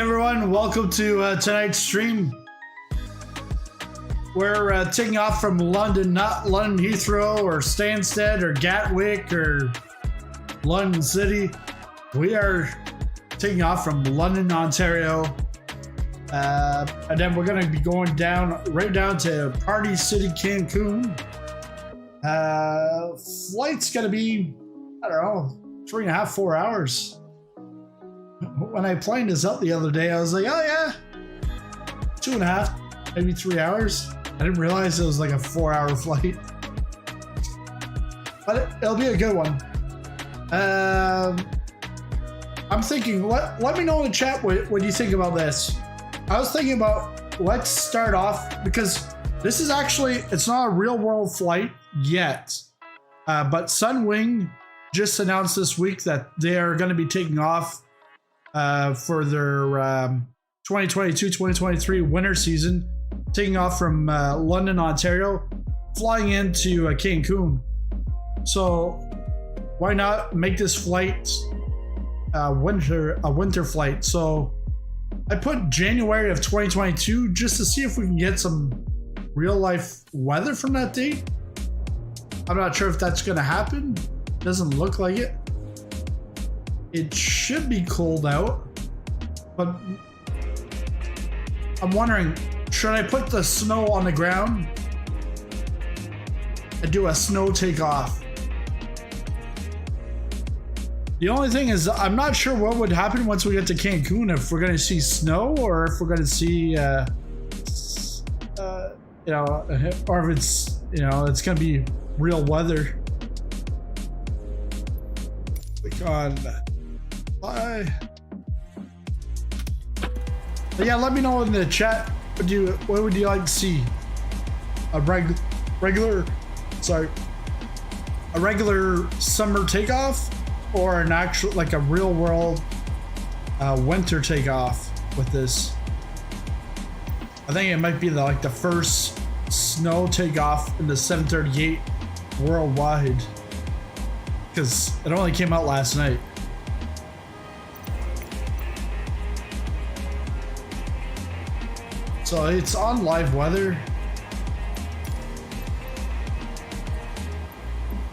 everyone, welcome to tonight's stream. We're taking off from London, not London Heathrow or Stansted or Gatwick or London City. We are taking off from London, Ontario. And then we're gonna be going down, right down to Party City, Cancun. Flight's gonna be, I don't know, 3.5, 4 hours. When I planned this out the other day, I was like, oh yeah, 2.5, maybe 3 hours. I didn't realize it was like a 4-hour flight. But it'll be a good one. I'm thinking, let me know in the chat what you think about this. I was thinking about, let's start off, because this is actually, it's not a real world flight yet. But Sunwing just announced this week that they are going to be taking off for their 2022-2023 winter season, taking off from London, Ontario, flying into Cancun. So why not make this flight a winter flight? So I put January of 2022 just to see if we can get some real life weather from that date. I'm not sure if that's going to happen. Doesn't look like it. It should be cold out, but I'm wondering, should I put the snow on the ground and do a snow takeoff? The only thing is, I'm not sure what would happen once we get to Cancun, if we're going to see snow or if we're going to see, or if it's, it's going to be real weather. God. Bye. But yeah, let me know in the chat, what would you like to see? A regular summer takeoff, or an actual, like a real world winter takeoff with this? I think it might be the first snow takeoff in the 738 worldwide, because it only came out last night. So it's on live weather.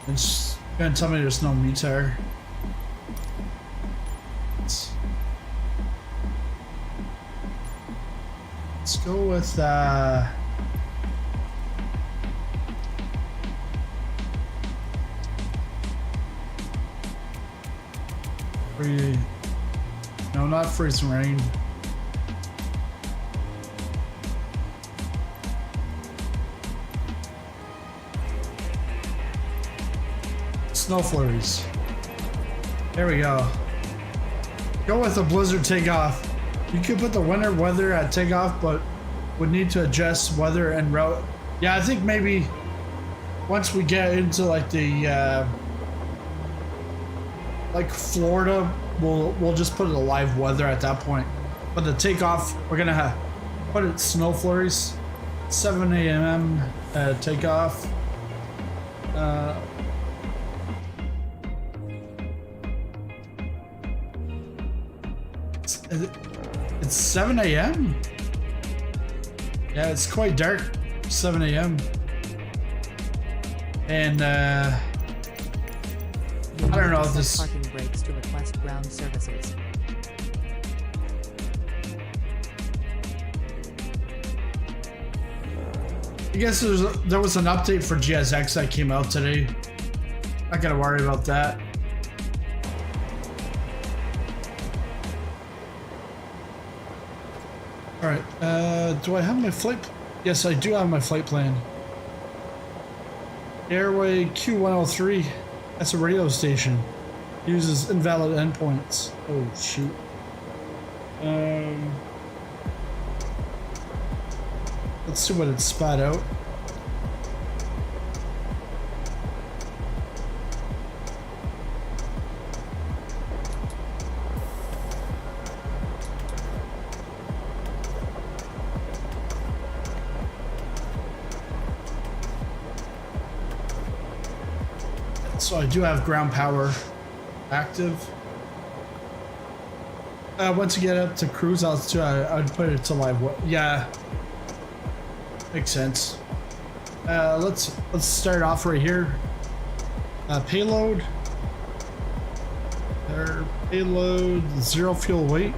It's gonna tell me there's no meter. Let's go with no, not freezing rain. Snow flurries. There we go. Go with the blizzard takeoff. You could put the winter weather at takeoff, but would need to adjust weather and route. Yeah, I think maybe once we get into the Florida, we'll just put it a live weather at that point. But the takeoff, we're gonna put it snow flurries, 7 a.m. Takeoff. It's 7 a.m. Yeah, it's quite dark. 7 a.m. And I don't know if this. Parking brakes to request ground services. I guess there was an update for GSX that came out today. Not gonna worry about that. All right. Do I have my flight? Yes, I do have my flight plan. Airway Q103. That's a radio station. Uses invalid endpoints. Oh shoot. Let's see what it spat out. So I do have ground power active. Once you get up to cruise altitude, I'd put it to like what? Yeah, makes sense. Let's start off right here. Payload. Payload 0 fuel weight.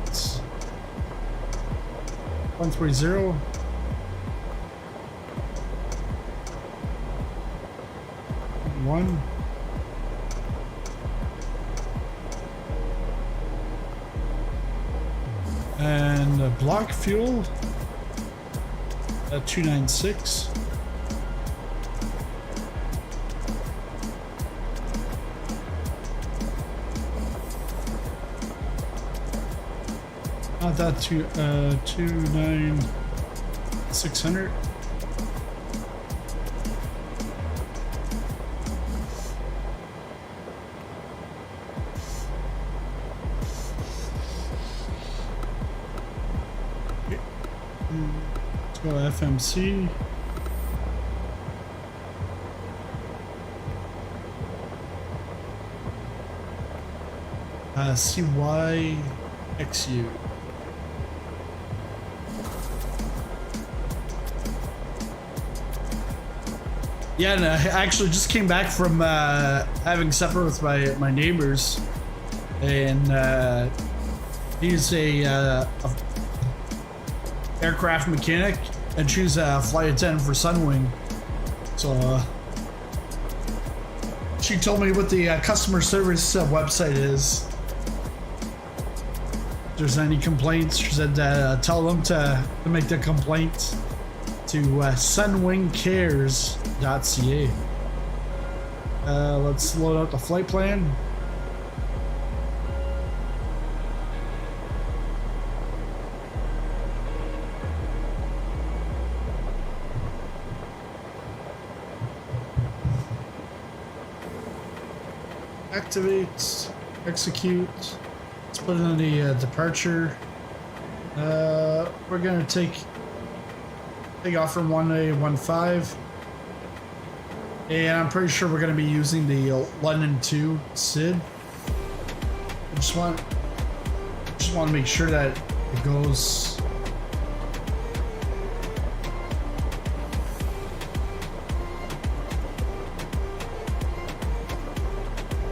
130. One. And block fuel at 296. Not that 29600. Let's go FMC. CYXU. Yeah, and I actually just came back from having supper with my neighbors, and he's a aircraft mechanic, and she's a flight attendant for Sunwing. So she told me what the customer service website is. If there's any complaints, she said tell them to make the complaint to sunwingcares.ca. Let's load up the flight plan. Activate, execute. Let's put in the departure. We're gonna take off from 1A15, and I'm pretty sure we're gonna be using the London 2 SID. I just want to make sure that it goes.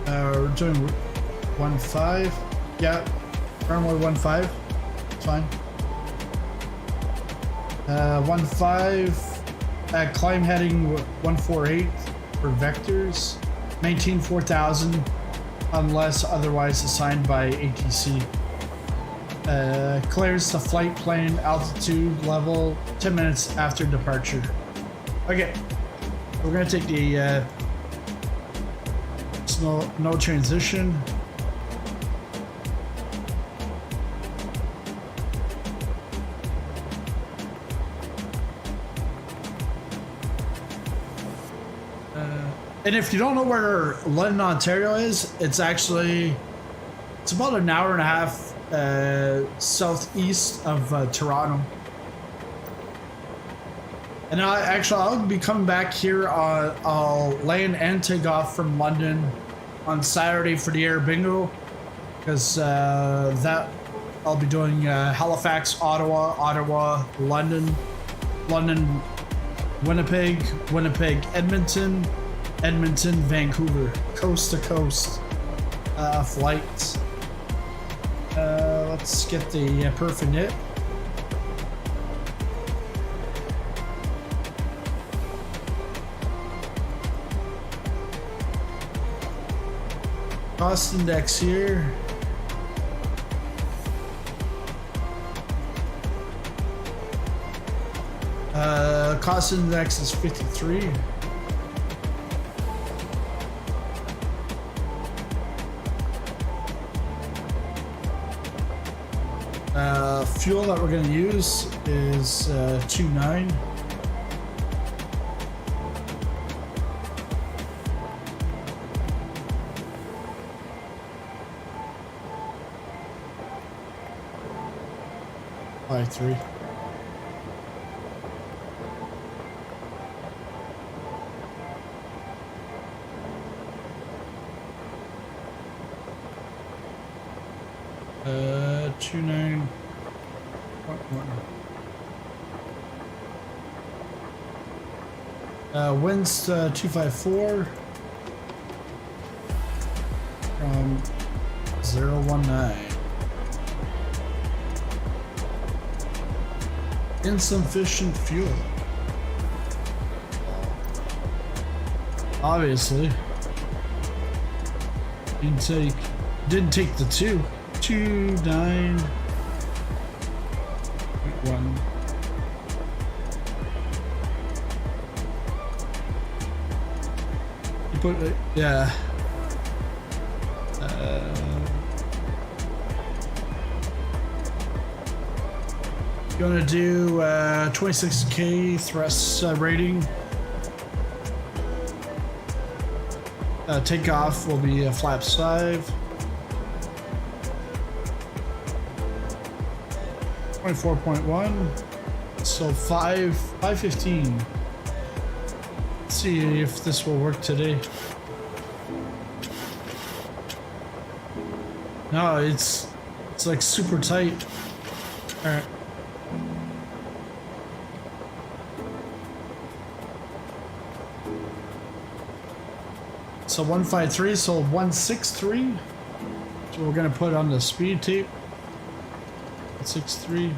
We're doing 1.5. Yeah, runway 1.5. It's fine. 1.5. Climb heading 148 for vectors. Maintain 4,000 unless otherwise assigned by ATC. Clears the flight plane altitude level 10 minutes after departure. Okay, we're gonna take the no transition. And if you don't know where London, Ontario is, it's about an hour and a half southeast of Toronto. And I'll be coming back here. I'll land and take off from London on Saturday for the Air Bingo, because that I'll be doing Halifax, Ottawa, London, Winnipeg, Edmonton, Vancouver, coast to coast flights. Let's get the perfect knit. Cost index here. Cost index is 53. Fuel that we're going to use is 2.9. By 3. 29.1. Winds 254 from 019. Insufficient fuel. Obviously. Didn't take the 29.1. You put it, yeah. Gonna do 26k thrust rating. Takeoff will be flaps 5. 24.1. So 515. Let's see if this will work today. No, it's like super tight. All right. So 153, so 163. So we're gonna put on the speed tape. 163.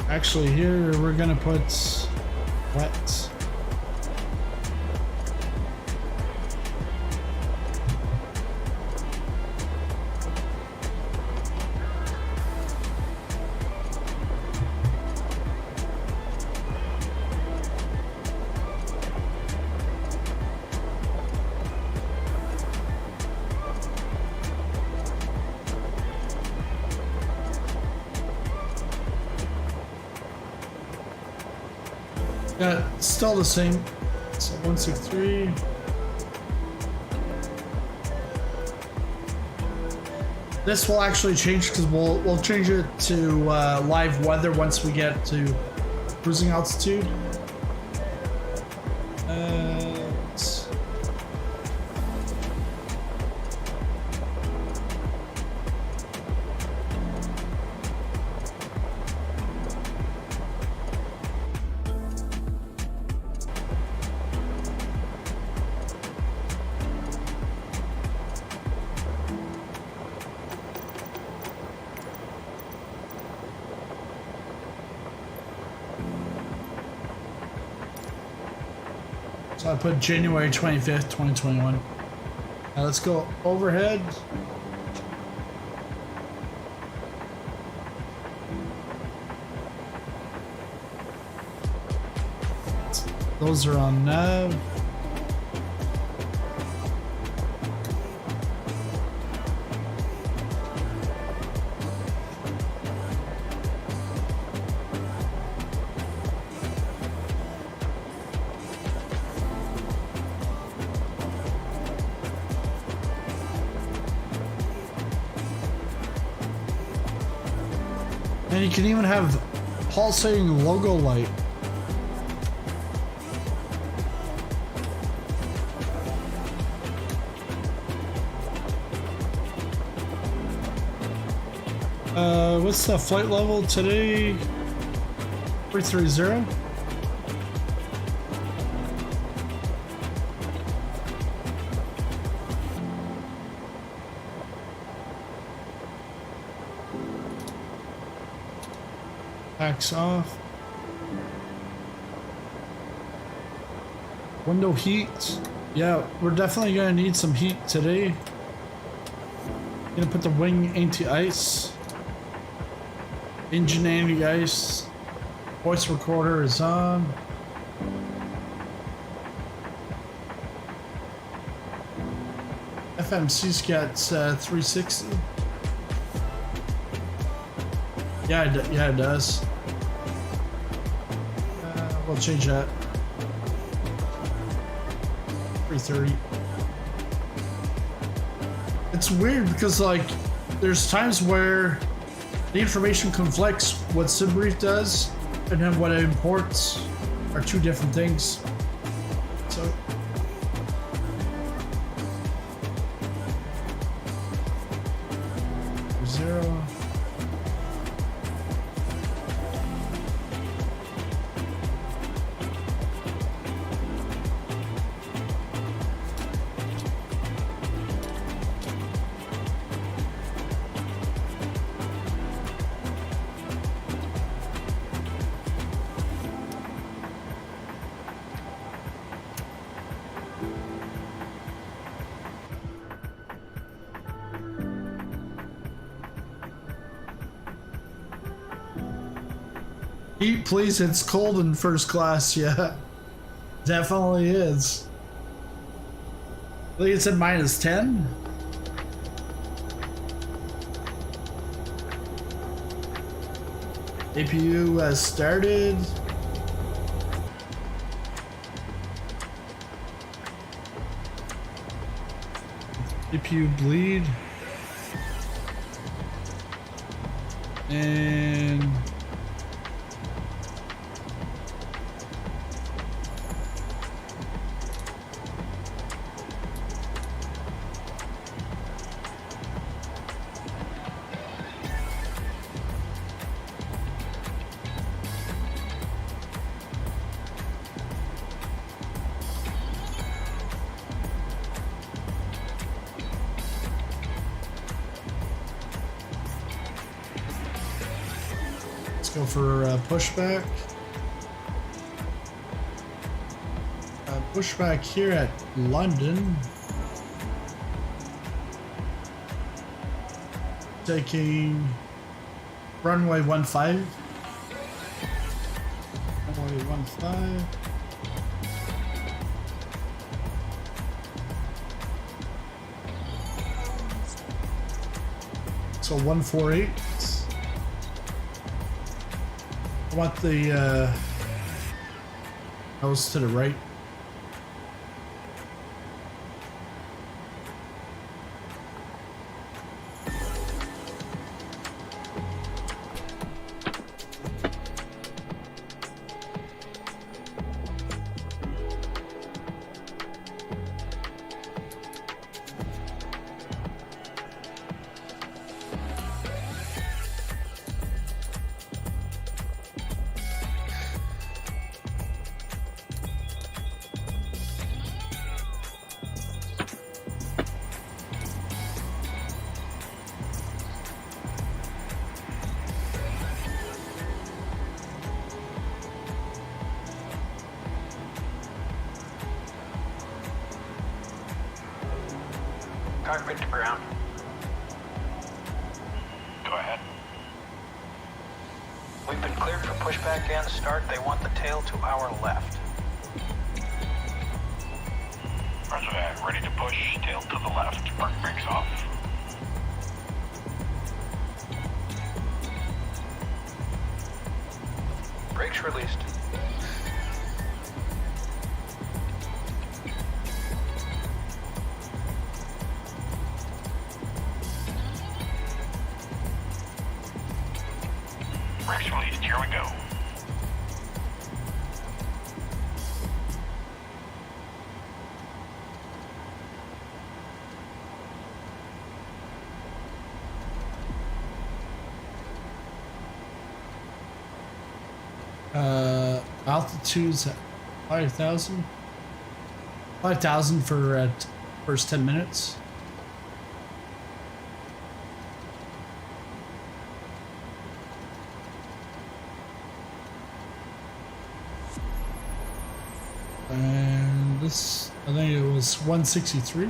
Actually, here we're gonna put wet. Yeah, still the same. So 163. This will actually change because we'll change it to live weather once we get to cruising altitude. So I put January 25th, 2021. Now let's go overhead. Those are on nav. And you can even have pulsating logo light. What's the flight level today? 330. Packs off. Window heat. Yeah, we're definitely gonna need some heat today. Gonna put the wing anti-ice. Engine anti-ice. Voice recorder is on. FSimStudios 360. Yeah, it does. We'll change that. 330. It's weird because like there's times where The information conflicts what SimBrief does and then what it imports are two different things. So zero. Eat, please. It's cold in first class. Yeah, definitely is. I think it's at -10. APU has started. APU bleed. And go for pushback. Pushback here at London. Taking runway 15. Runway 15. So 148. I want the nose to the right. Cockpit to ground. Go ahead. We've been cleared for pushback and start. They want the tail to our left. Roger that. Ready to push. Tail to the left. Park brakes off. Brakes released. Brakes released. Here we go. Altitude's at 5,000. 5,000 for first 10 minutes. And this, I think it was 163.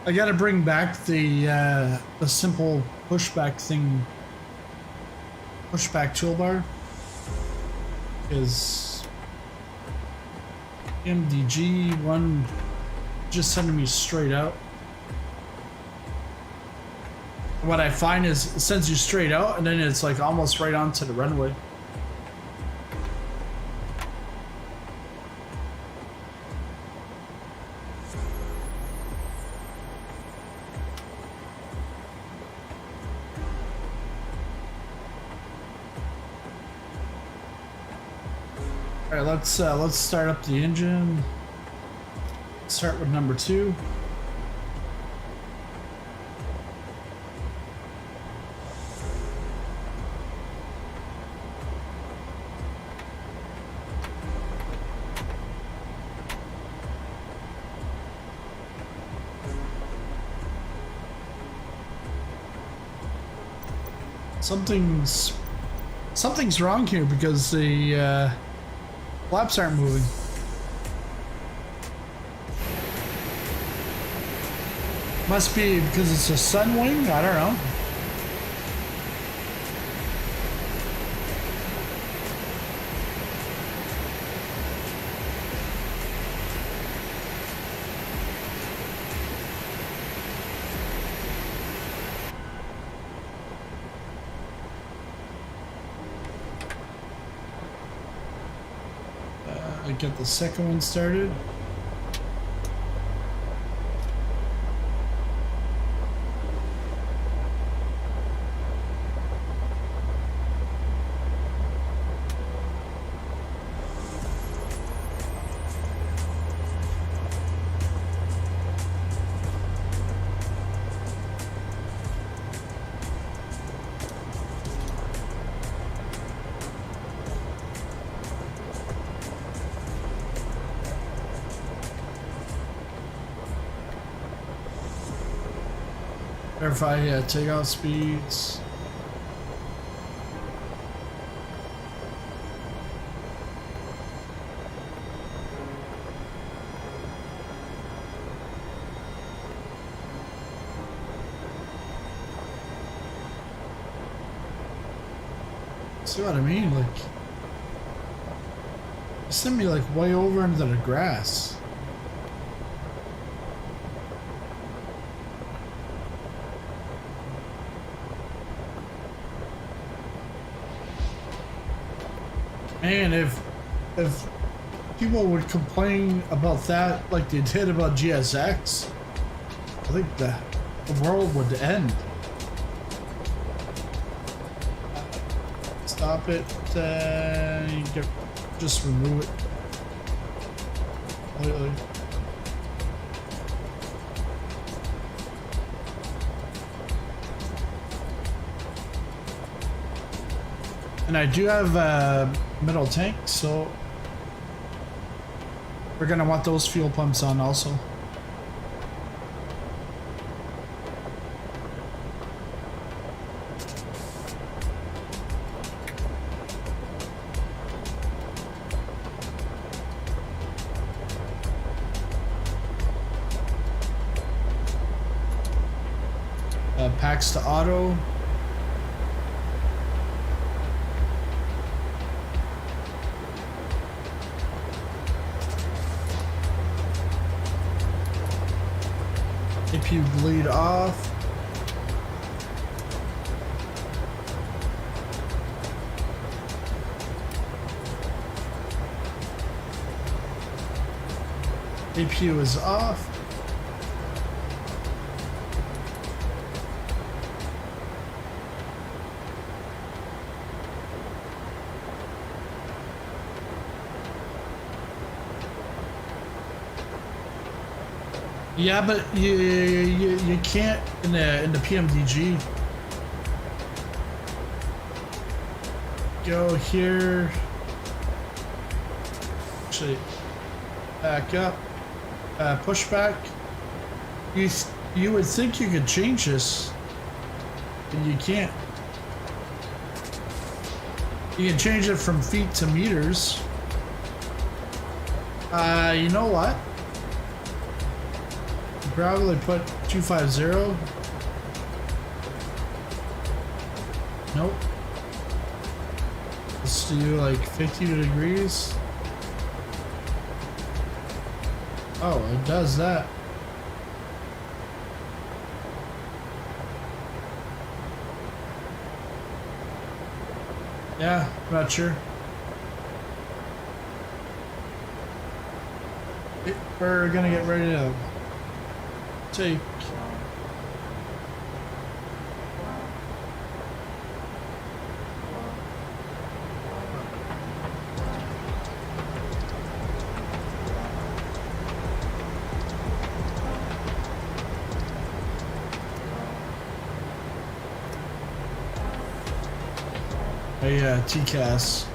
I gotta bring back the simple pushback thing, pushback toolbar, because PMDG one just sending me straight out. What I find is it sends you straight out and then it's like almost right onto the runway. All right, let's start up the engine. Start with number 2. Something's wrong here because the flaps aren't moving. Must be because it's a Sunwing. I don't know. Get the second one started. Verify takeoff speeds. See what I mean? Like, you sent me like way over into the grass. Man, if people would complain about that like they did about GSX, I think the world would end. Stop it. Just remove it. Completely. And I do have a metal tank, so we're gonna want those fuel pumps on also. Packs to auto. APU bleed off. APU is off. Yeah, but you can't in the PMDG. Go here. Actually, back up. Push back. You would think you could change this, but you can't. You can change it from feet to meters. You know what? Probably put 250. Nope. Let's do like 50 degrees. Oh, it does that. Yeah, not sure. We're gonna get ready to take. a TCAS.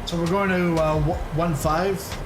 So we're going to 1.5.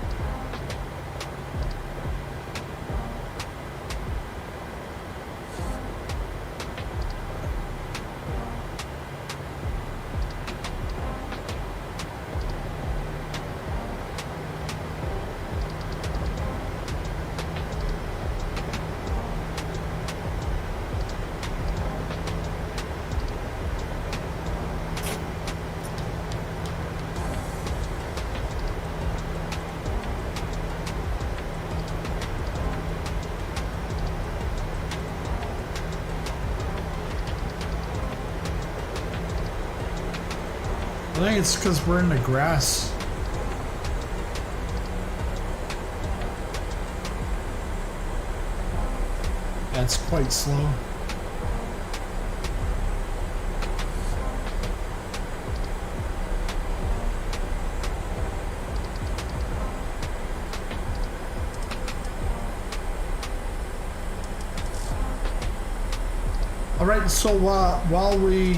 I think it's because we're in the grass. That's quite slow. All right, so while we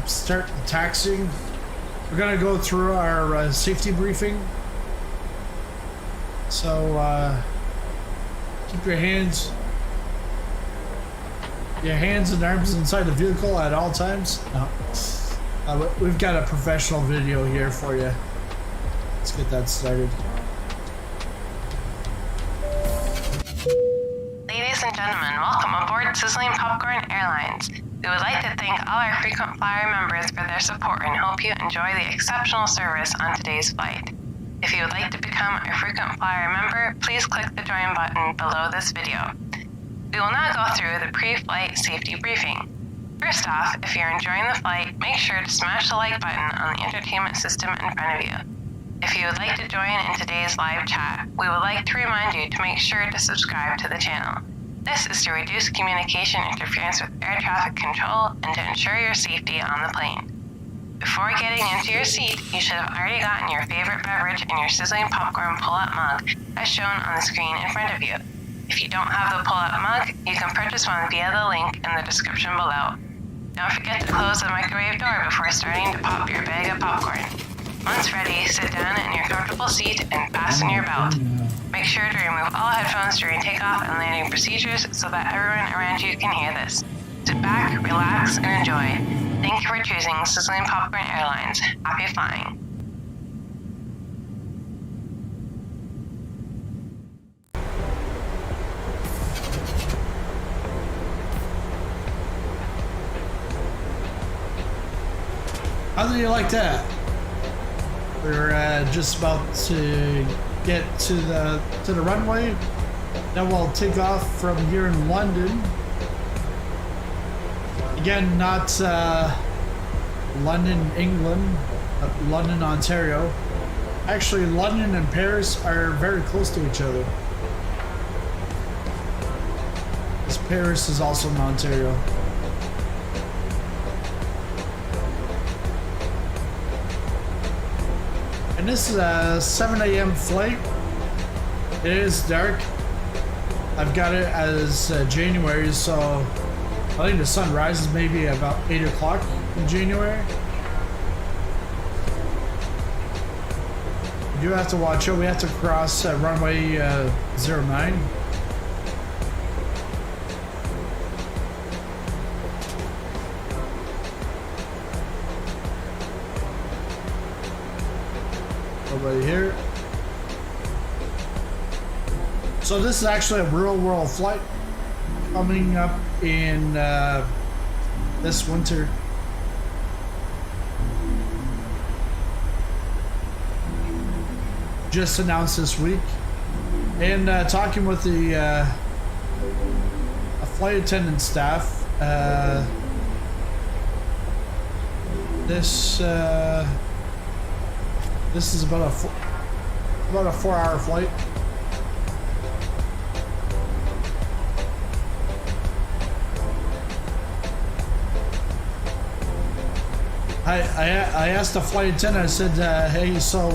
start the taxiing, we're gonna go through our safety briefing. So keep your hands and arms inside the vehicle at all times. No. We've got a professional video here for you. Let's get that started. Ladies and gentlemen, welcome aboard Sizzling Popcorn Airlines. We would like to thank all our frequent flyer members for their support and hope you enjoy the exceptional service on today's flight. If you would like to become a frequent flyer member, please click the join button below this video. We will now go through the pre-flight safety briefing. First off, if you're enjoying the flight, make sure to smash the like button on the entertainment system in front of you. If you would like to join in today's live chat, we would like to remind you to make sure to subscribe to the channel. This is to reduce communication interference with air traffic control and to ensure your safety on the plane. Before getting into your seat, you should have already gotten your favorite beverage in your sizzling popcorn pull-up mug as shown on the screen in front of you. If you don't have the pull-up mug, you can purchase one via the link in the description below. Don't forget to close the microwave door before starting to pop your bag of popcorn. Once ready, sit down in your comfortable seat and fasten your belt. Make sure to remove all headphones during takeoff and landing procedures so that everyone around you can hear this. Sit back, relax, and enjoy. Thank you for choosing Sizzling Popcorn Airlines. Happy flying. How do you like that? We're just about to get to the runway. Then we'll take off from here in London. Again, not London, England, but London, Ontario. Actually, London and Paris are very close to each other. Because Paris is also in Ontario. And this is a 7 a.m. flight. It is dark. I've got it as January, so I think the sun rises maybe about 8 o'clock in January. We do have to watch out. We have to cross runway 09. Over here. So this is actually a real world flight coming up in this winter. Just announced this week, and talking with the a flight attendant staff, This is about a 4-hour flight. I asked the flight attendant. I said, "Hey, so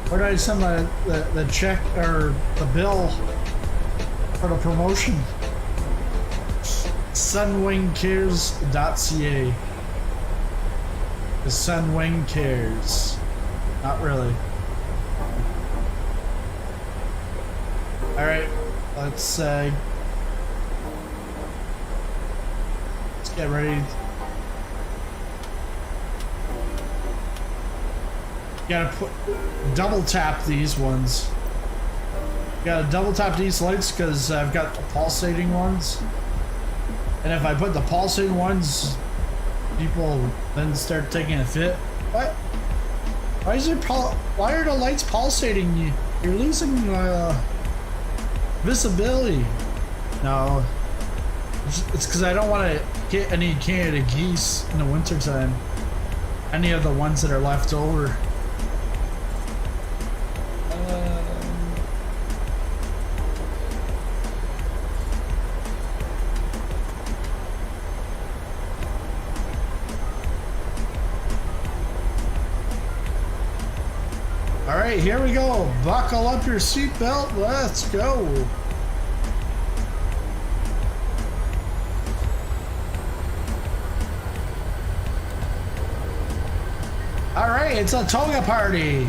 where did I send the check or the bill for the promotion?" Sunwingcares.ca. The Sunwing cares. Not really. All right, let's get ready. Gotta double tap these ones. Gotta double tap these lights because I've got the pulsating ones. And if I put the pulsating ones, people then start taking a fit. What? Why are the lights pulsating? You're losing visibility. No. It's because I don't want to get any Canada geese in the wintertime. Any of the ones that are left over. Alright, here we go. Buckle up your seatbelt. Let's go. Alright, it's a toga party.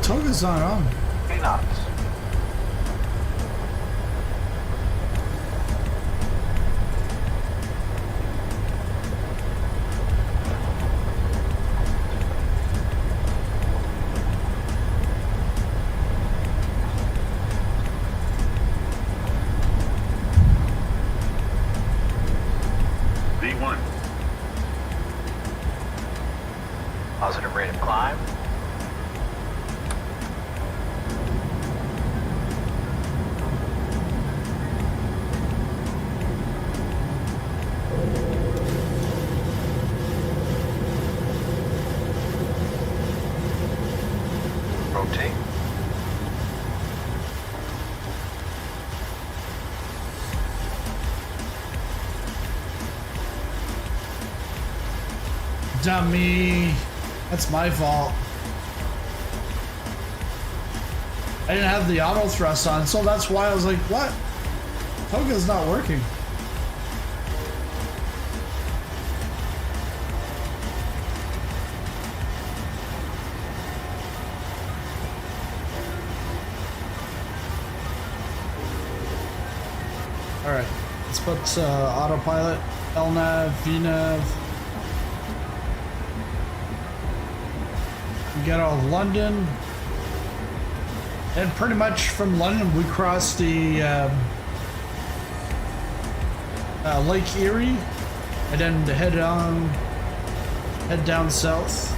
Toga's not on. Peanuts. V1. Positive rate of climb. Rotate. Dummy. That's my fault. I didn't have the auto thrust on, so that's why I was like, what? Toga's not working. Alright, let's put autopilot, LNAV, VNAV. We got out of London. And pretty much from London we crossed the Lake Erie and then head down south.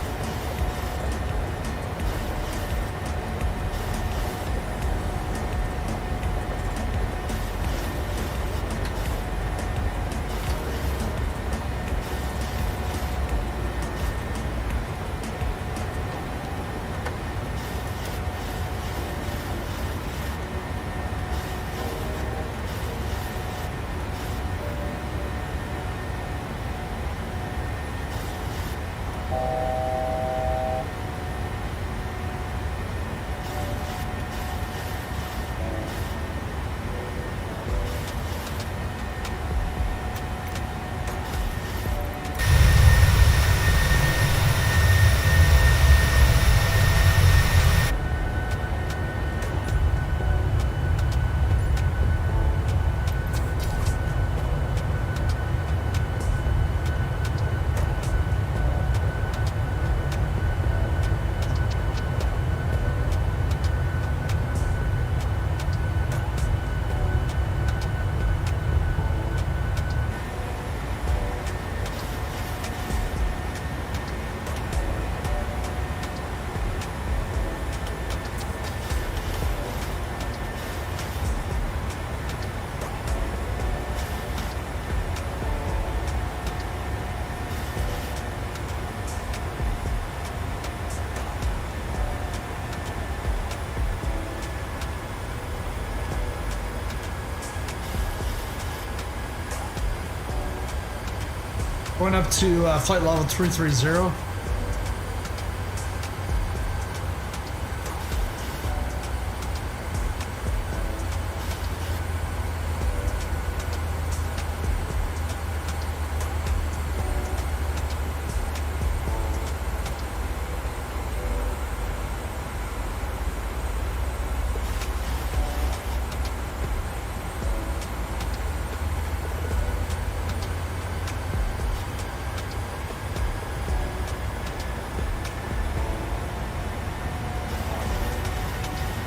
Going up to flight level 330.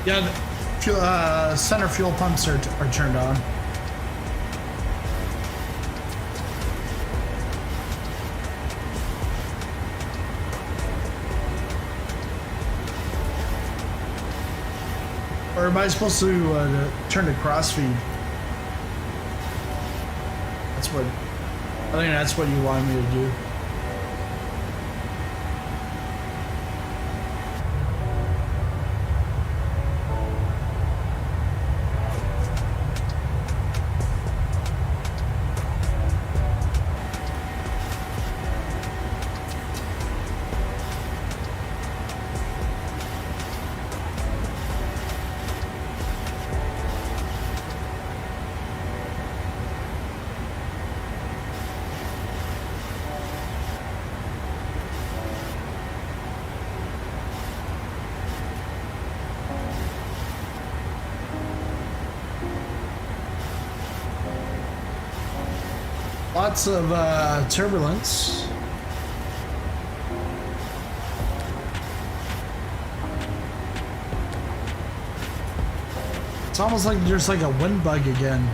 Yeah, the center fuel pumps are turned on. Or am I supposed to turn to crossfeed? That's what, I think that's what you want me to do. Lots of turbulence. It's almost like there's like a wind bug again.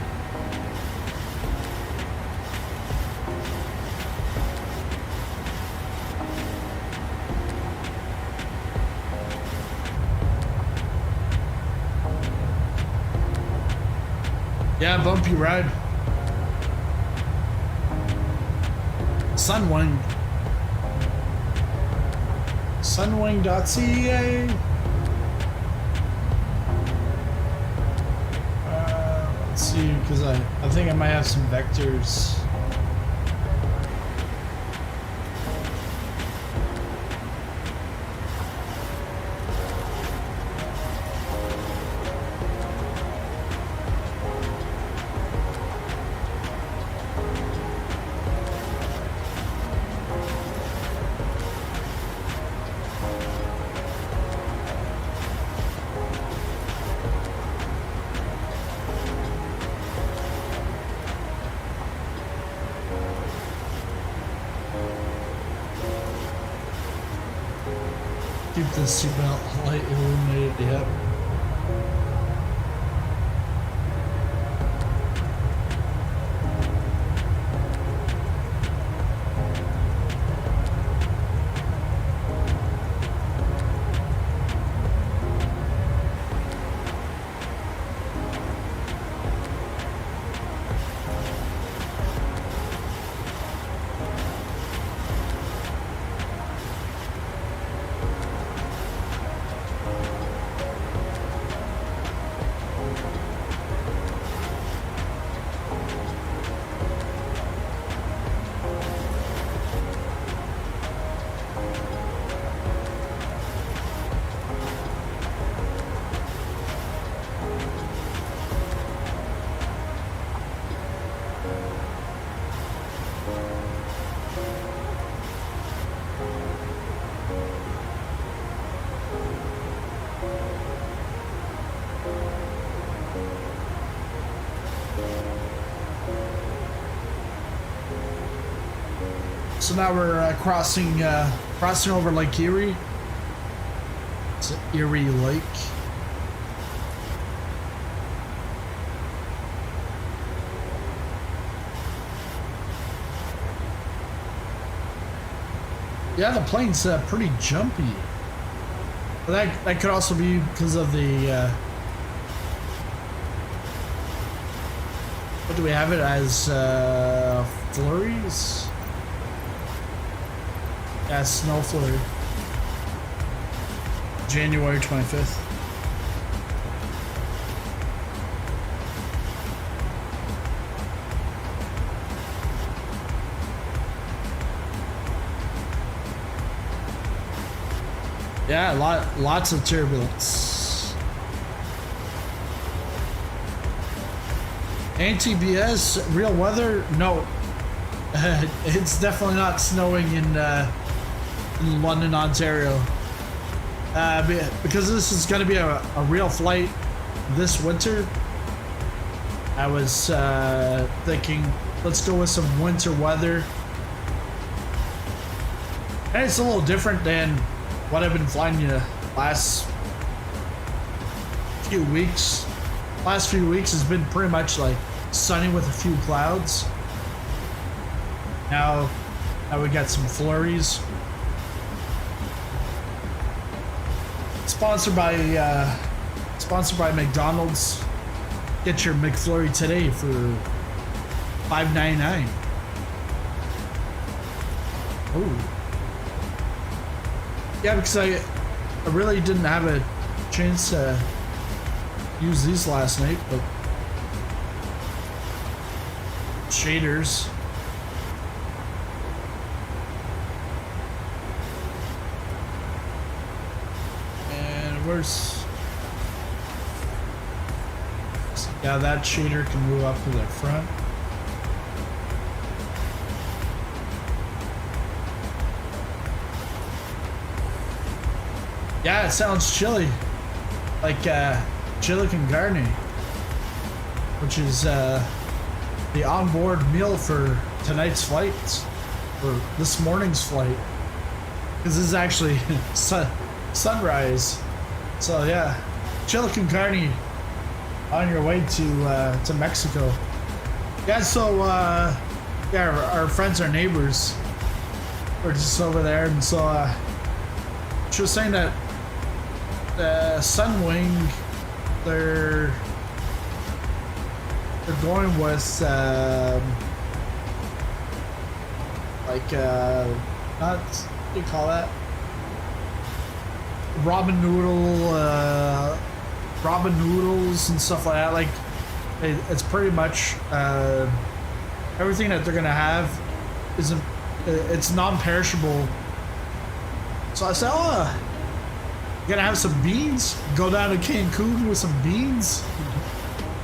Yeah, bumpy ride. Sunwing. Sunwing.ca. Let's see, because I think I might have some vectors. Keep the seatbelt light illuminated, yep. So now we're crossing over Lake Erie. It's an Erie Lake. Yeah, the plane's pretty jumpy. But that could also be because of the what do we have it as? Flurries? Yeah, snow flurry. January 25th. Yeah, lots of turbulence. Anti-BS, real weather? No. It's definitely not snowing in London, Ontario. Because this is going to be a real flight this winter, I was thinking, let's go with some winter weather. And it's a little different than what I've been flying the last few weeks. Last few weeks has been pretty much like sunny with a few clouds. Now we got some flurries. Sponsored by McDonald's. Get your McFlurry today for $5.99. Oh. Yeah, because I really didn't have a chance to use these last night, but shaders. And where's... Yeah, that shader can move up to the front. Yeah, it sounds chilly. Like chili con carne, which is the onboard meal for tonight's flights, or this morning's flight. Because this is actually sunrise. So yeah, chili con carne on your way to Mexico. Yeah, so yeah, our friends, our neighbors, were just over there, and so she was saying that Sunwing, they're going with like not, what do you call that, ramen noodles and stuff like that. Like it's pretty much everything that they're gonna have isn't, it's non-perishable. So I said, oh, you gonna have some beans? Go down to Cancun with some beans?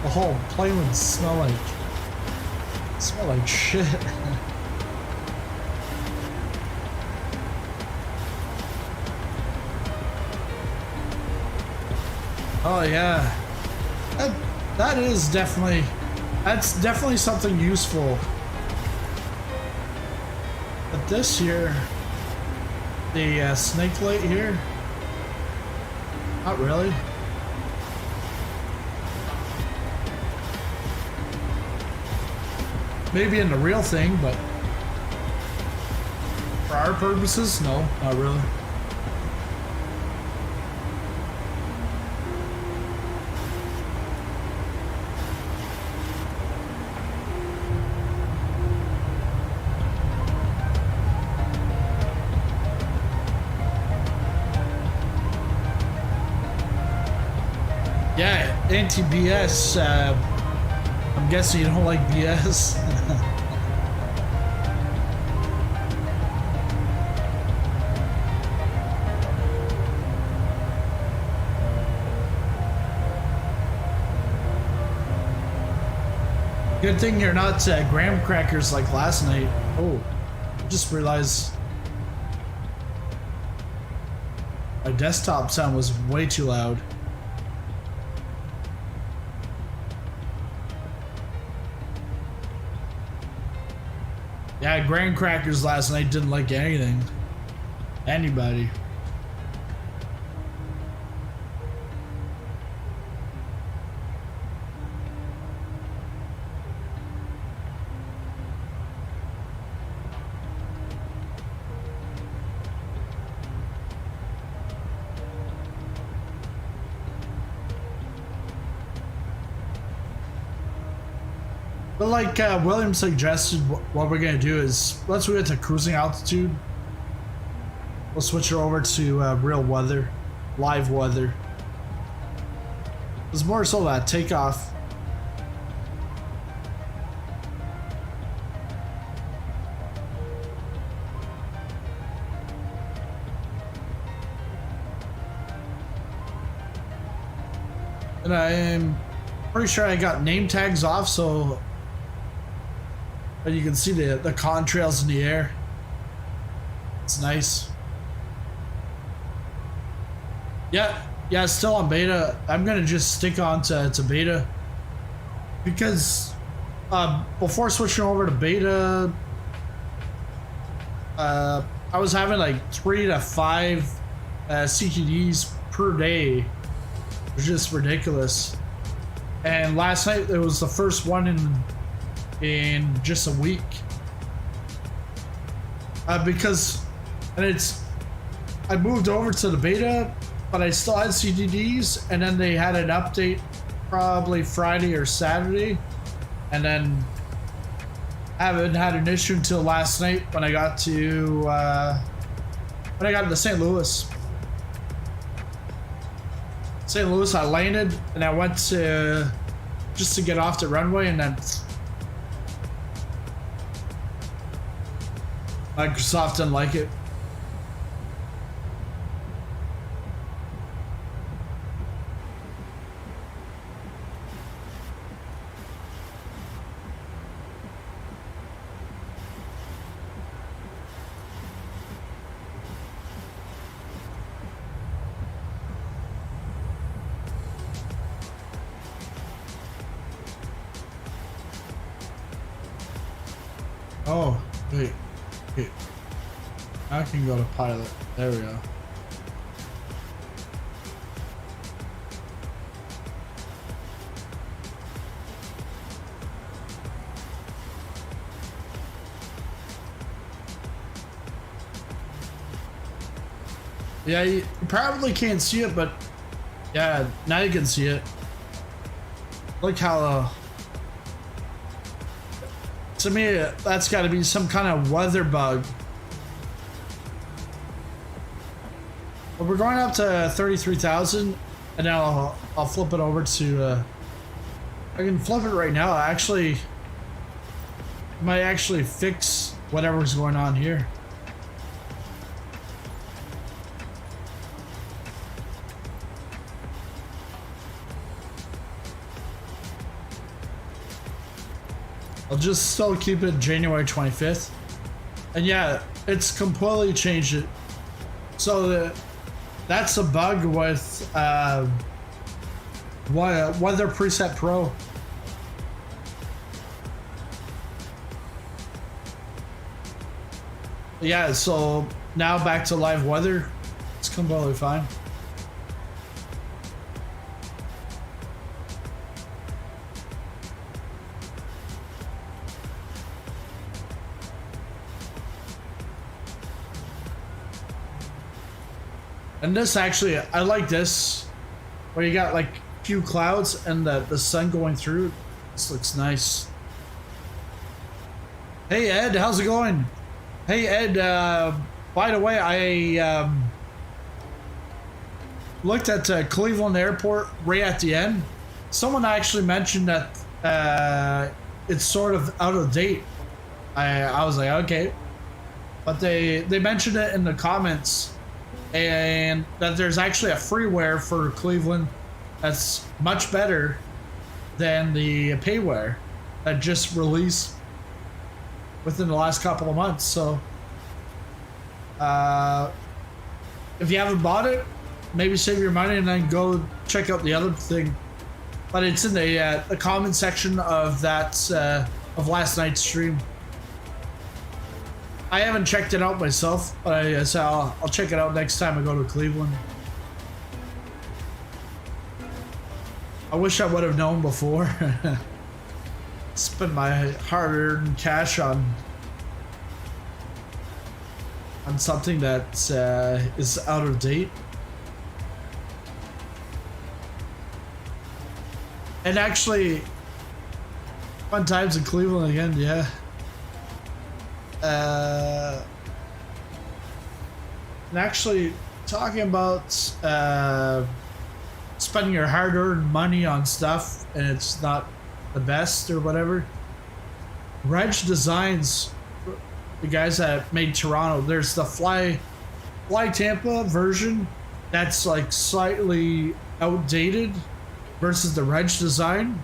The whole plane would smell like shit. Oh yeah, that's definitely something useful. But this here, the snake light here, not really. Maybe in the real thing, but for our purposes, no, not really. Yeah, anti-BS. I'm guessing you don't like BS. Good thing you're not graham crackers like last night. Oh, just realized my desktop sound was way too loud. Yeah, graham crackers last night didn't like anything. Anybody. But like William suggested, what we're gonna do is, once we get to cruising altitude, we'll switch it over to real weather, live weather. It's more so that takeoff. And I'm pretty sure I got name tags off, so but you can see the contrails in the air. It's nice. Yeah, it's still on beta. I'm gonna just stick on to beta because before switching over to beta, I was having like 3 to 5 CTDs per day. It was just ridiculous. And last night it was the first one in just a week. Because I moved over to the beta, but I still had CTDs, and then they had an update probably Friday or Saturday, and then I haven't had an issue until last night when I got to St. Louis. St. Louis, I landed and I went to just to get off the runway, and then Microsoft didn't like it. Oh, wait. Okay. I can go to pilot. There we go. Yeah, you probably can't see it, but yeah, now you can see it. Look how to me, that's got to be some kind of weather bug. But we're going up to 33,000, and now I'll flip it over to. I can flip it right now. Actually, might actually fix whatever's going on here. I'll just still keep it January 25th. And yeah, it's completely changed it. So that's a bug with Weather Preset Pro. Yeah, so now back to live weather. It's completely fine. And this actually, I like this, where you got like a few clouds and the sun going through. This looks nice. Hey Ed, how's it going? Hey Ed, by the way, I looked at Cleveland Airport right at the end. Someone actually mentioned that it's sort of out of date. I was like, okay. But they mentioned it in the comments, and that there's actually a freeware for Cleveland that's much better than the payware that just released within the last couple of months. So if you haven't bought it, maybe save your money and then go check out the other thing. But it's in the comment section of that of last night's stream. I haven't checked it out myself, but so I'll check it out next time I go to Cleveland. I wish I would have known before. Spend my hard-earned cash on something that is out of date. And actually, fun times in Cleveland again, yeah. And actually, talking about spending your hard-earned money on stuff and it's not the best or whatever. Reg Designs, the guys that made Toronto, there's the Fly Tampa version that's like slightly outdated, versus the wrench design.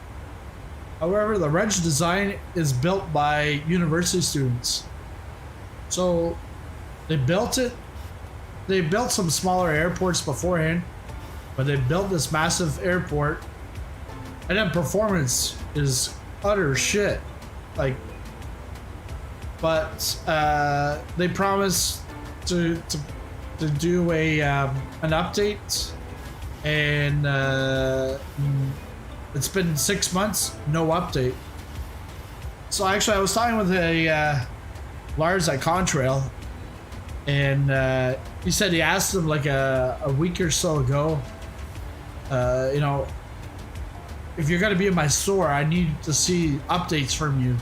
However, the wrench design is built by university students. So they built it. They built some smaller airports beforehand, but they built this massive airport, and then performance is utter shit. Like, but they promised to do a an update, and it's been 6 months, no update. So actually, I was talking with a Lars at Contrail, and he said he asked him like a week or so ago, you know, if you're gonna be in my store, I need to see updates from you.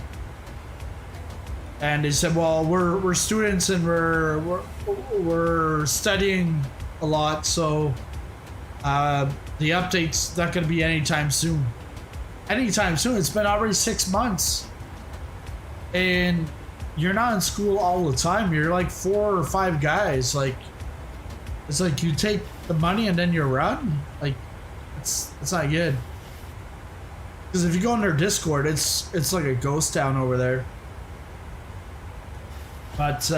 And he said, well, we're students and we're studying a lot, so the update's not gonna be anytime soon. Anytime soon. It's been already 6 months, and you're not in school all the time. You're like 4 or 5 guys. Like, it's like you take the money and then you run. Like, it's not good. Because if you go in their Discord, it's like a ghost town over there. But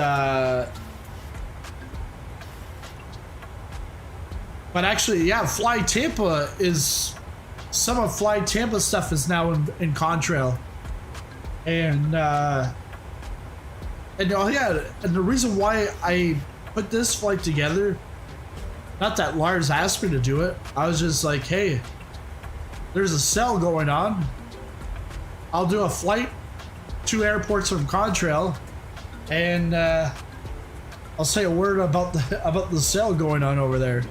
actually, yeah, Fly Tampa is, some of Fly Tampa stuff is now in Contrail, and oh yeah, and the reason why I put this flight together, not that Lars asked me to do it, I was just like, hey, there's a sale going on. I'll do a flight, 2 airports from Contrail, and I'll say a word about the sale going on over there.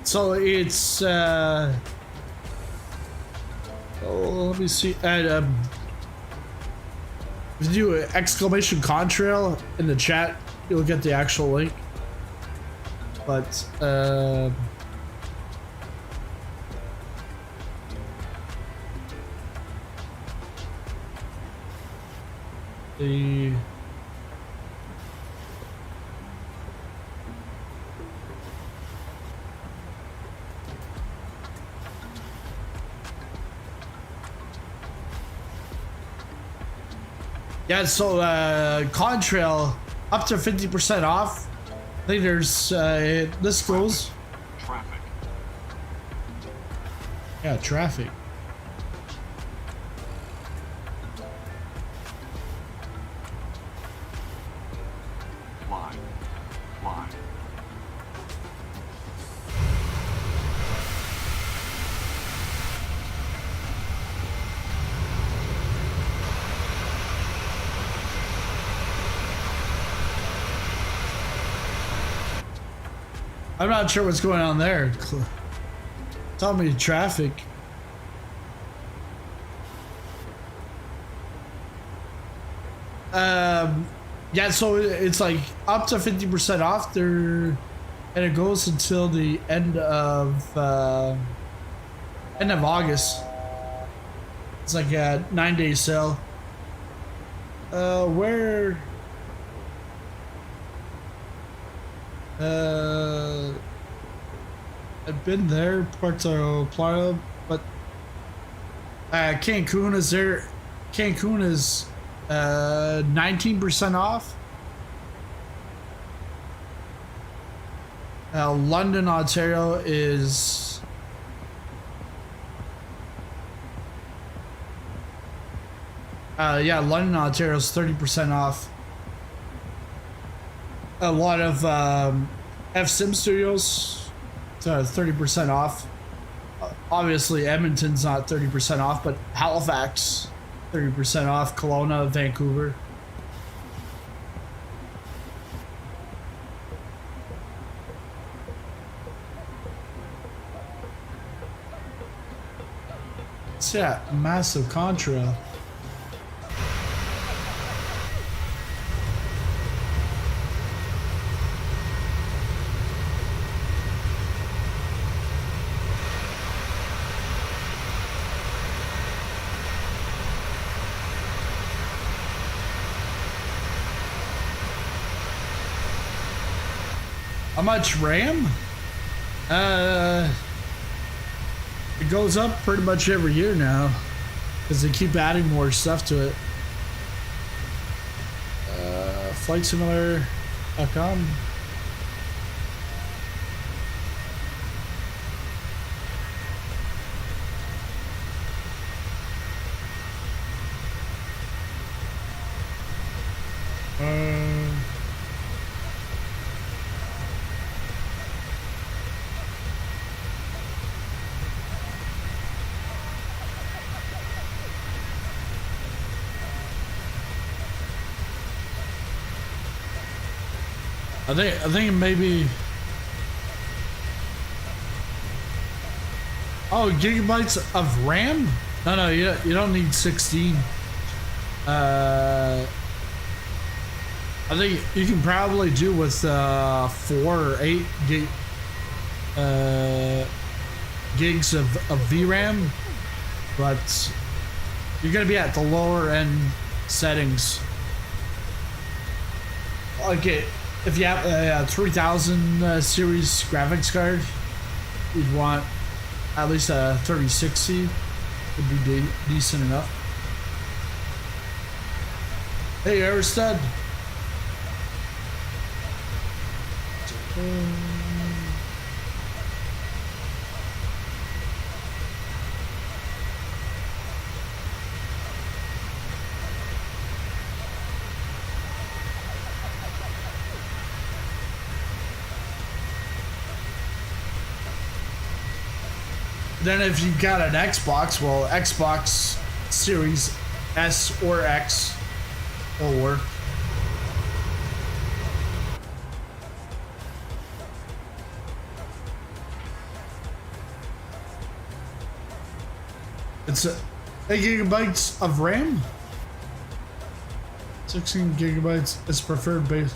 So it's oh, let me see. And if you do an exclamation Contrail in the chat, you'll get the actual link. But the yeah, so Contrail up to 50% off. I think there's this goes. Traffic. Yeah, traffic. Fly. Fly. I'm not sure what's going on there. Tell me traffic. Yeah, so it's like up to 50% off there, and it goes until the end of August. It's like a 9-day sale. Where? I've been there, Puerto Plata, but Cancun is there. Cancun is 19% off. London, Ontario is yeah, London, Ontario is 30% off. A lot of FSimStudios, 30% off. Obviously, Edmonton's not 30% off, but Halifax, 30% off. Kelowna, Vancouver. It's yeah, massive Contrail. How much RAM? It goes up pretty much every year now because they keep adding more stuff to it. FlightSimulator.com. I think maybe. Oh, gigabytes of RAM? No, you don't need 16. I think you can probably do with 4 or 8 gigs of VRAM, but you're gonna be at the lower end settings. Like if you have a 3000 series graphics card, you'd want at least a 3060. Would be decent enough. Hey, Aristud. Then if you've got an Xbox, well, Xbox Series S or X will work. It's 8 gigabytes of RAM. 16 gigabytes is preferred base.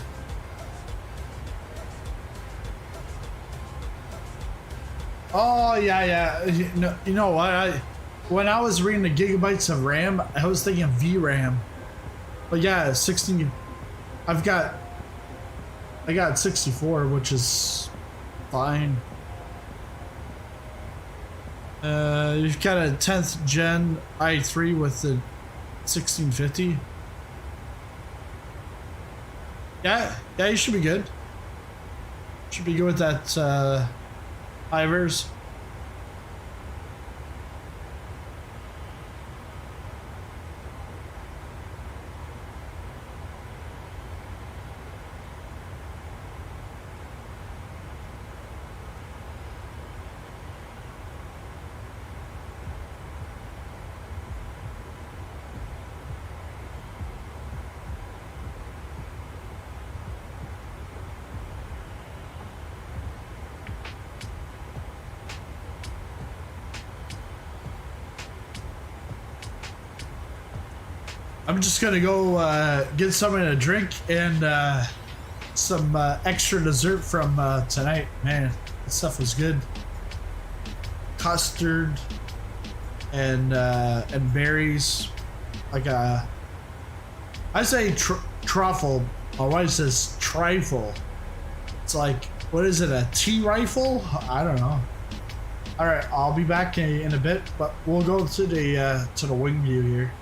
Oh yeah. You know what? When I was reading the gigabytes of RAM, I was thinking VRAM. But yeah, 16. I got 64, which is fine. You've got a 10th gen i3 with the 1650. Yeah, you should be good. Should be good with that Ivers. I'm just gonna go get something to drink and some extra dessert from tonight. Man, this stuff was good. Custard and berries. Like I say truffle. My wife says trifle. It's like, what is it? A tea rifle? I don't know. All right, I'll be back in a bit, but we'll go to the wing view here.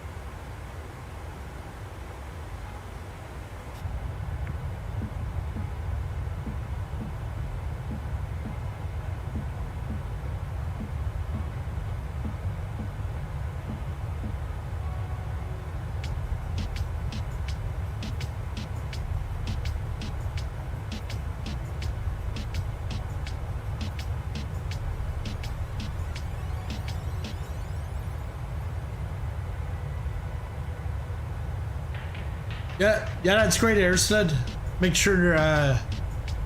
Yeah, that's great, Airstead. Make sure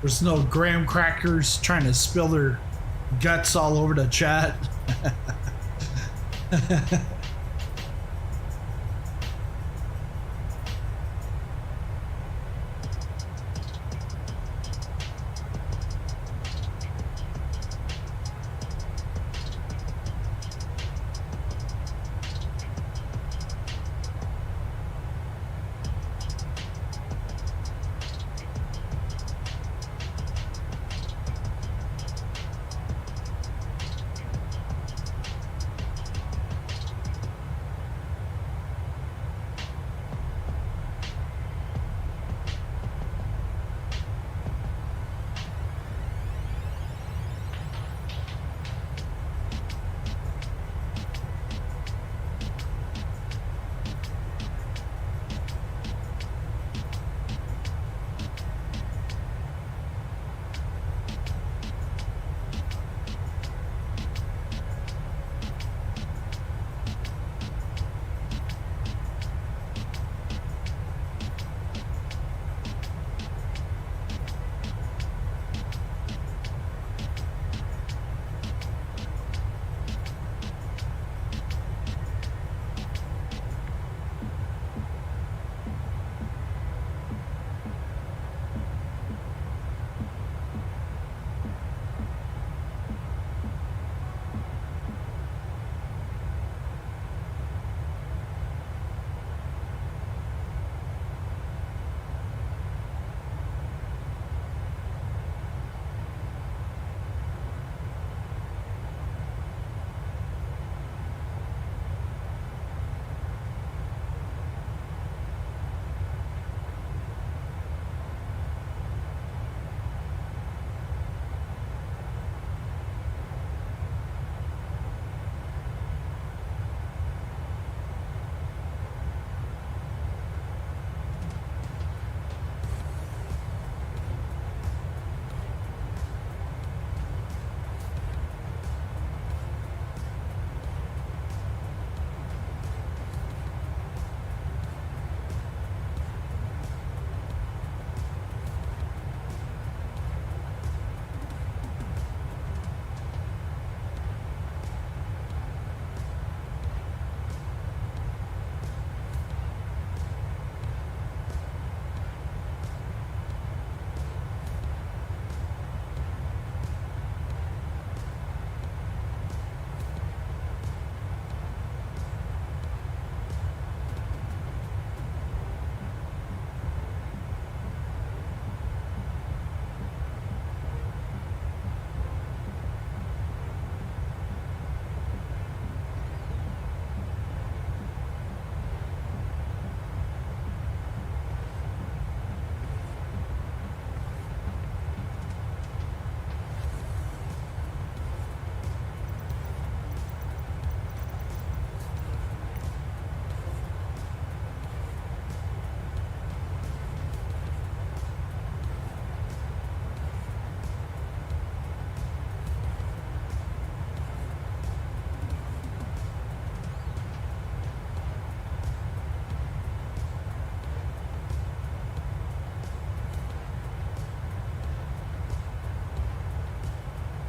there's no graham crackers trying to spill their guts all over the chat.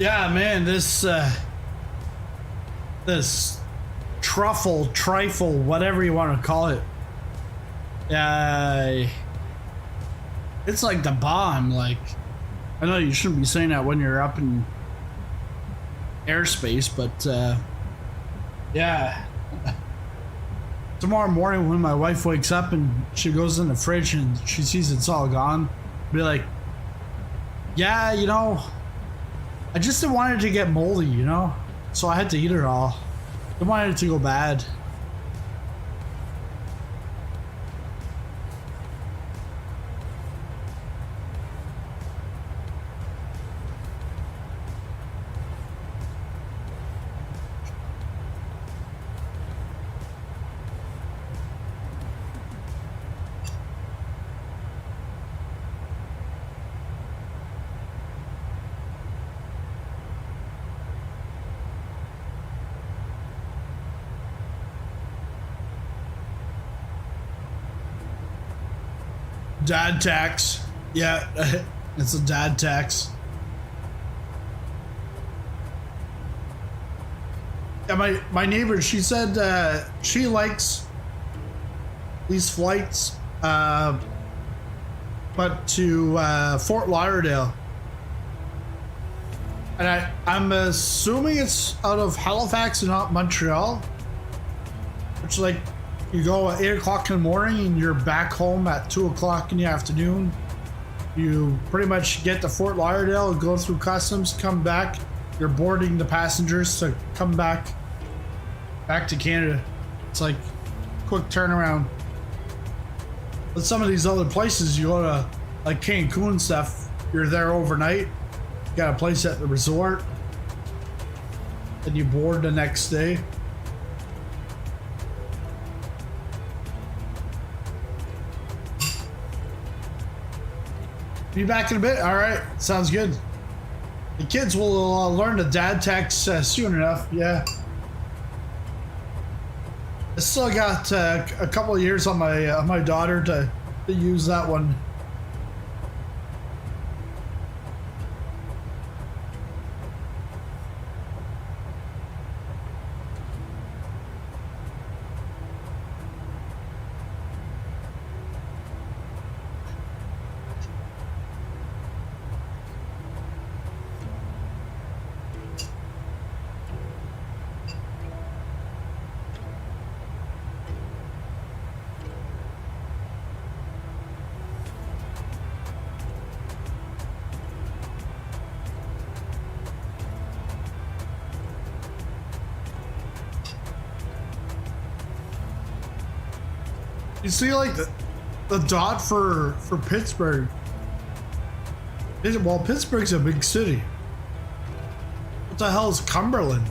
Yeah, man, this truffle, trifle, whatever you want to call it. It's like the bomb. Like, I know you shouldn't be saying that when you're up in airspace, but yeah. Tomorrow morning when my wife wakes up and she goes in the fridge and she sees it's all gone, be like, yeah, you know, I just didn't want it to get moldy, you know? So I had to eat it all. I wanted it to go bad. Dad tax. Yeah, it's a dad tax. Yeah, my neighbor, she said she likes these flights, but to Fort Lauderdale. And I'm assuming it's out of Halifax and not Montreal. Which, like, you go at 8 o'clock in the morning and you're back home at 2 o'clock in the afternoon. You pretty much get to Fort Lauderdale, go through customs, come back. You're boarding the passengers to come back to Canada. It's like quick turnaround. But some of these other places, you go to like Cancun and stuff, you're there overnight. You got a place at the resort. Then you board the next day. Be back in a bit. All right, sounds good. The kids will learn the dad tax soon enough. Yeah. I still got a couple of years on my daughter to use that one. You see, like the dot for Pittsburgh. Well, Pittsburgh's a big city. What the hell is Cumberland?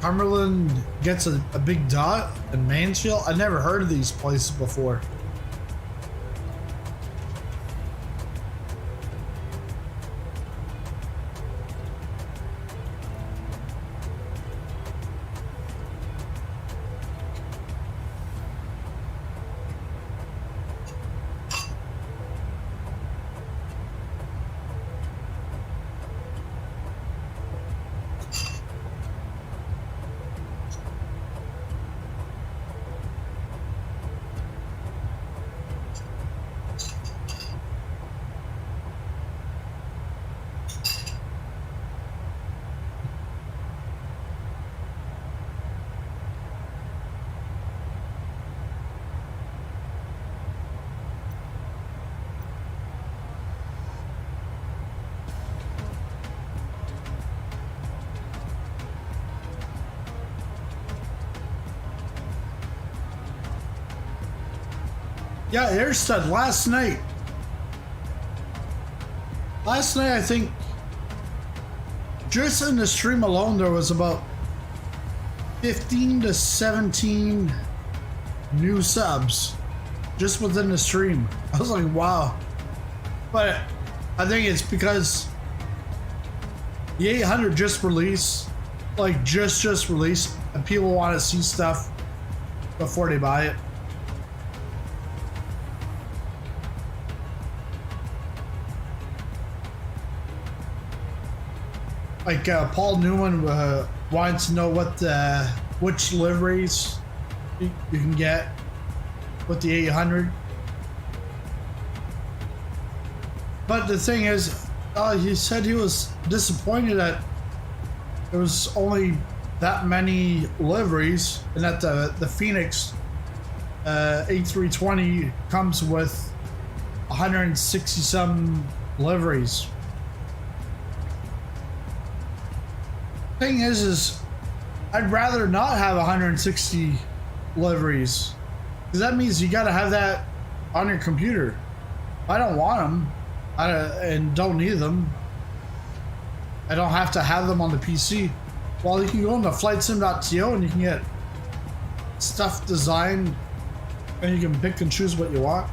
Cumberland gets a big dot, and Mansfield. I never heard of these places before. Yeah, Airstud last night. Last night, I think, just in the stream alone, there was about 15 to 17 new subs just within the stream. I was like, wow. But I think it's because the 800 just released, like just released, and people want to see stuff before they buy it. like Paul Newman wanted to know which liveries you can get with the 800. But the thing is, he said he was disappointed that there was only that many liveries, and that the Phoenix A320 comes with 160 some liveries. Thing is I'd rather not have 160 liveries, because that means you got to have that on your computer. I don't want them, and don't need them. I don't have to have them on the PC. Well, you can go into flightsim.to and you can get stuff designed, and you can pick and choose what you want.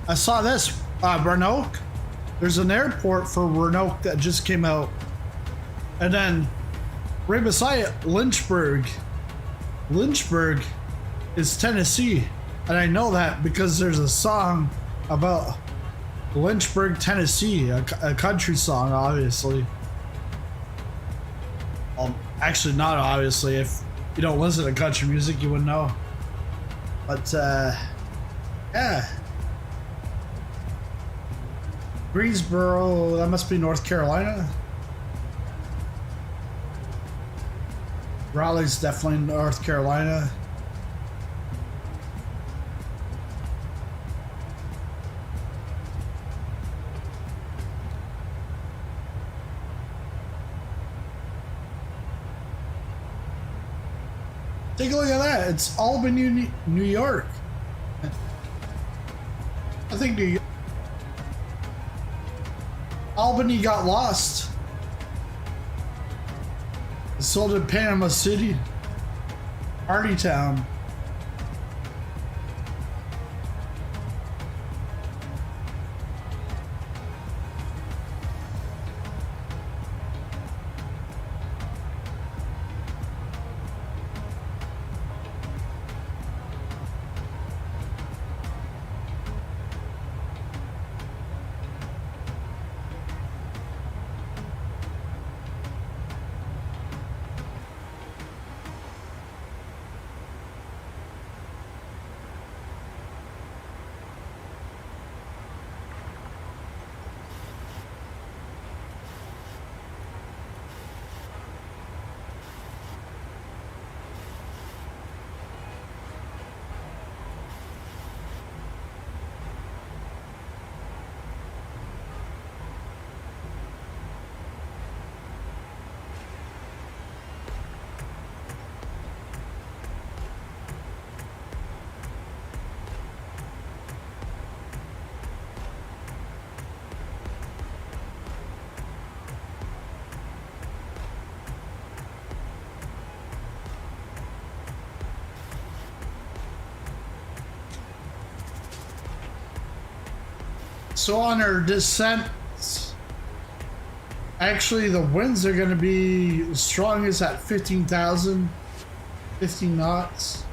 I saw this, Roanoke. There's an airport for Roanoke that just came out. And then right beside it, Lynchburg. Lynchburg is Tennessee. And I know that because there's a song about Lynchburg, Tennessee, a country song, obviously. Actually, not obviously. If you don't listen to country music, you wouldn't know. But, yeah. Greensboro, that must be North Carolina. Raleigh's definitely North Carolina. Take a look at that. It's Albany, New York. I think Albany got lost. So did Panama City. Party town. So on our descent, actually the winds are going to be the strongest at 15,000, 15 knots.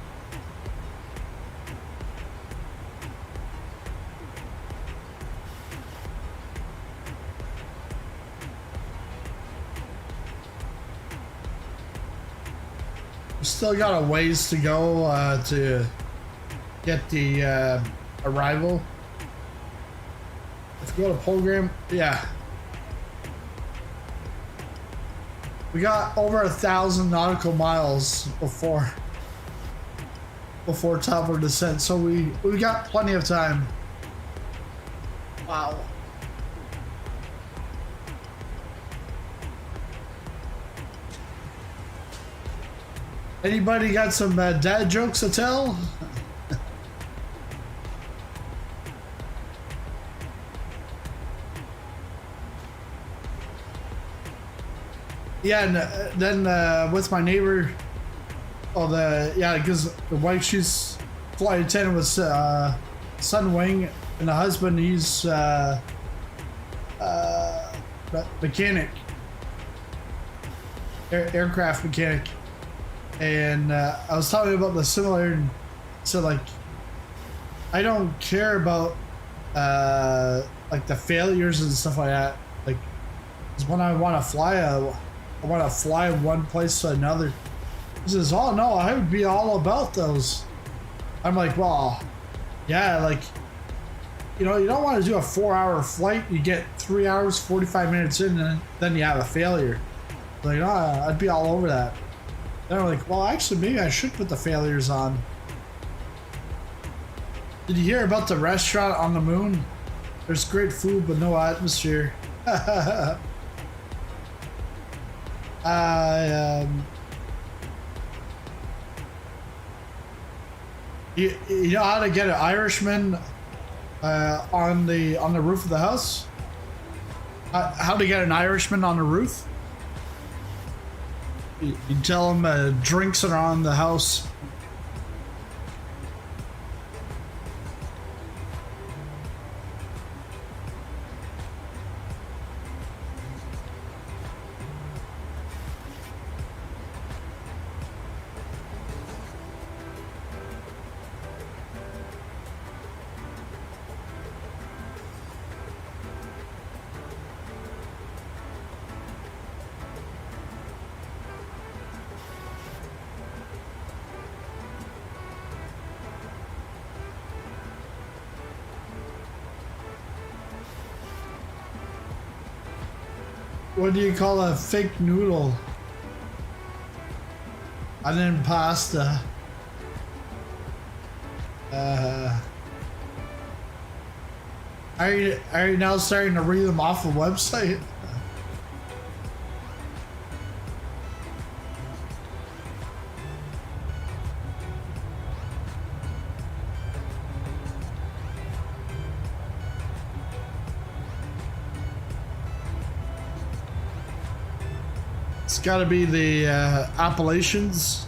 We still got a ways to go to get the arrival. If you go to program, yeah. We got over 1,000 nautical miles before top of descent, so we got plenty of time. Wow. Anybody got some dad jokes to tell? Yeah, and then with my neighbor, Oh, because the wife, she's flight attendant with Sunwing, and the husband, he's mechanic, aircraft mechanic. And I was talking about the simulator, and so like, I don't care about like the failures and stuff like that. Like, 'cause when I want to fly, I want to fly one place to another. He says, "Oh no, I would be all about those." I'm like, "Well, yeah, like, you know, you don't want to do a 4-hour flight. You get 3 hours, 45 minutes in, and then you have a failure." Like, oh, I'd be all over that. Then I'm like, well, actually, maybe I should put the failures on. Did you hear about the restaurant on the moon? There's great food, but no atmosphere. You know how to get an Irishman on the roof of the house? How to get an Irishman on the roof? You tell him drinks are on the house. What do you call a fake noodle? And then pasta. Are you now starting to read them off the website? It's got to be the Appalachians.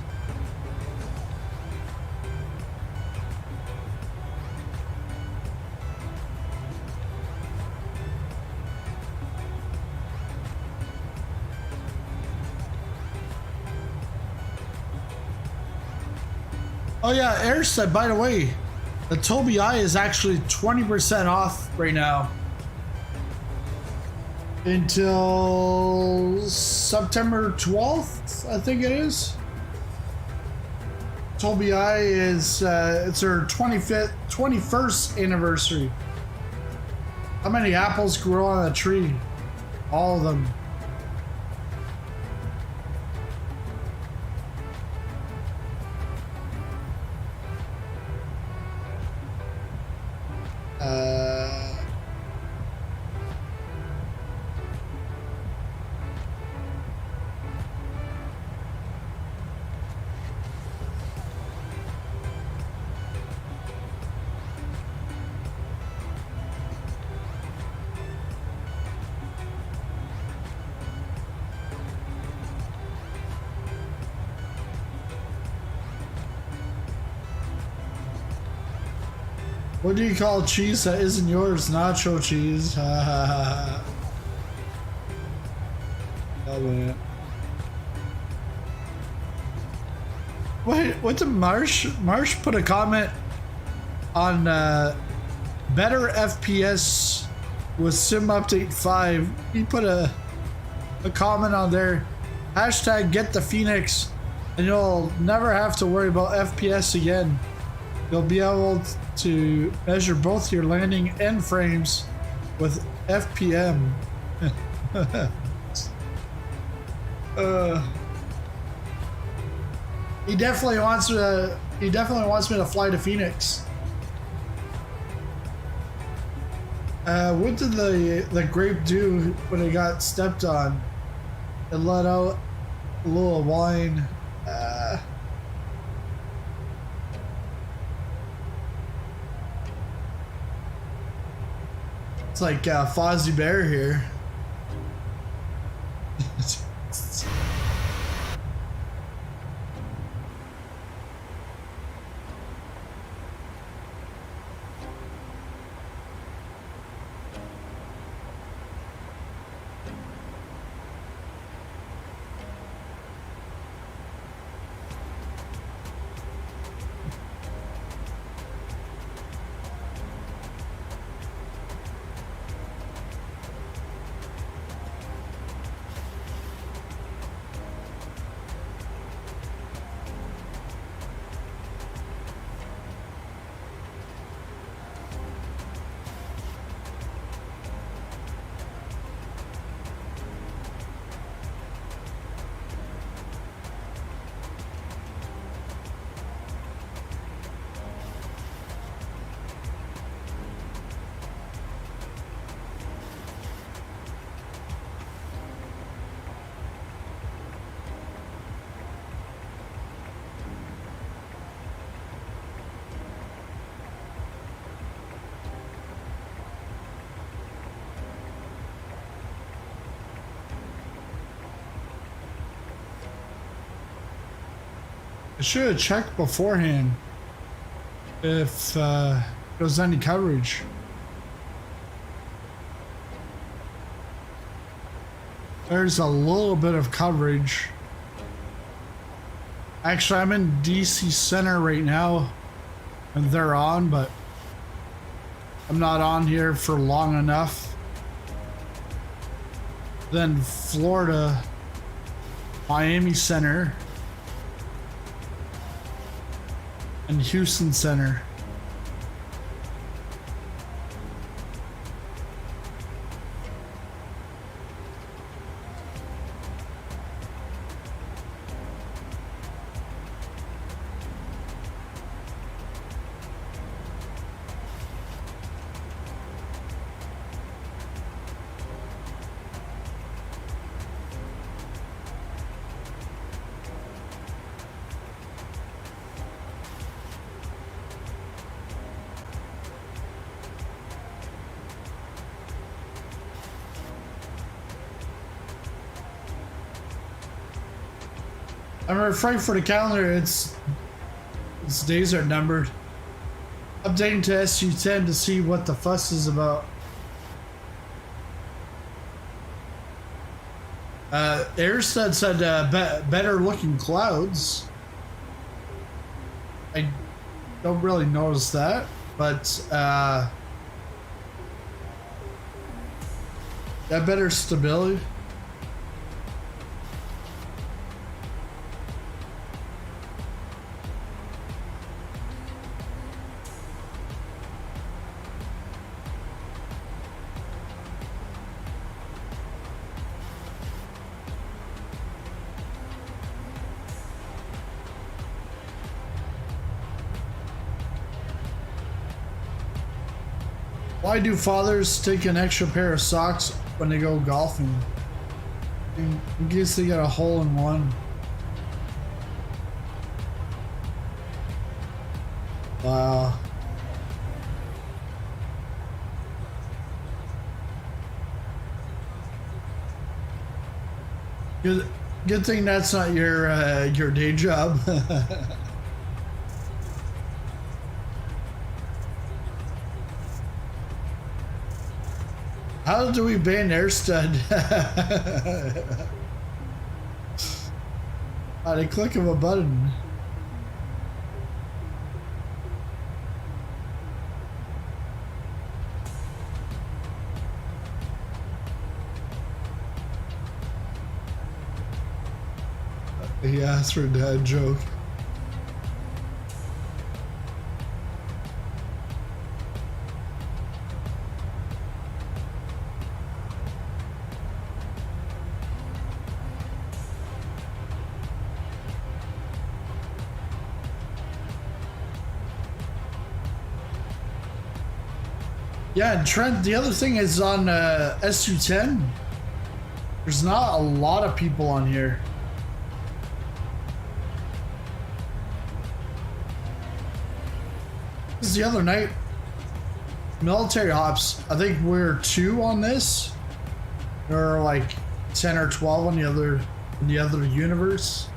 Oh yeah, Eric said, by the way, the Tobii Eye is actually 20% off right now. Until September 12th, I think it is. Tobii Eye is, it's their 21st anniversary. How many apples grow on a tree? All of them. What do you call cheese that isn't yours? Nacho cheese. Ha ha ha. Oh man. Wait, what's a Marsh? Marsh put a comment on better FPS with Sim Update 5. He put a comment on there. Hashtag get the Phoenix and you'll never have to worry about FPS again. You'll be able to measure both your landing and frames with FPM. He definitely wants me to fly to Phoenix. What did the grape do when it got stepped on? It let out a little wine. It's like Fozzie Bear here. should have checked beforehand if there was any coverage. There's a little bit of coverage. Actually, I'm in DC Center right now, and they're on, but I'm not on here for long enough. Then Florida, Miami Center, and Houston Center. I'm afraid for the calendar, its days are numbered. Updating to SU10 to see what the fuss is about. Airstud said better looking clouds. I don't really notice that, but got better stability. Why do fathers take an extra pair of socks when they go golfing? In case they get a hole in one. Wow. Good thing that's not your day job. How do we ban Airstud? By the click of a button. He asked for a dad joke. Yeah, and Trent, the other thing is on SU10, there's not a lot of people on here. This is the other night. Military hops, I think we're 2 on this. There are like 10 or 12 on the other universe.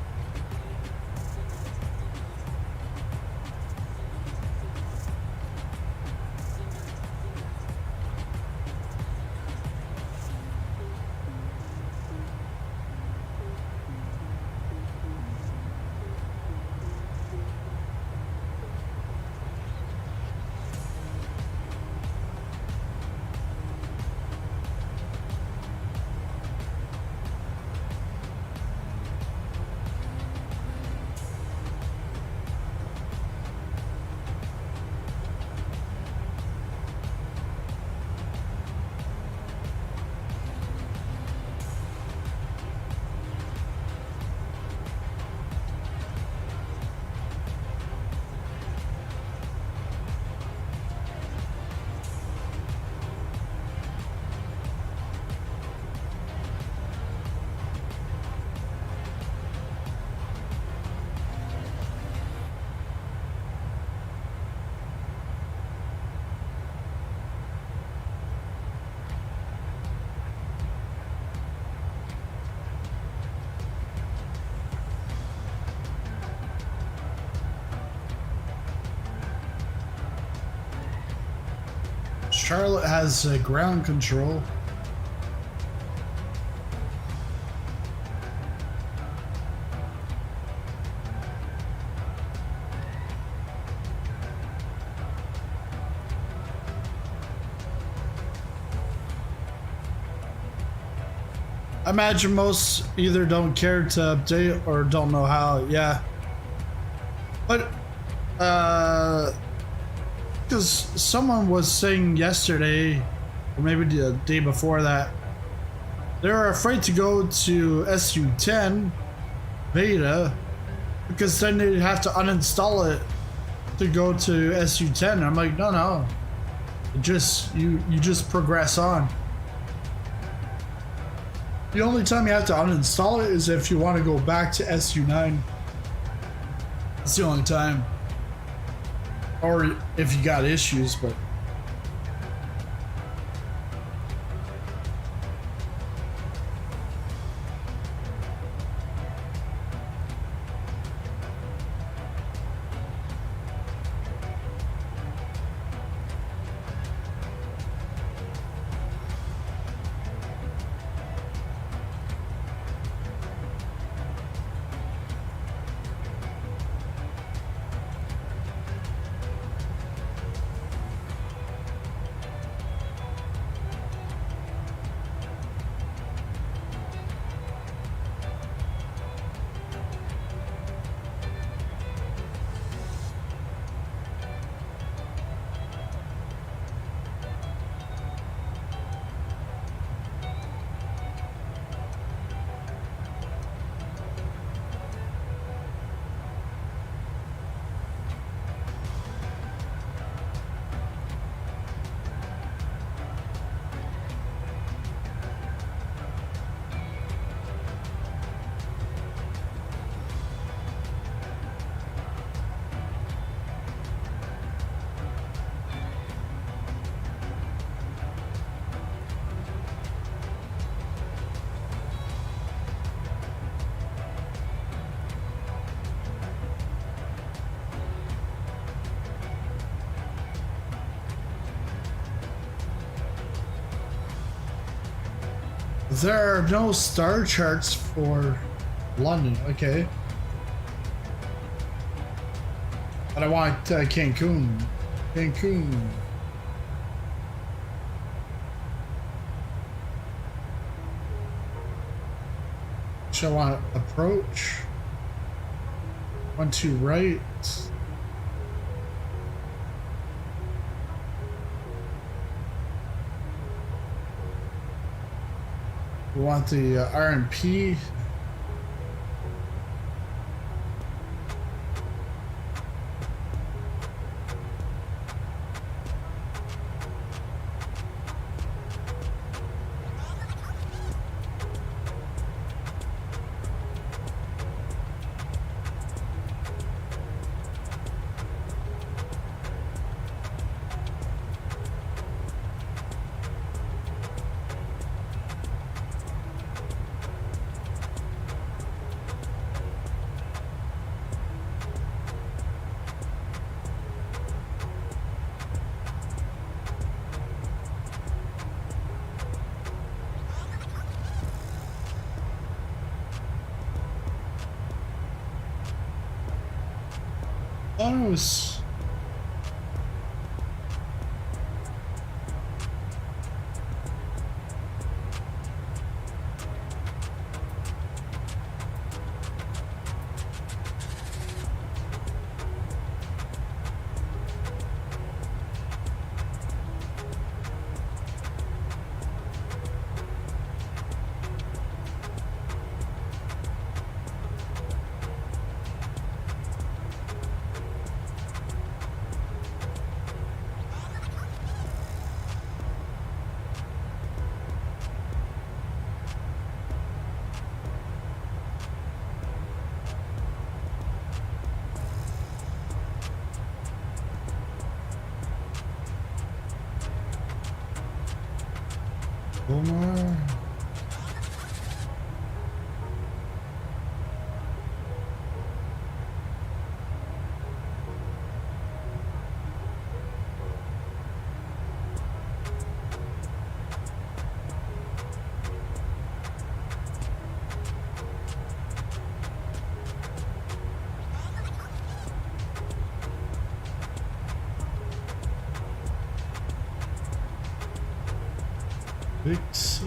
Charlotte has ground control. I imagine most either don't care to update or don't know how. Yeah. But, because someone was saying yesterday, or maybe the day before that, they were afraid to go to SU10 beta because then they'd have to uninstall it to go to SU10. I'm like, no. You just progress on. The only time you have to uninstall it is if you want to go back to SU9. That's the only time. Or if you got issues, but... There are no star charts for London, okay. But I want Cancun. Cancun. Shall I want approach? 1, 2 right. We want the RMP. Bonus. Omar. Bix.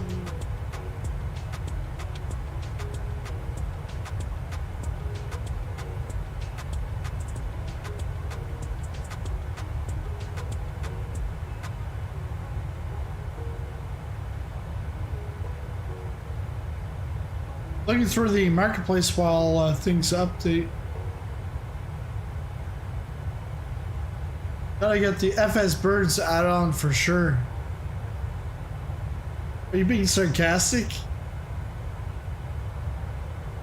Looking through the marketplace while things update. Gotta get the FS Birds add-on for sure. Are you being sarcastic?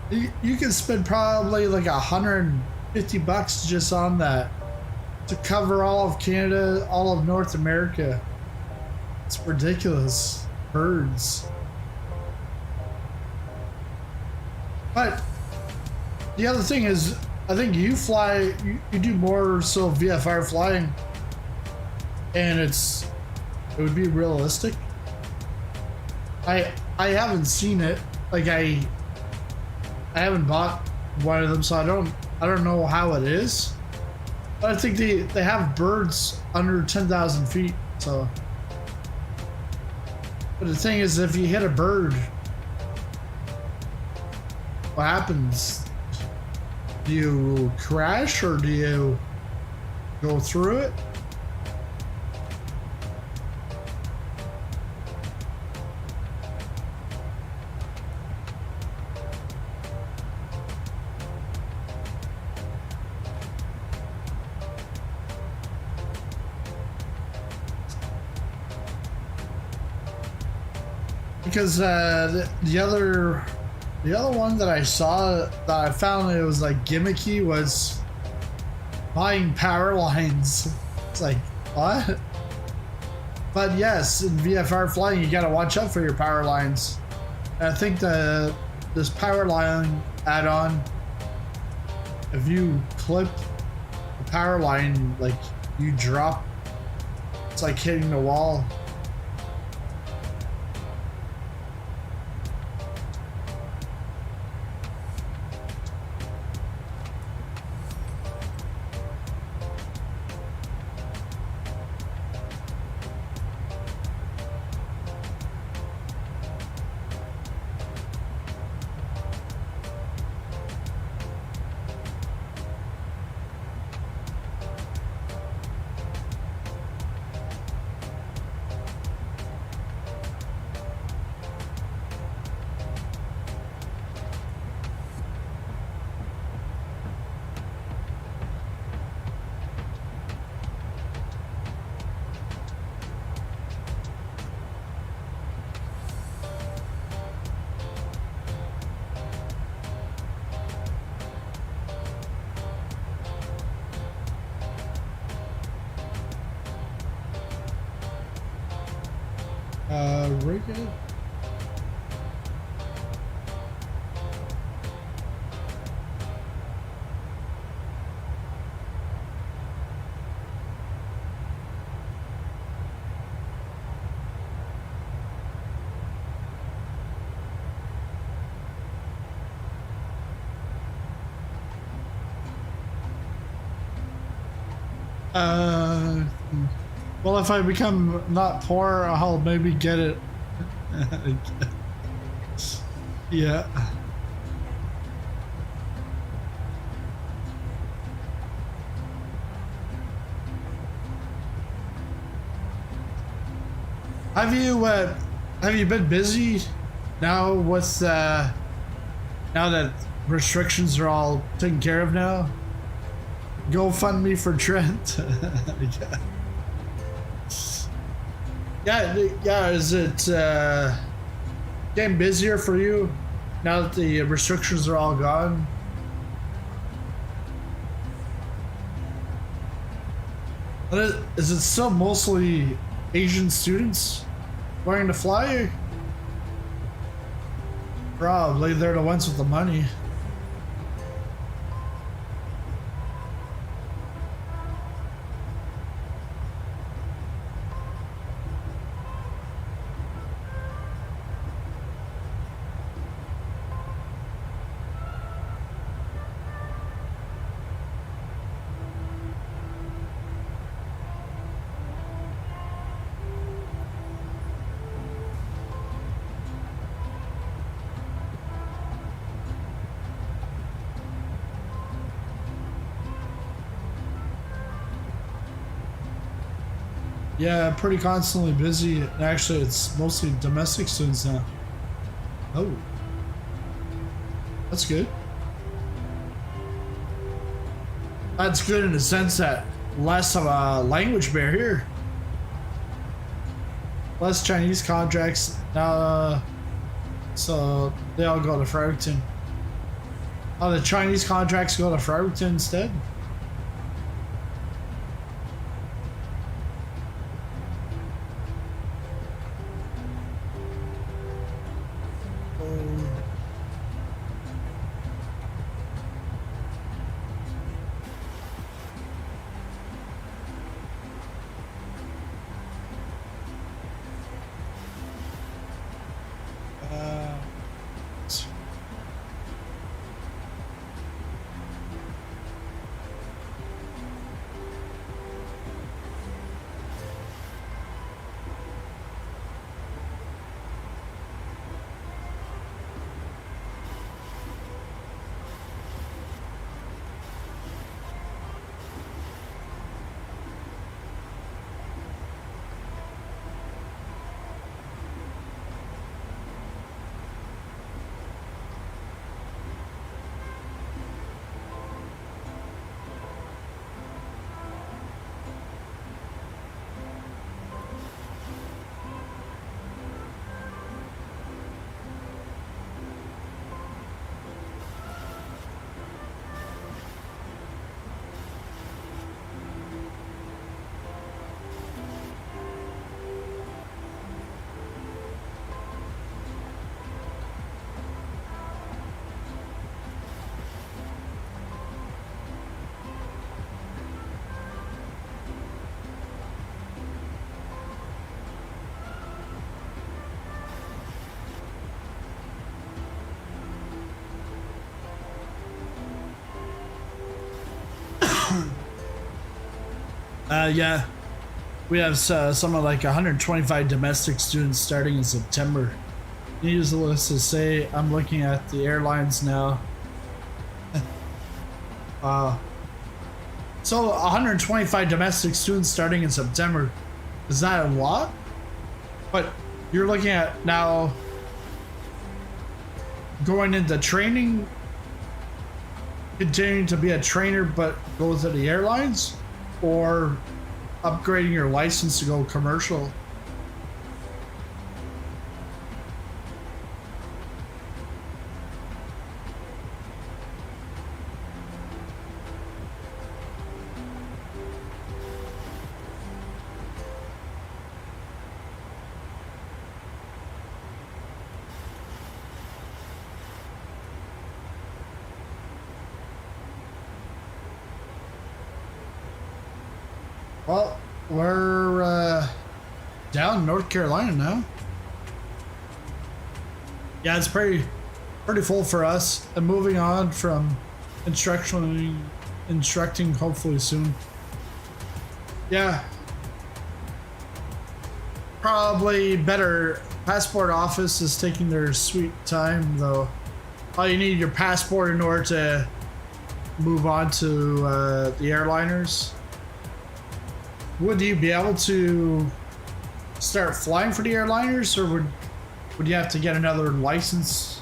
You can spend probably like $150 just on that to cover all of Canada, all of North America. It's ridiculous. Birds. But the other thing is, I think you fly, you do more so VFR flying, and it would be realistic. I haven't seen it, like I haven't bought one of them, so I don't know how it is. But I think they have birds under 10,000 feet, so. But the thing is, if you hit a bird, what happens? Do you crash or do you go through it? Because the other one that I saw that I found it was like gimmicky was buying power lines. It's like, what? But yes, in VFR flying, you gotta watch out for your power lines. And I think this power line add-on, if you clip the power line, like you drop, it's like hitting the wall. Rigged. Well, if I become not poor, I'll maybe get it. Yeah. Have you been busy now with now that restrictions are all taken care of now? GoFundMe for Trent. Yeah, is it getting busier for you now that the restrictions are all gone? Is it still mostly Asian students learning to fly? Probably they're the ones with the money. Yeah, pretty constantly busy. Actually, it's mostly domestic students now. Oh. That's good. That's good in the sense that less of a language barrier. Less Chinese contracts. So they all go to Fredericton. Oh, the Chinese contracts go to Fredericton instead? Yeah, we have something like 125 domestic students starting in September. Needless to say, I'm looking at the airlines now. So 125 domestic students starting in September. Is that a lot? But you're looking at now going into training, continuing to be a trainer, but go to the airlines, or upgrading your license to go commercial. Well, we're down in North Carolina now. Yeah, it's pretty full for us. And moving on from instructing hopefully soon. Yeah. Probably better. Passport office is taking their sweet time though. All you need your passport in order to move on to the airliners. Would you be able to start flying for the airliners, or would you have to get another license?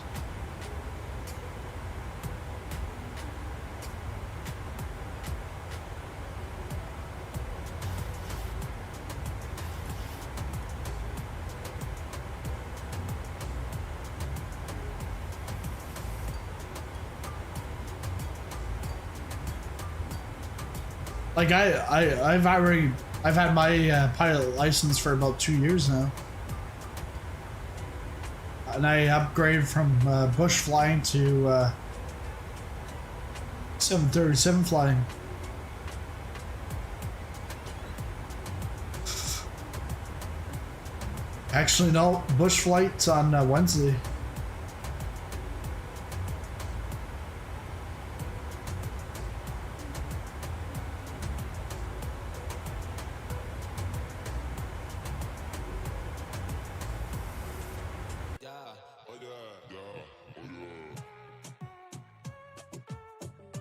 Like I've had my pilot license for about 2 years now, and I upgraded from bush flying to 737 flying. Actually, no, bush flight's on Wednesday.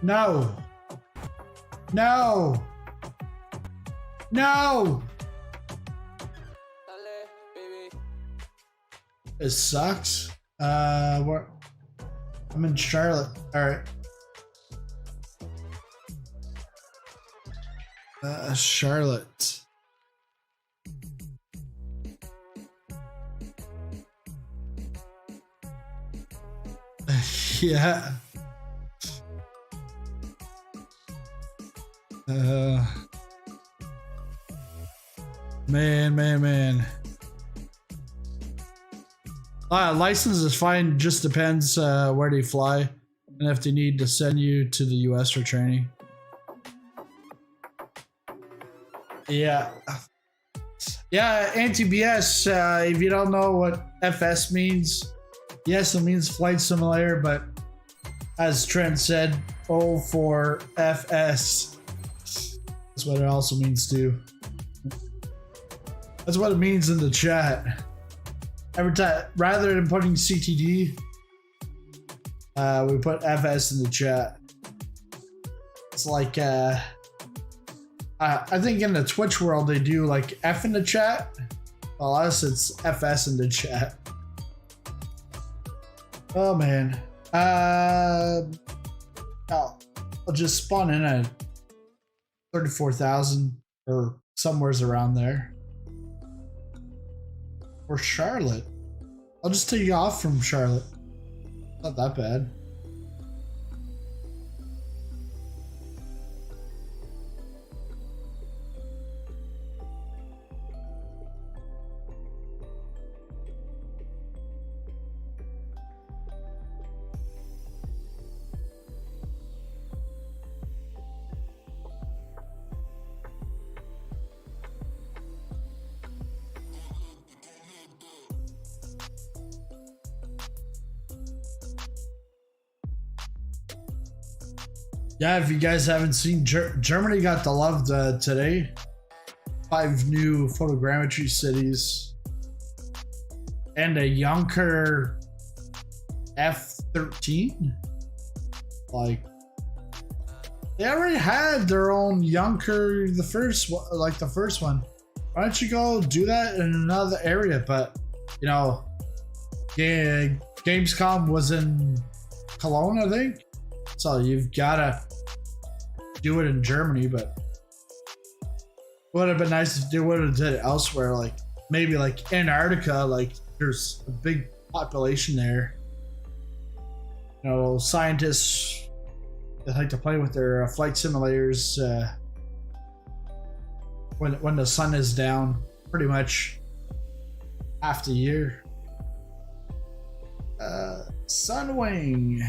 No. No. No. It sucks. Where? I'm in Charlotte. All right. Charlotte. Yeah. Man. License is fine. Just depends where they fly and if they need to send you to the US for training. Yeah. Yeah, anti-BS, if you don't know what FS means, yes, it means flight simulator, but as Trent said, O for FS. That's what it also means too. That's what it means in the chat. Every time, rather than putting CTD, we put FS in the chat. It's like, I think in the Twitch world they do like F in the chat. Well, us it's FS in the chat. Oh man. I'll just spawn in at 34,000 or somewhere's around there. Or Charlotte. I'll just take you off from Charlotte. Not that bad. Yeah, if you guys haven't seen, Germany got the love today. 5 new photogrammetry cities. And a Yoke F13. Like, they already had their own Yoke, the first one. Why don't you go do that in another area? But, you know, yeah, Gamescom was in Cologne, I think. So you've gotta do it in Germany, but would have been nice if they would have did it elsewhere, like maybe like Antarctica. Like there's a big population there. You know, scientists that like to play with their flight simulators when the sun is down, pretty much half the year. Sunwing.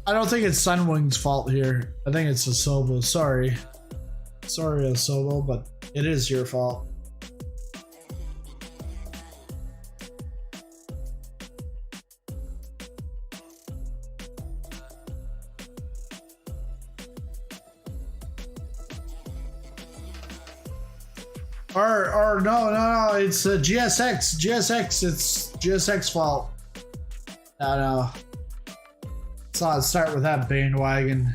I don't think it's Sunwing's fault here. I think it's Asobo. Sorry, Asobo, but it is your fault. Or no, it's GSX. It's GSX fault. No. So I'll start with that bandwagon.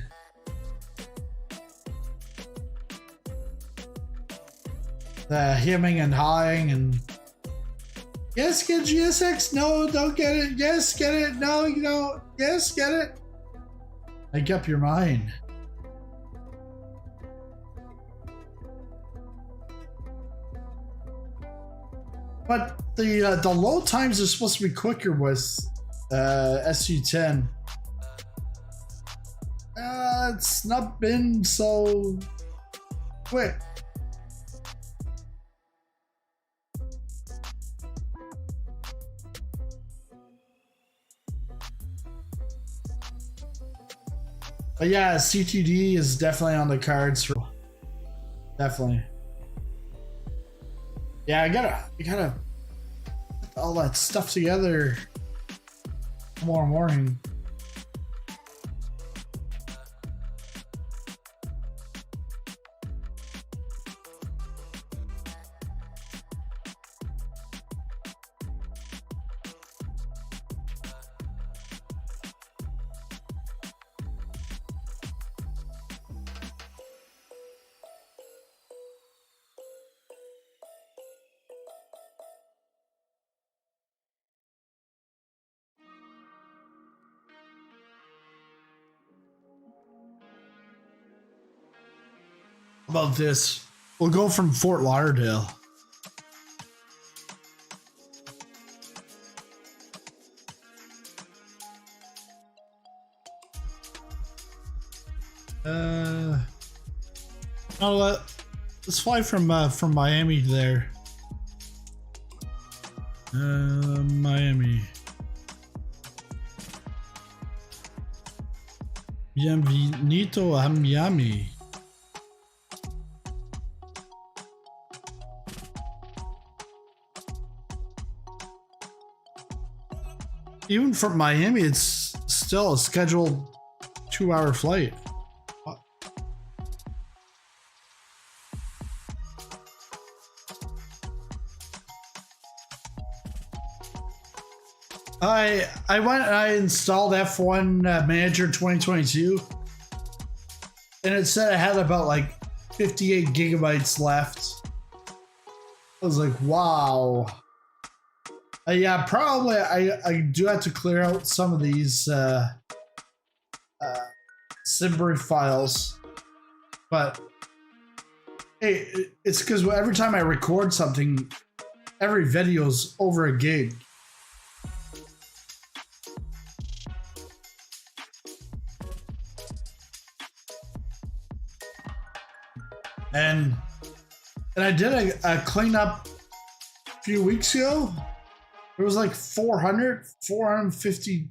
The hemming and hawing and yes, get GSX. No, don't get it. Yes, get it. No, you don't. Yes, get it. Make up your mind. But the load times are supposed to be quicker with SU10. It's not been so quick. But yeah, CTD is definitely on the cards for definitely. Yeah, I gotta put all that stuff together tomorrow morning. about this? We'll go from Fort Lauderdale. Let's fly from Miami there. Miami. Bienvenido a Miami. Even from Miami, it's still a scheduled 2-hour flight. I went and I installed F1 Manager 2022, and it said I had about like 58 gigabytes left. I was like, wow. Yeah, probably I do have to clear out some of these Simbrief files, but hey, it's because every time I record something, every video's over a gig. And I did a cleanup a few weeks ago. There was like 450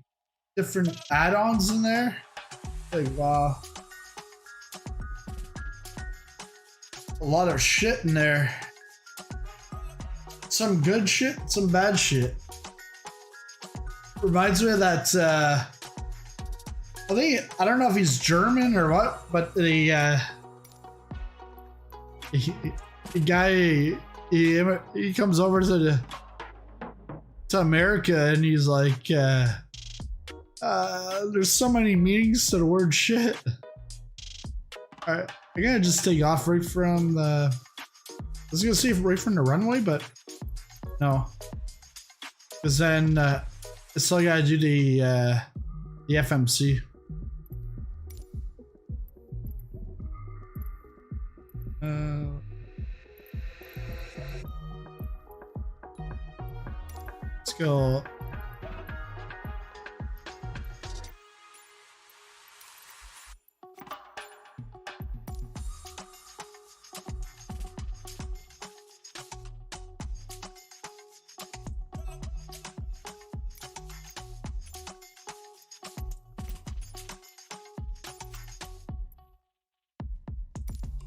different add-ons in there. Like, wow. A lot of shit in there. Some good shit, some bad shit. Reminds me of that, I don't know if he's German or what, but the guy, he comes over to America and he's like, there's so many meanings to the word shit. Alright, I gotta just take off right from the, I was gonna say right from the runway, but no, because then it's still gotta do the FMC. Let's go.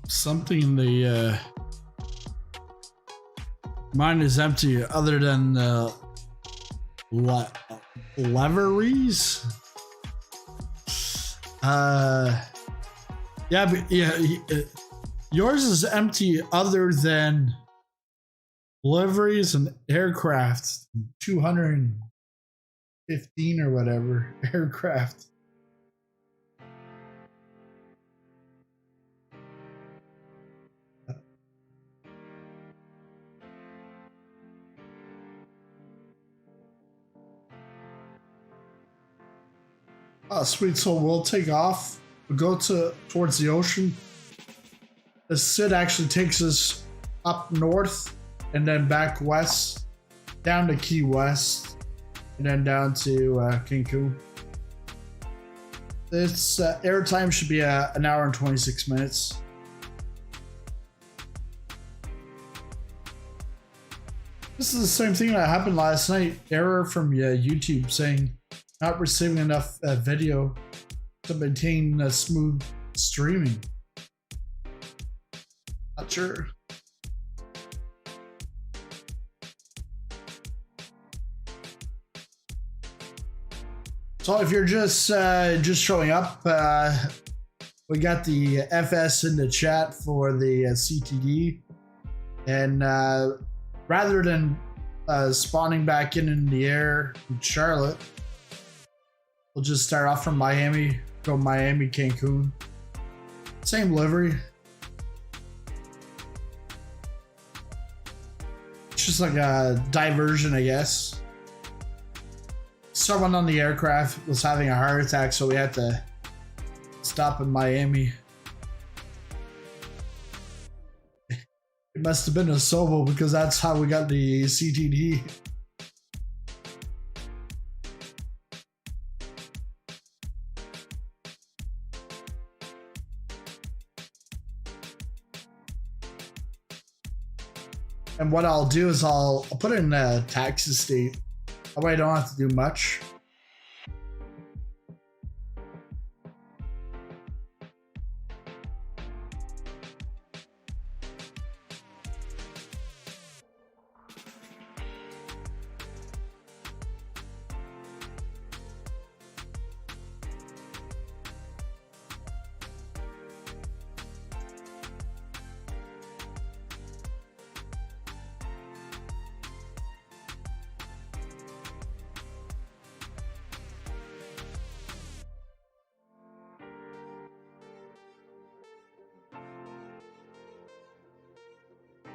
Something the mine is empty other than leveries. Yeah, but yeah, yours is empty other than liveries and aircraft. 215 or whatever aircraft. Sweet, so we'll take off. We'll go towards the ocean. The SID actually takes us up north and then back west, down to Key West, and then down to Cancun. Its airtime should be an hour and 26 minutes. This is the same thing that happened last night. Error from YouTube saying not receiving enough video to maintain smooth streaming. Not sure. So if you're just showing up, we got the FS in the chat for the CTD, and rather than spawning back in the air in Charlotte, we'll just start off from Miami, go Miami, Cancun. Same livery. It's just like a diversion, I guess. Someone on the aircraft was having a heart attack, so we had to stop in Miami. must have been a Sobo because that's how we got the CTD. And what I'll do is I'll put it in a taxi state. That way I don't have to do much.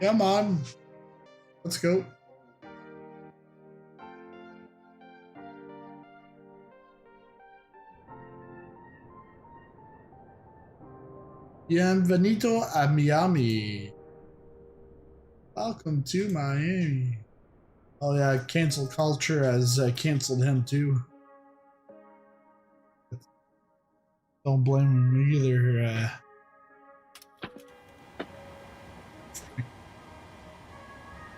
Come on. Let's go. Bienvenido a Miami. Welcome to Miami. Oh yeah, cancel culture has canceled him too. Don't blame him either.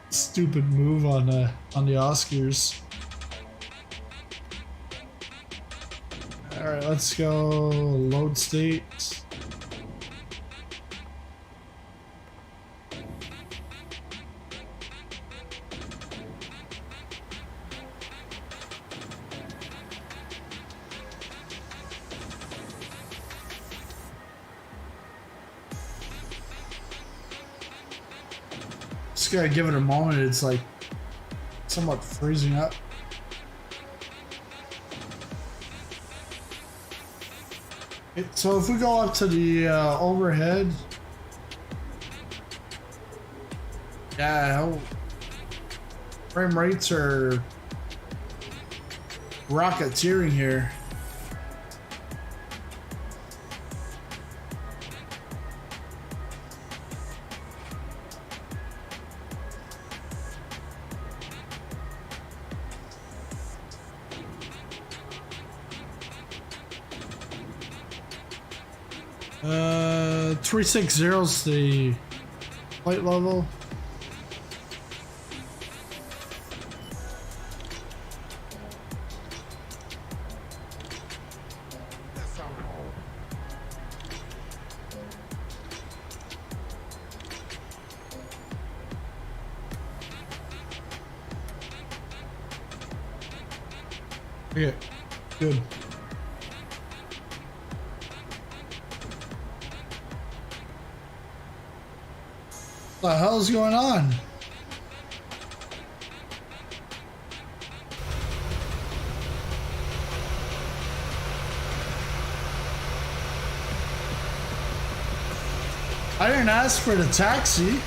Stupid move on the Oscars. All right, let's go load state. Just gotta give it a moment. It's like somewhat freezing up. So if we go up to the overhead, yeah, frame rates are rocketeering here. Uh, 360 is the flight level. Yeah, good. What the hell's going on? I didn't ask for the taxi.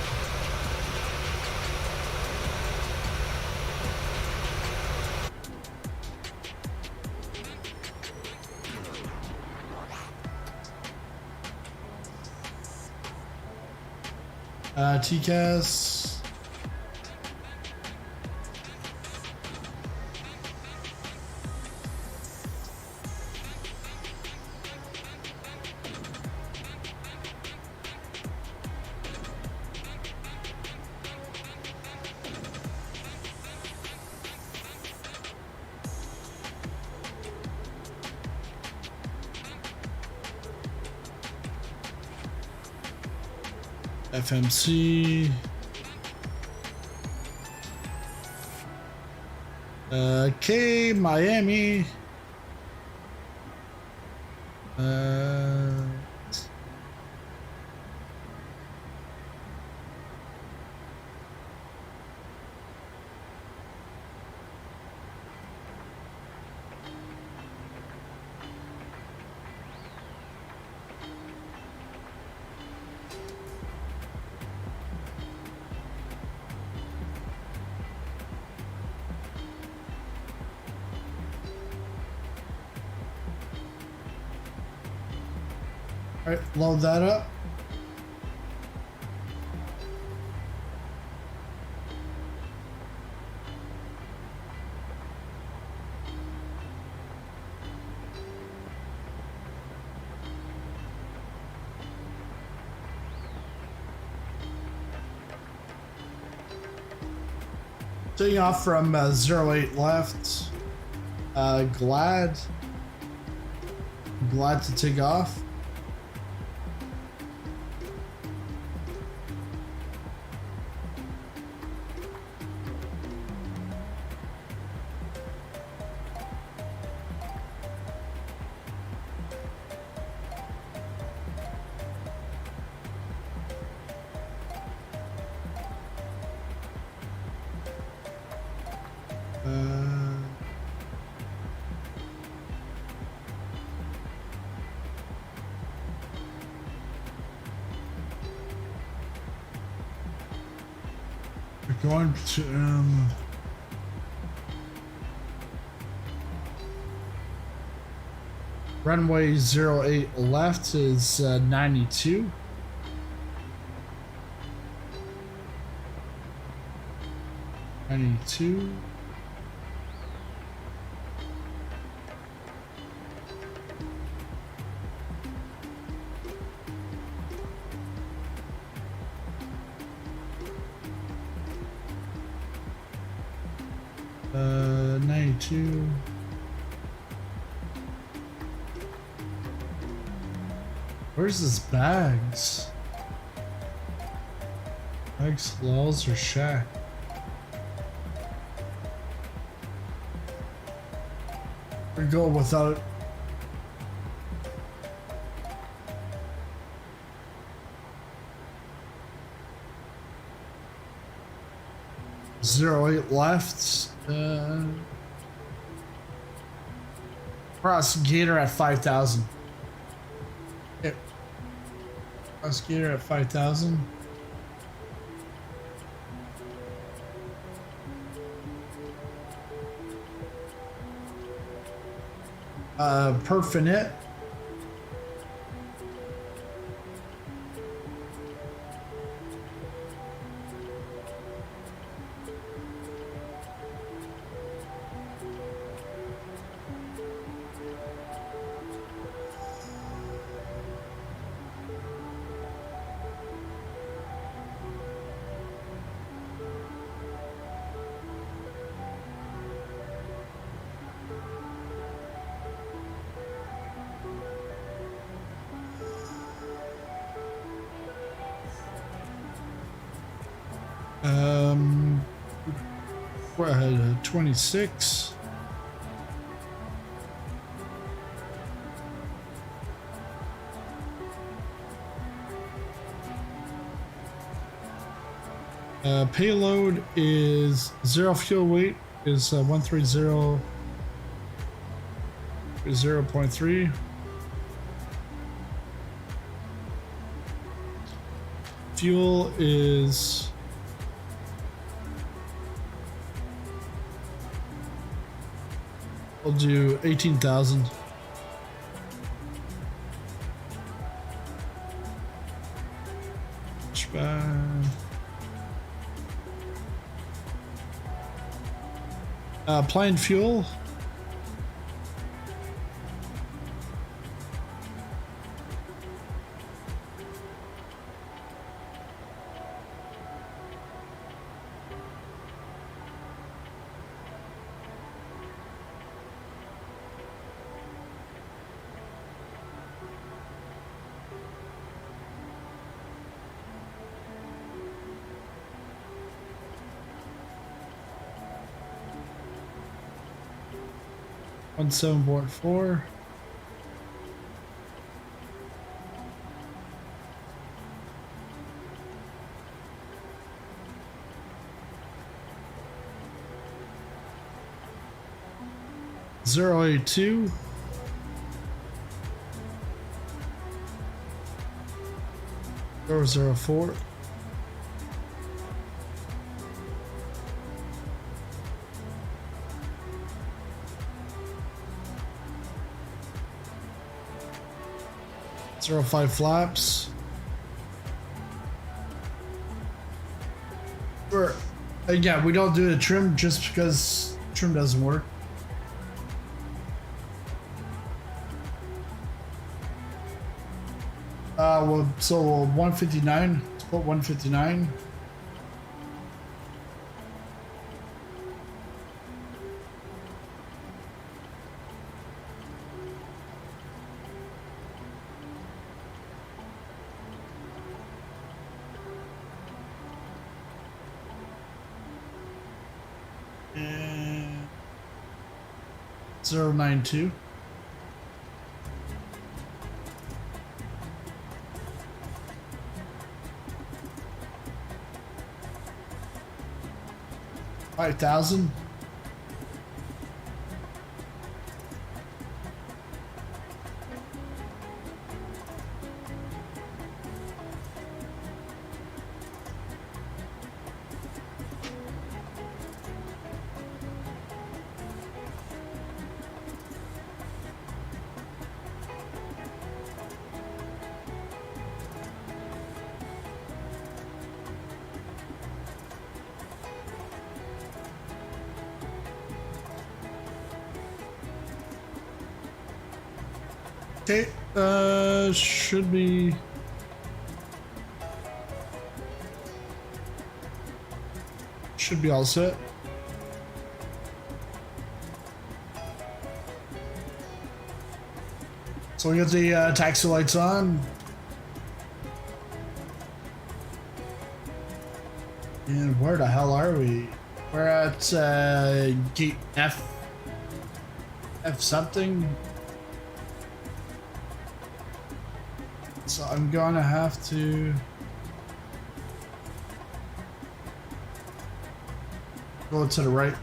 TCAS. FMC. K Miami. All right, load that up. Taking off from 08 left. Glad to take off. We're going to runway 08 left is 92. Where's his bags? Bags, laws, or shack? We go without. Zero 08 left. Cross Gator at 5,000. Yep. Cross Gator at 5,000. Perfinite. We're at 26. Payload is 0 fuel weight is 130 0.3. Fuel is we'll do 18,000. Plane fuel. On 7.4. Zero 82. Zero 04. Zero 05 flaps. Again, we don't do the trim just because trim doesn't work. So 159. Let's put 159. And 092. $5,000. Okay, should be all set. So we got the taxi lights on. And where the hell are we? We're at gate F something. So I'm gonna have to go to the right.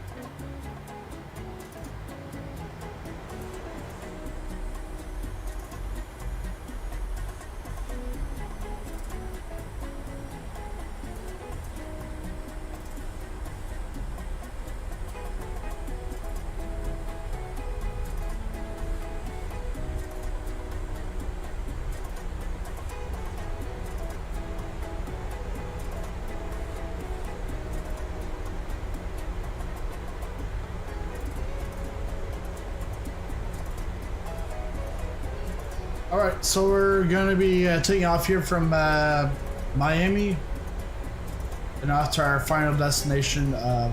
Alright, so we're gonna be taking off here from Miami and off to our final destination of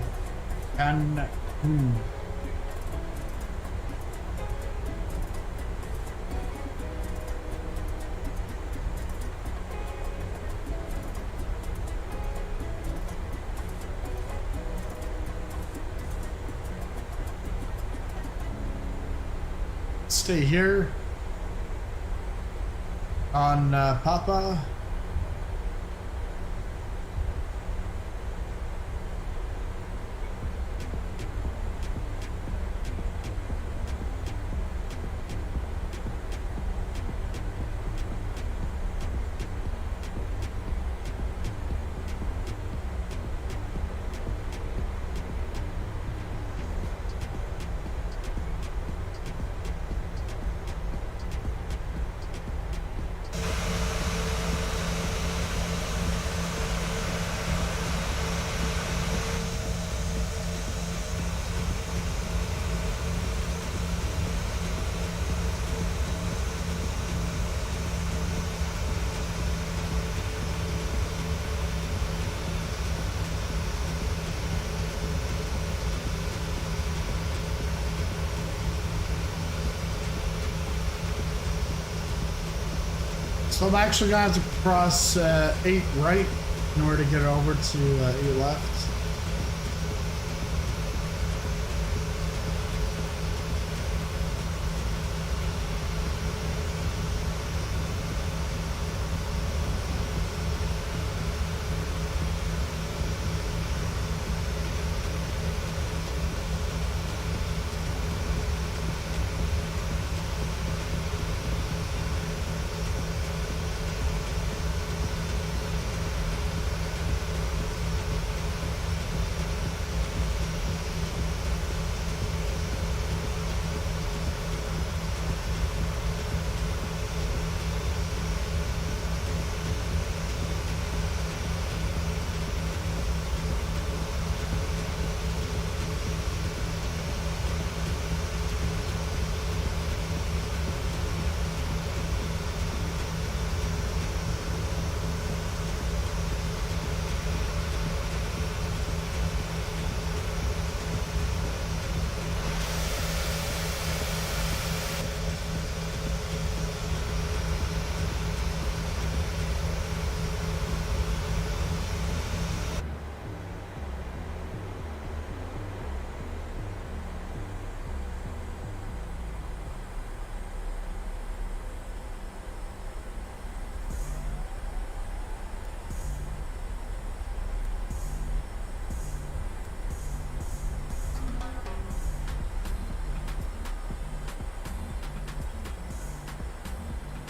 Cancun. Stay here on Papa. So I'm actually gonna have to cross 8 right in order to get over to 8 left.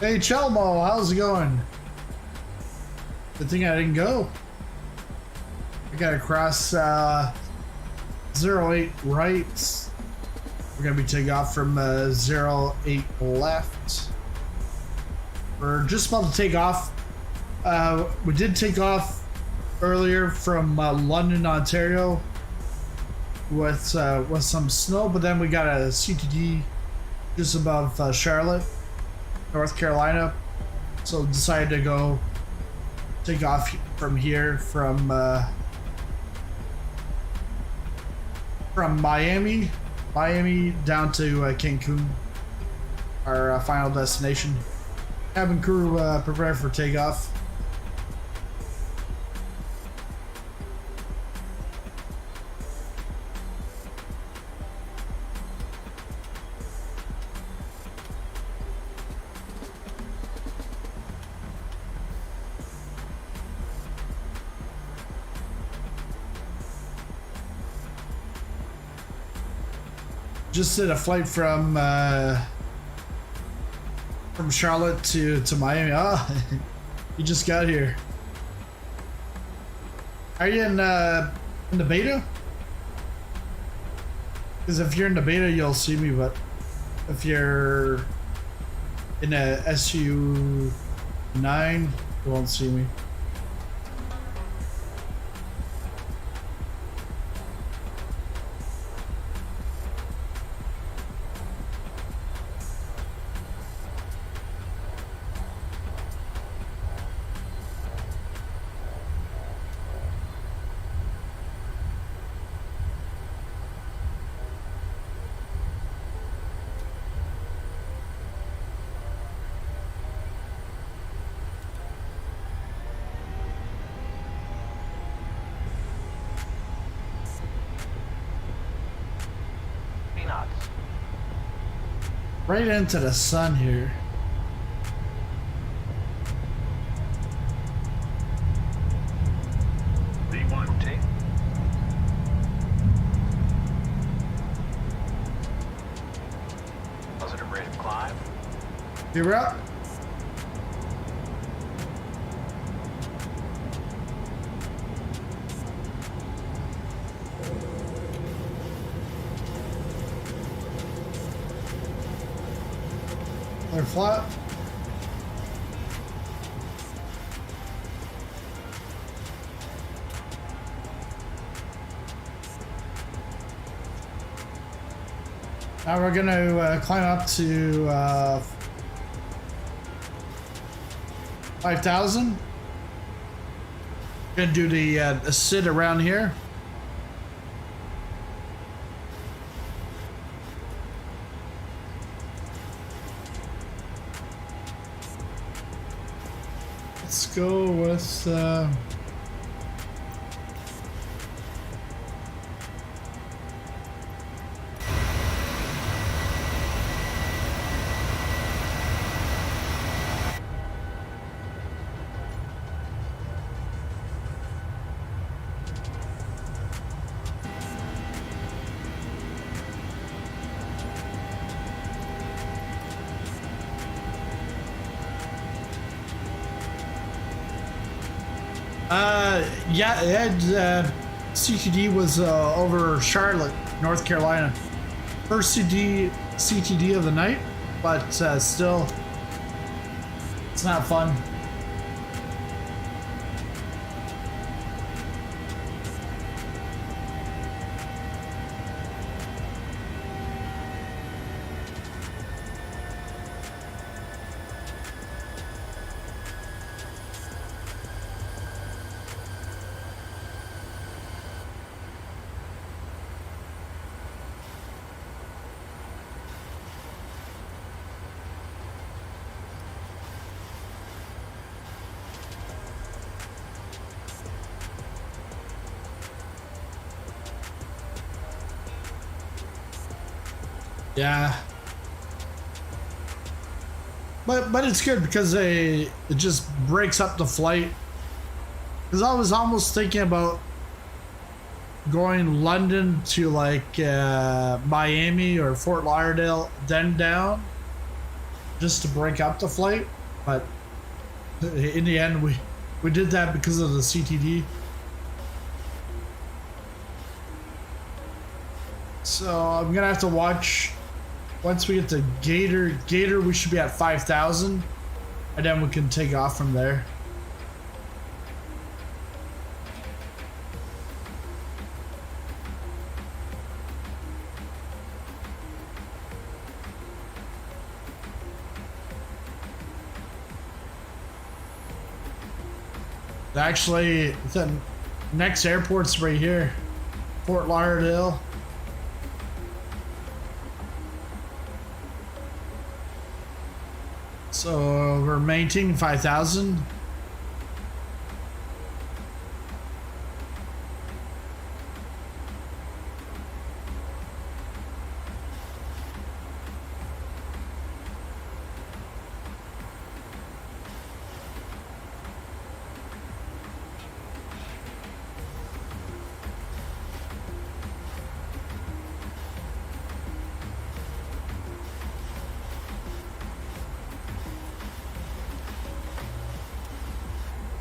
Hey Chelmo, how's it going? Good thing I didn't go. I gotta cross 08 right. We're gonna be taking off from 08 left. We're just about to take off. We did take off earlier from London, Ontario with some snow, but then we got a CTD just above Charlotte, North Carolina. So decided to go take off from here from Miami down to Cancun, our final destination. Cabin crew prepare for takeoff. Just did a flight from Charlotte to Miami. Oh, you just got here. Are you in the beta? Because if you're in the beta, you'll see me. But if you're in a SU9, you won't see me. Right into the sun here. V1 take. Positive rate of climb. You're up. They're flat. Now we're gonna climb up to 5,000. Gonna do the sit around here. Let's go with CTD was over Charlotte, North Carolina. First CTD of the night, but still, it's not fun. Yeah, but it's good because it just breaks up the flight. Because I was almost thinking about going London to like Miami or Fort Lauderdale, then down, just to break up the flight, but in the end we did that because of the CTD. So I'm gonna have to watch once we get to Gator we should be at 5,000 and then we can take off from there. Actually, the next airport's right here, Fort Lauderdale. So we're maintaining 5,000.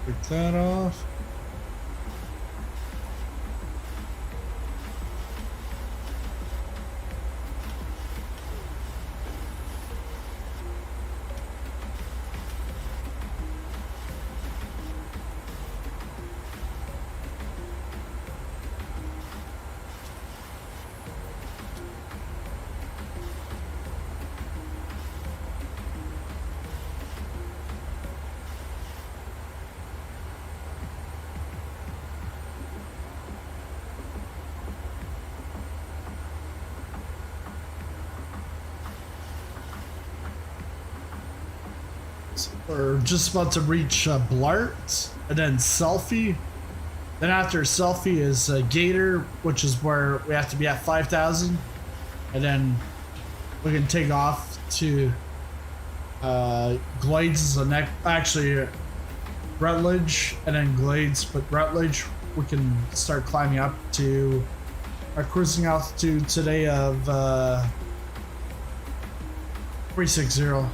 Take that off. We're just about to reach Blart, and then Selfie. Then after Selfie is Gator, which is where we have to be at 5,000, and then we can take off to Glades is the next. Actually, Rutledge, and then Glades, but Rutledge we can start climbing up to our cruising altitude today of 360.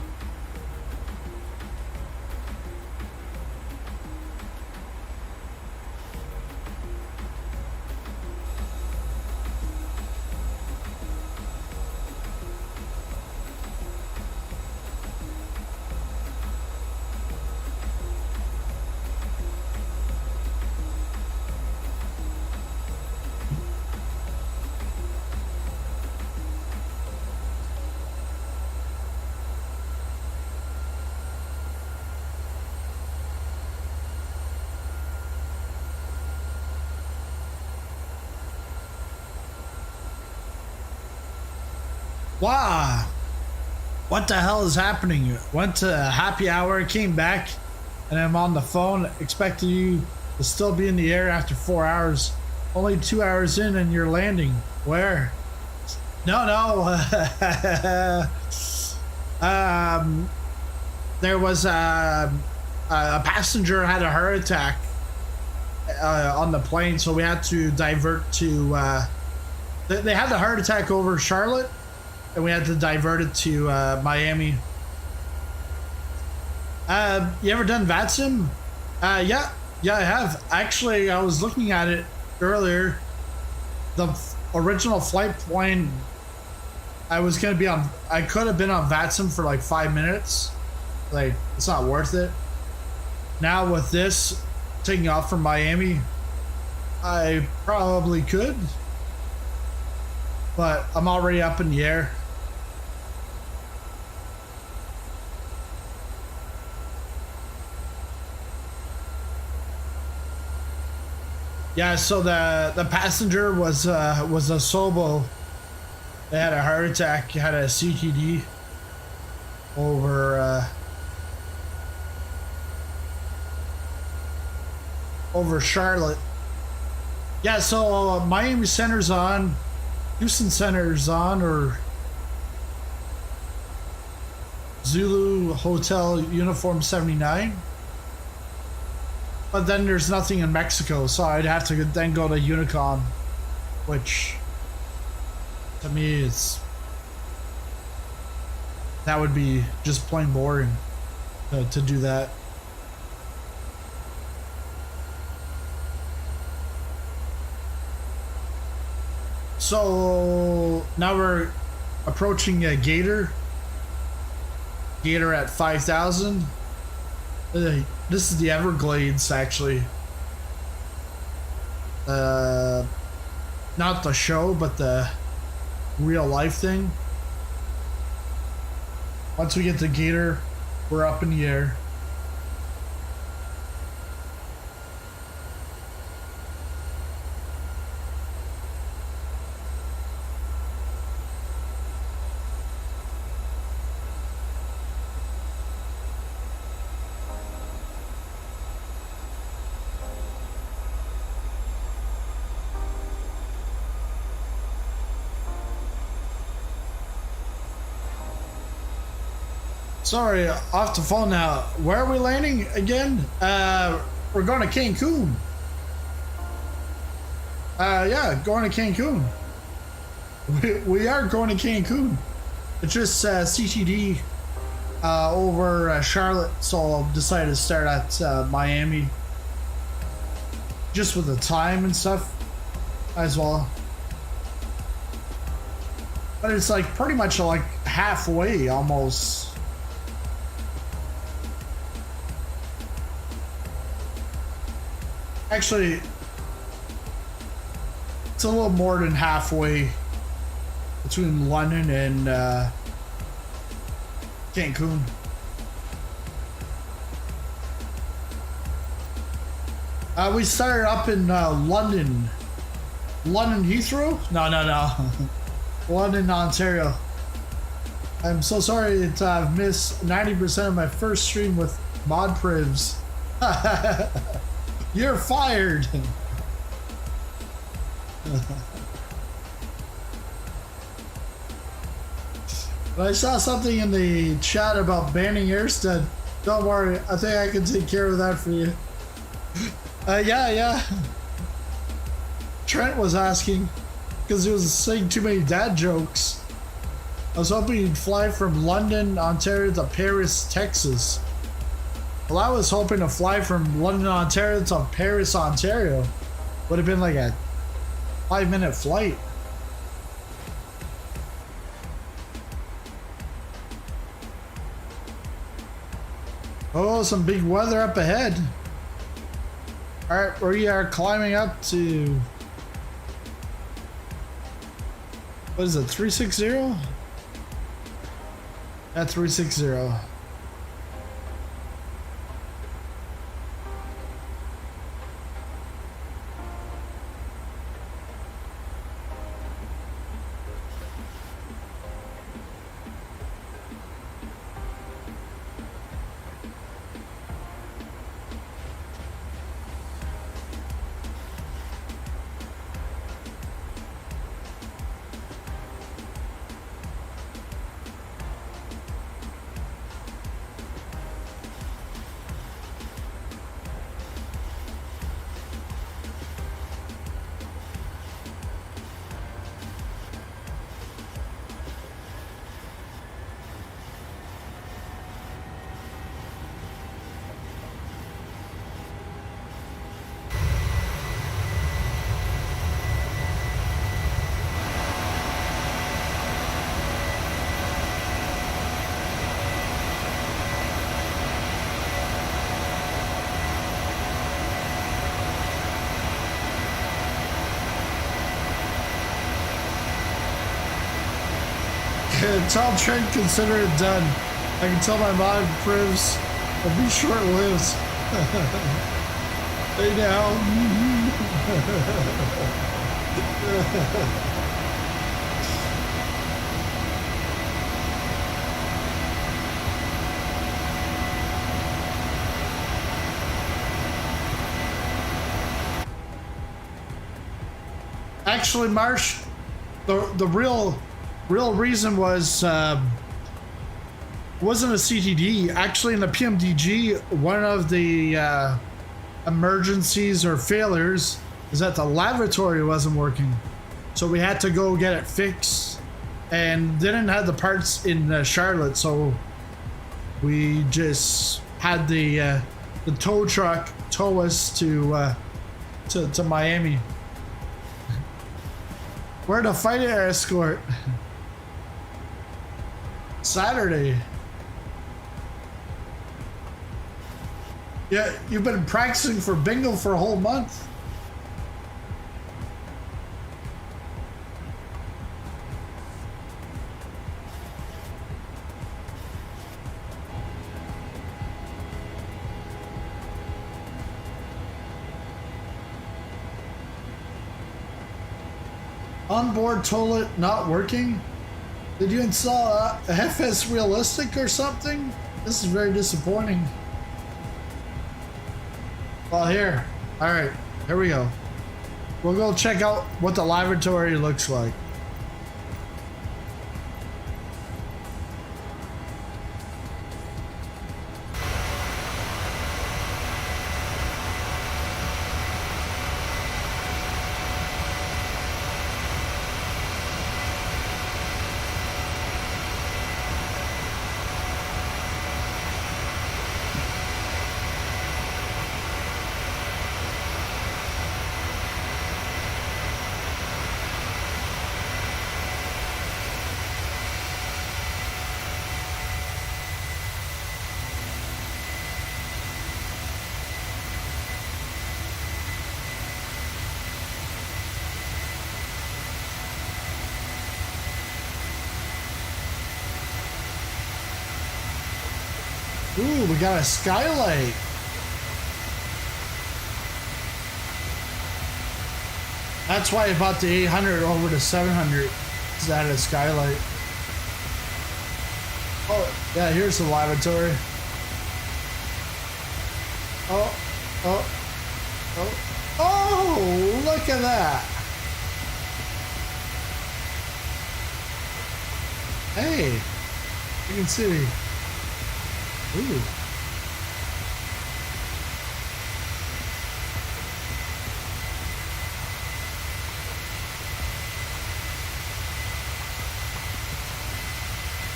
Wow, what the hell is happening? Went to happy hour, came back, and I'm on the phone expecting you to still be in the air after 4 hours. Only 2 hours in and you're landing. Where? No. There was a passenger had a heart attack on the plane, so we had to divert to they had the heart attack over Charlotte, and we had to divert it to Miami. You ever done VATSIM? Yeah, I have. Actually, I was looking at it earlier. The original flight point I was gonna be on, I could have been on VATSIM for like 5 minutes. Like, it's not worth it. Now with this, taking off from Miami, I probably could. But I'm already up in the air. Yeah, so the passenger was a Sobo. They had a heart attack, had a CTD over Charlotte. Yeah, so Miami Center's on, Houston Center's on, or Zulu Hotel Uniform 79. But then there's nothing in Mexico, so I'd have to then go to Unicom, which to me is that would be just plain boring to do that. So now we're approaching a Gator at 5,000. This is the Everglades, actually. Not the show, but the real life thing. Once we get the Gator, we're up in the air. Sorry, off the phone now. Where are we landing again? We're going to Cancun. Yeah, going to Cancun. We are going to Cancun. It's just CTD over Charlotte, so I decided to start at Miami. Just with the time and stuff as well. But it's like pretty much like halfway almost. Actually, it's a little more than halfway between London and Cancun. We started up in London. London Heathrow? No. London, Ontario. I'm so sorry that I've missed 90% of my first stream with mod privs. You're fired. I saw something in the chat about banning Airstead. Don't worry, I think I can take care of that for you. Yeah. Trent was asking because he was saying too many dad jokes. I was hoping he'd fly from London, Ontario to Paris, Texas. Well, I was hoping to fly from London, Ontario to Paris, Ontario. Would have been like a 5-minute flight. Oh, some big weather up ahead. Alright, we are climbing up to... What is it, 360? At 360. Tell Trent consider it done. I can tell my mod privs will be short-lived. Hey now. Actually, Marsh, the real reason was wasn't a CTD. Actually, in the PMDG, one of the emergencies or failures is that the lavatory wasn't working, so we had to go get it fixed. and didn't have the parts in Charlotte, so we just had the tow truck tow us to Miami. We're the fighter escort. Saturday. Yeah, you've been practicing for bingo for a whole month. Onboard toilet not working? Did you install a FS Realistic or something? This is very disappointing. Well, here. Alright, here we go. We'll go check out what the lavatory looks like. Ooh, we got a skylight. That's why I bought the 800 over the 700. Is that a skylight? Oh, yeah, here's the lavatory. Oh, oh, oh. Oh, look at that. Hey, you can see. Ooh.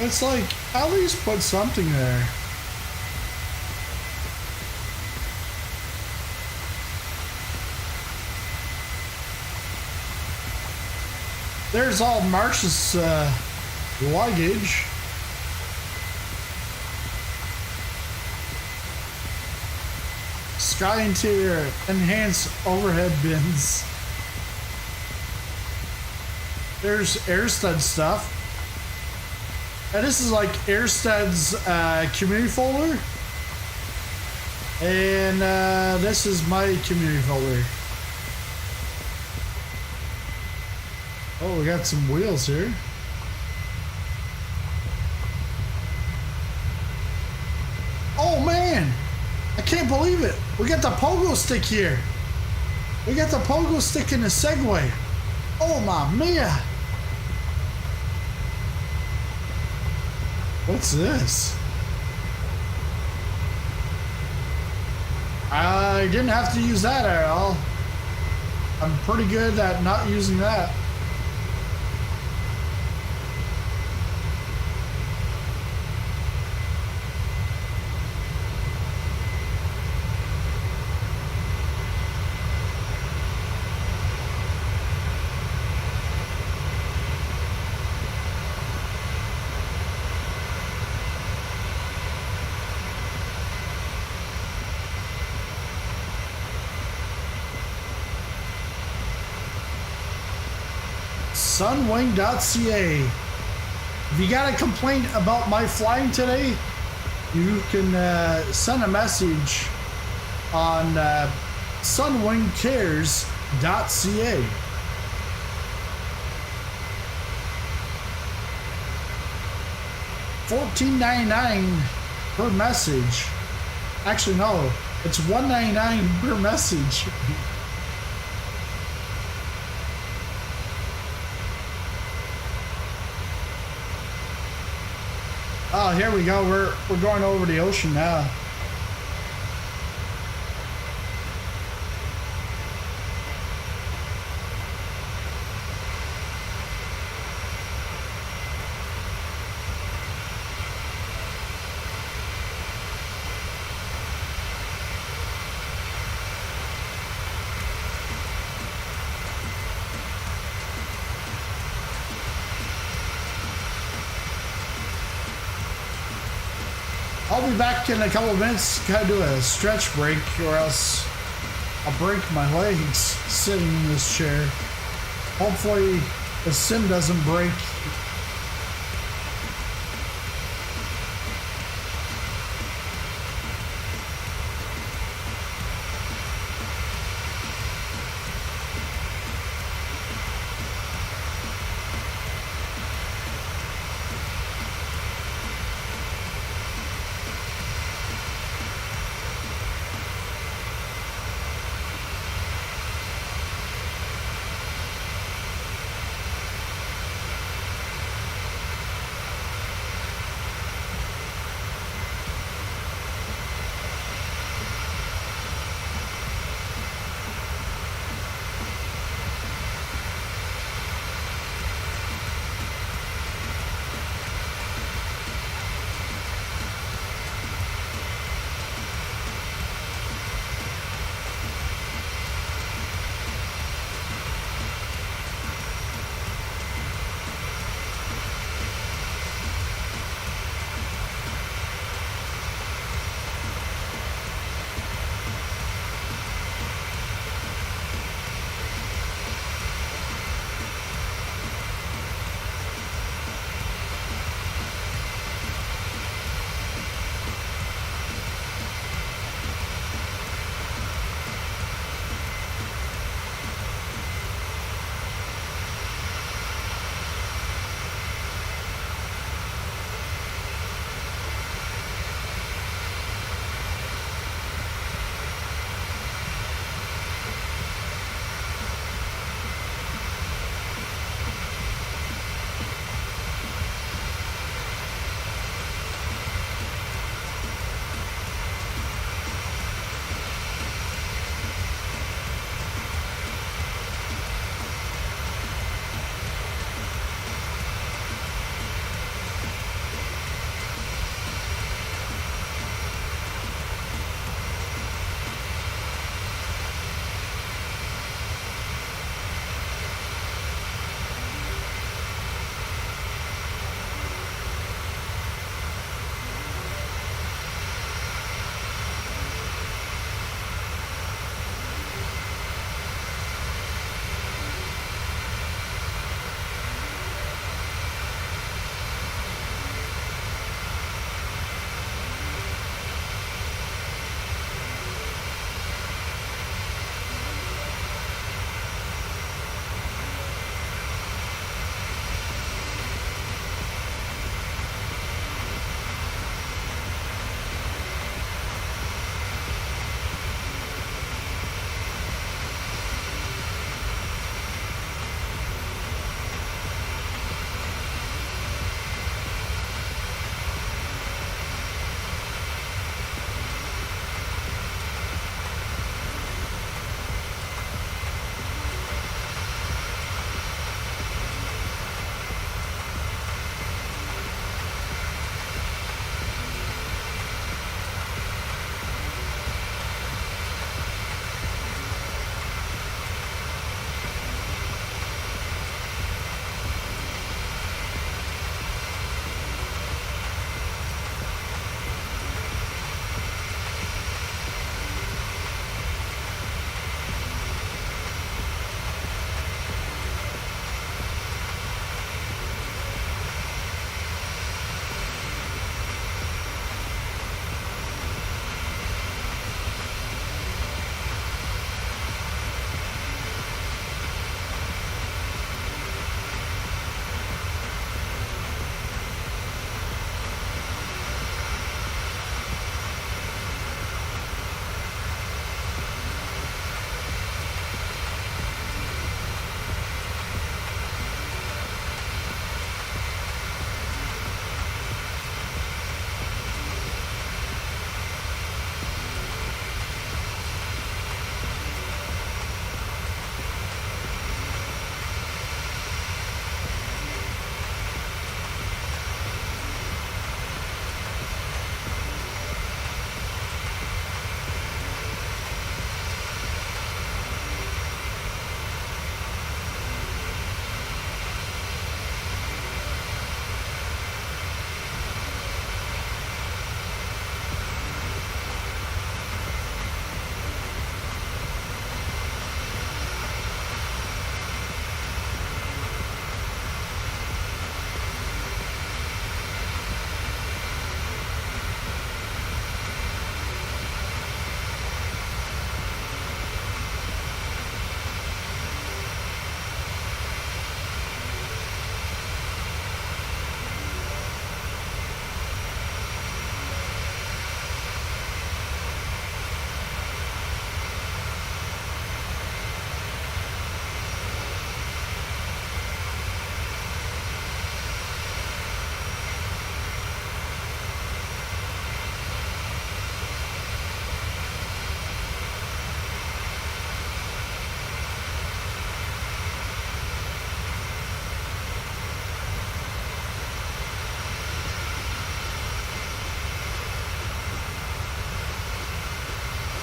It's like, at least put something there. There's all Marsh's luggage. Sky interior, enhanced overhead bins. There's Airstud stuff. And this is like Airstud's community folder. And this is my community folder. Oh, we got some wheels here. Oh man! I can't believe it. We got the pogo stick here. We got the pogo stick in the Segway. Oh my mia. What's this? I didn't have to use that at all. I'm pretty good at not using that. Sunwing.ca. If you got a complaint about my flying today, you can send a message on sunwingcares.ca. $14.99 per message. Actually, no, it's $1.99 per message. Oh, here we go. We're going over the ocean now. I'll be back in a couple of minutes. Gotta do a stretch break, or else I'll break my legs sitting in this chair. Hopefully, the sim doesn't break.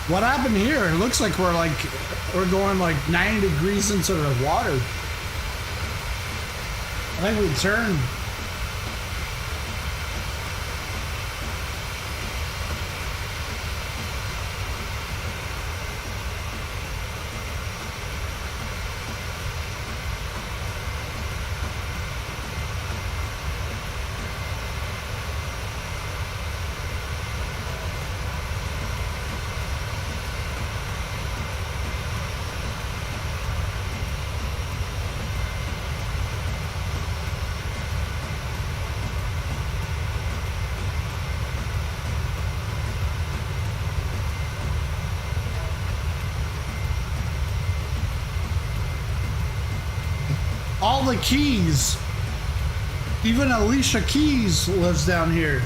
What happened here? It looks like we're going like 90 degrees into the water. I think we turned. All the Keys. Even Alicia Keys lives down here.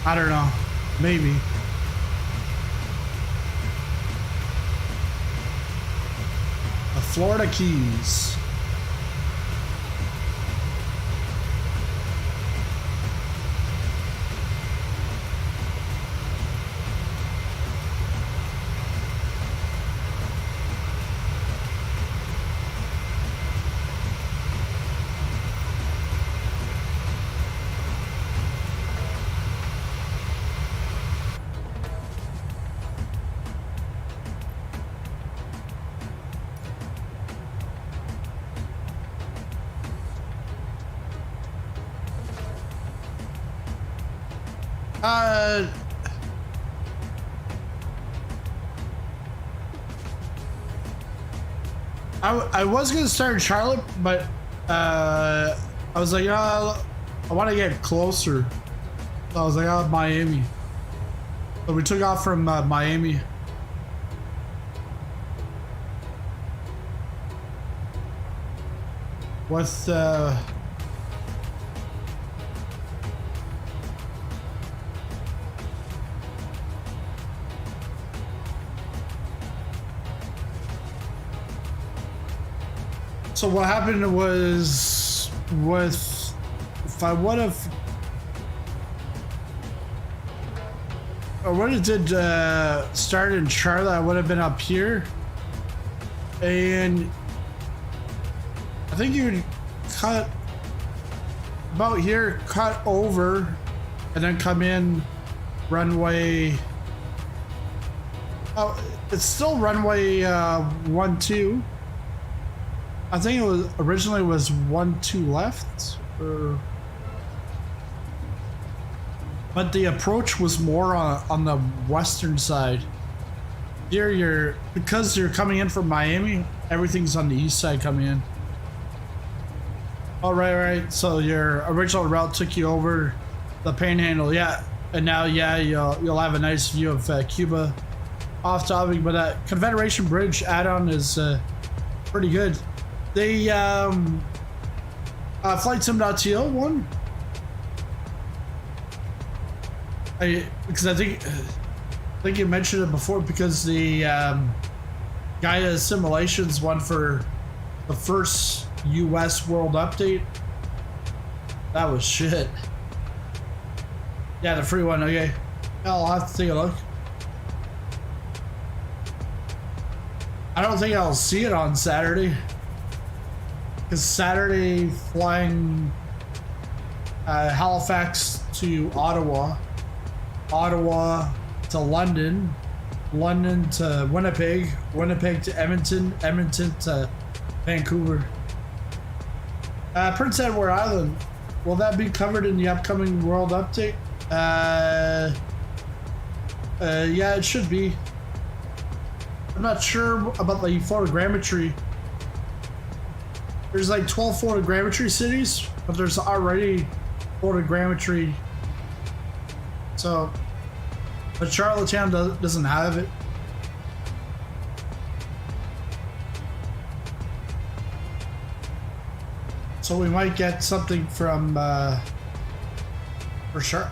I don't know. Maybe. The Florida Keys. I was gonna start in Charlotte, but I was like, I want to get closer. So I was like, oh, Miami. So we took off from Miami. With so what happened was if I would have did start in Charlotte, I would have been up here, and I think you would cut about here, cut over, and then come in runway. Oh, it's still runway 12. I think it was originally was 12 left, but the approach was more on the western side. Here because you're coming in from Miami, everything's on the east side coming in. Oh, right. So your original route took you over the Panhandle, yeah, and now you'll have a nice view of Cuba off topic, but that Confederation Bridge add-on is pretty good. The Flight Sim.to one, because I think you mentioned it before, because the Gaia Simulations one for the first US World Update, that was shit. Yeah, the free one. Okay, I'll have to take a look. I don't think I'll see it on Saturday, because Saturday flying Halifax to Ottawa, Ottawa to London, London to Winnipeg, Winnipeg to Edmonton, Edmonton to Vancouver. Prince Edward Island, will that be covered in the upcoming World Update? Yeah, it should be. I'm not sure about the photogrammetry. There's like 12 photogrammetry cities, but there's already photogrammetry. So, but Charlottetown doesn't have it. So we might get something from for sure.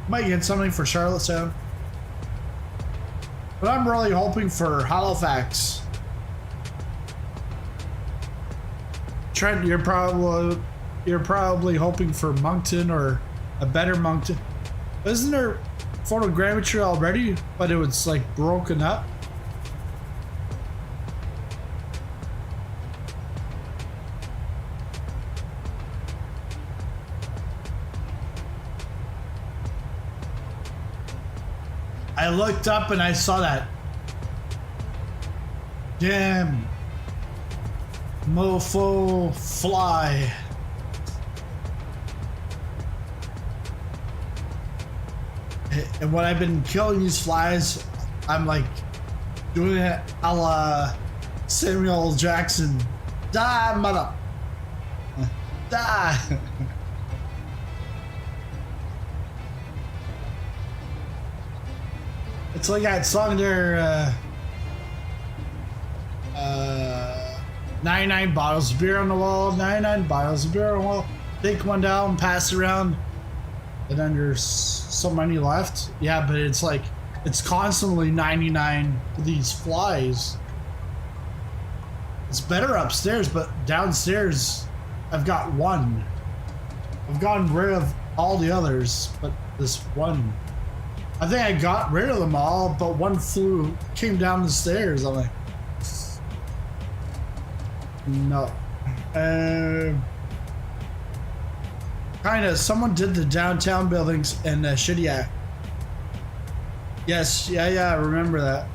Might get something for Charlottetown. But I'm really hoping for Halifax. Trent, you're probably hoping for Moncton, or a better Moncton. Isn't there photogrammetry already, but it was like broken up. I looked up and I saw that damn mofo fly. And when I've been killing these flies, I'm like doing it a la Samuel Jackson. Die, mother. Die. It's like that song there, 99 bottles of beer on the wall, 99 bottles of beer on the wall. Take one down, pass it around, and then there's so many left. Yeah, but it's like, it's constantly 99 for these flies. It's better upstairs, but downstairs, I've got one. I've gotten rid of all the others, but this one. I think I got rid of them all, but one came down the stairs. I'm like, no. Kinda, someone did the downtown buildings in Shittiak. Yes, yeah, I remember that.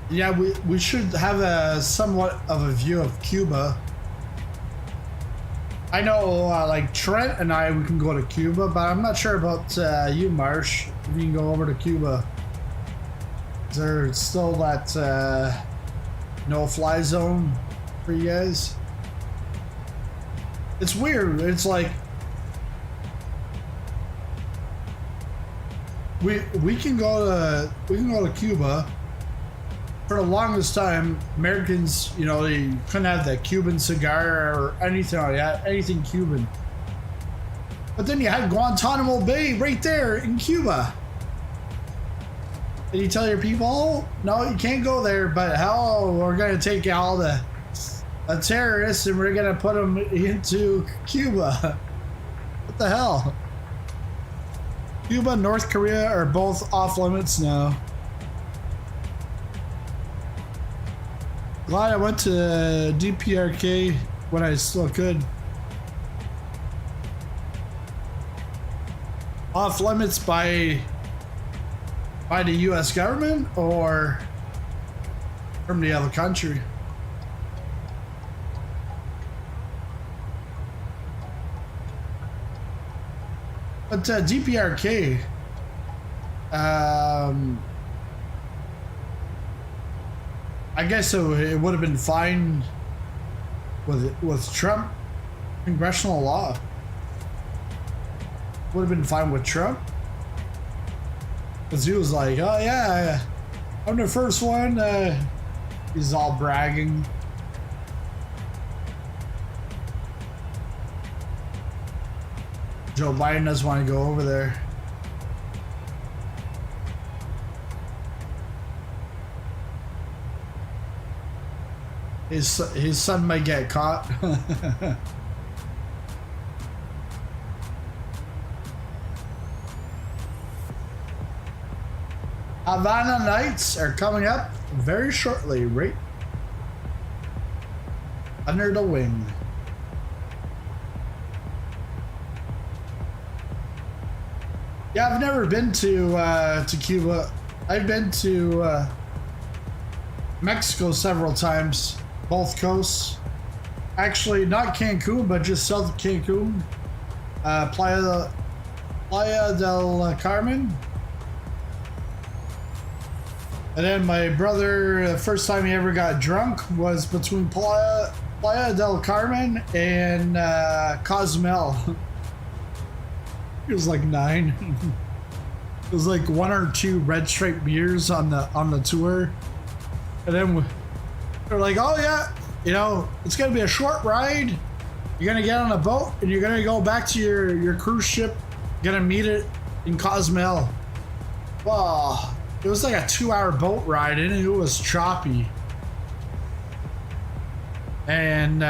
Yeah, we should have a somewhat of a view of Cuba. I know, like Trent and I, we can go to Cuba, but I'm not sure about you, Marsh. If you can go over to Cuba. Is there still that no-fly zone for you guys? It's weird. It's like we can go to Cuba. For the longest time, Americans, you know, they couldn't have that Cuban cigar or anything like that, anything Cuban. But then you had Guantanamo Bay right there in Cuba. And you tell your people, oh, no, you can't go there, but hell, we're going to take all the terrorists and we're going to put them into Cuba. What the hell? Cuba and North Korea are both off limits now. Glad I went to DPRK when I still could. Off limits by the US government or from the other country? But DPRK, I guess it would have been fine with Trump. Congressional law would have been fine with Trump, because he was like, oh yeah, I'm the first one. He's all bragging. Joe Biden doesn't want to go over there. His son might get caught. Havana Nights are coming up very shortly, right? Under the wing. Yeah, I've never been to Cuba. I've been to Mexico several times. Both coasts. Actually, not Cancun, but just south of Cancun. Playa del Carmen. And then my brother, the first time he ever got drunk was between Playa del Carmen and Cozumel. He was like 9. It was like 1 or 2 red stripe beers on the tour. And then they're like, oh yeah, you know, it's gonna be a short ride. You're gonna get on a boat and you're gonna go back to your cruise ship. You're gonna meet it in Cozumel. Wow, it was like a 2-hour boat ride and it was choppy. And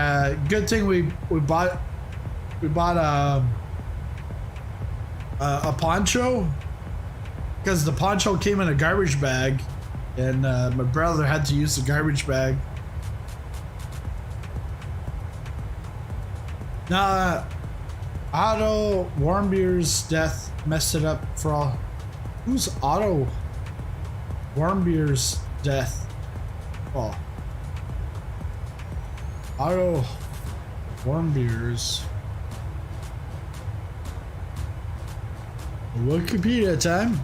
good thing we bought a poncho, because the poncho came in a garbage bag, and my brother had to use the garbage bag. Now, Otto Warmbier's death messed it up for all. Who's Otto Warmbier's death? Oh, Otto Warmbier's. Wikipedia time.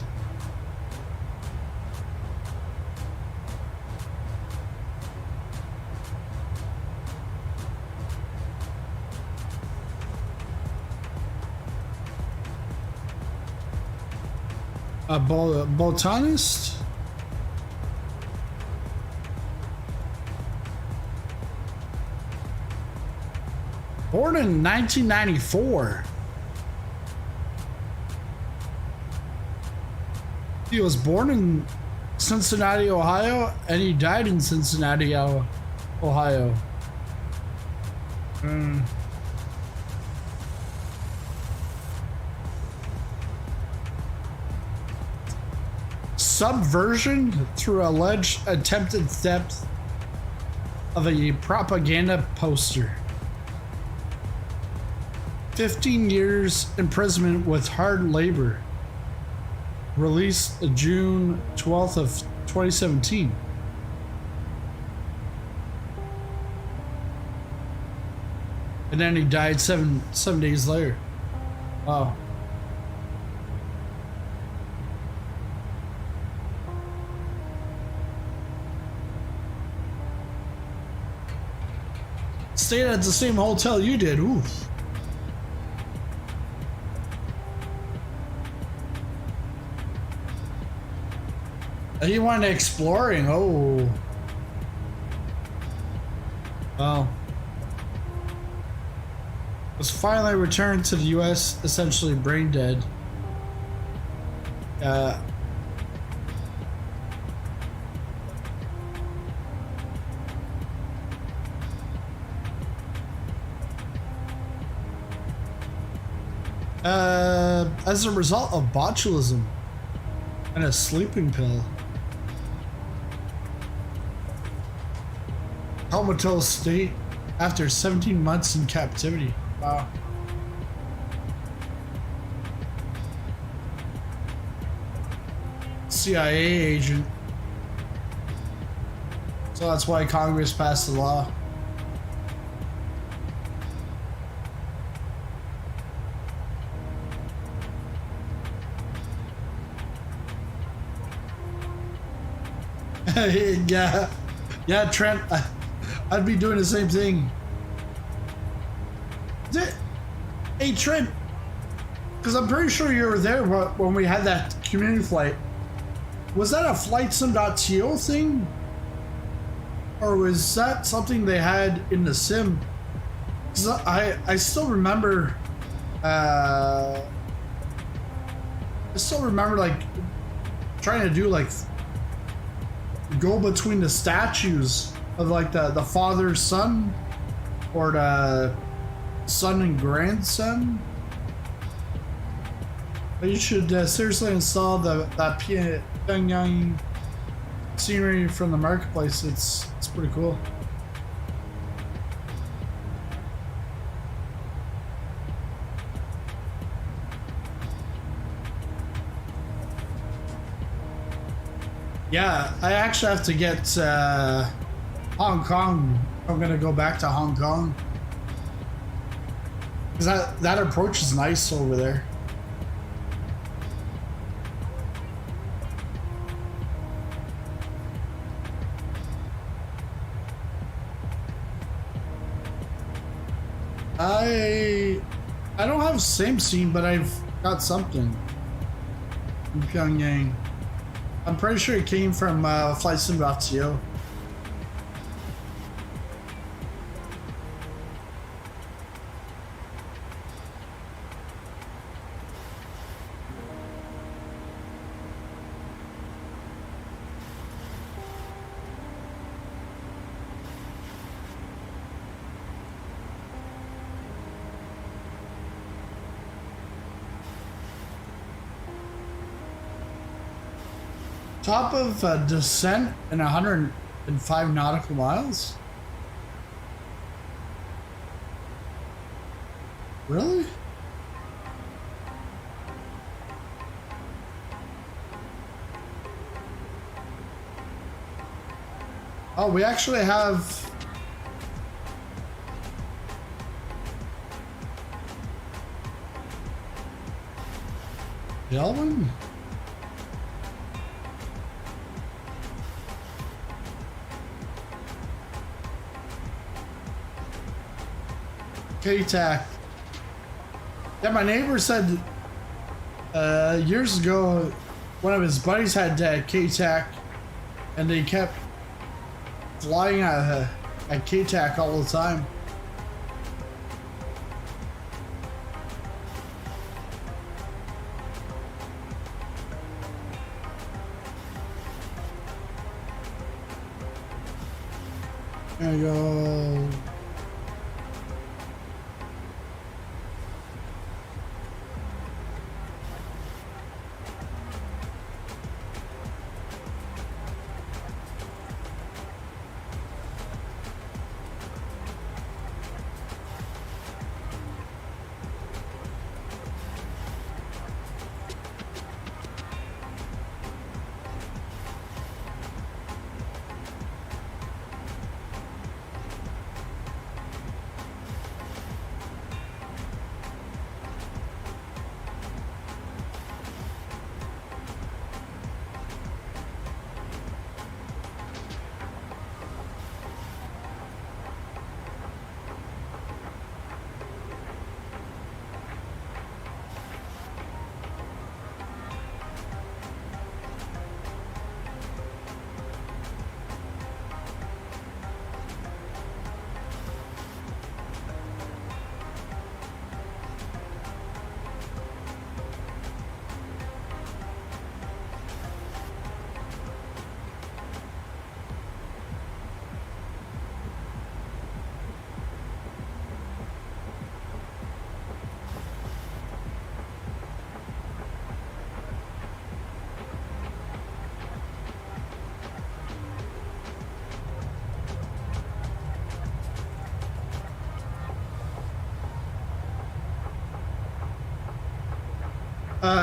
A botanist? Born in 1994. He was born in Cincinnati, Ohio, and he died in Cincinnati, Ohio. Subversion through alleged attempted theft of a propaganda poster. 15 years imprisonment with hard labor. Released June 12th of 2017. And then he died seven days later. Wow. Stayed at the same hotel you did. Ooh. He went exploring. Oh. Well. Was finally returned to the US, essentially brain dead. As a result of botulism and a sleeping pill. Comatose state after 17 months in captivity. Wow. CIA agent. So that's why Congress passed the law. Yeah, Trent. I'd be doing the same thing. Hey, Trent, because I'm pretty sure you were there when we had that community flight. Was that a FlightSim.to thing? Or was that something they had in the sim? Because I still remember... like trying to do like go between the statues of like the father son or the son and grandson. But you should seriously install that Pyongyang scenery from the marketplace. It's pretty cool. Yeah, I actually have to get Hong Kong. I'm gonna go back to Hong Kong because that approach is nice over there. I don't have the same scene, but I've got something in Pyongyang. I'm pretty sure it came from FlightSim.to. Top of descent in 105 nautical miles? Really? Oh, we actually have... Delvin? K-Tac. Yeah, my neighbor said years ago one of his buddies had K-Tac and they kept flying at K-Tac all the time. There you go.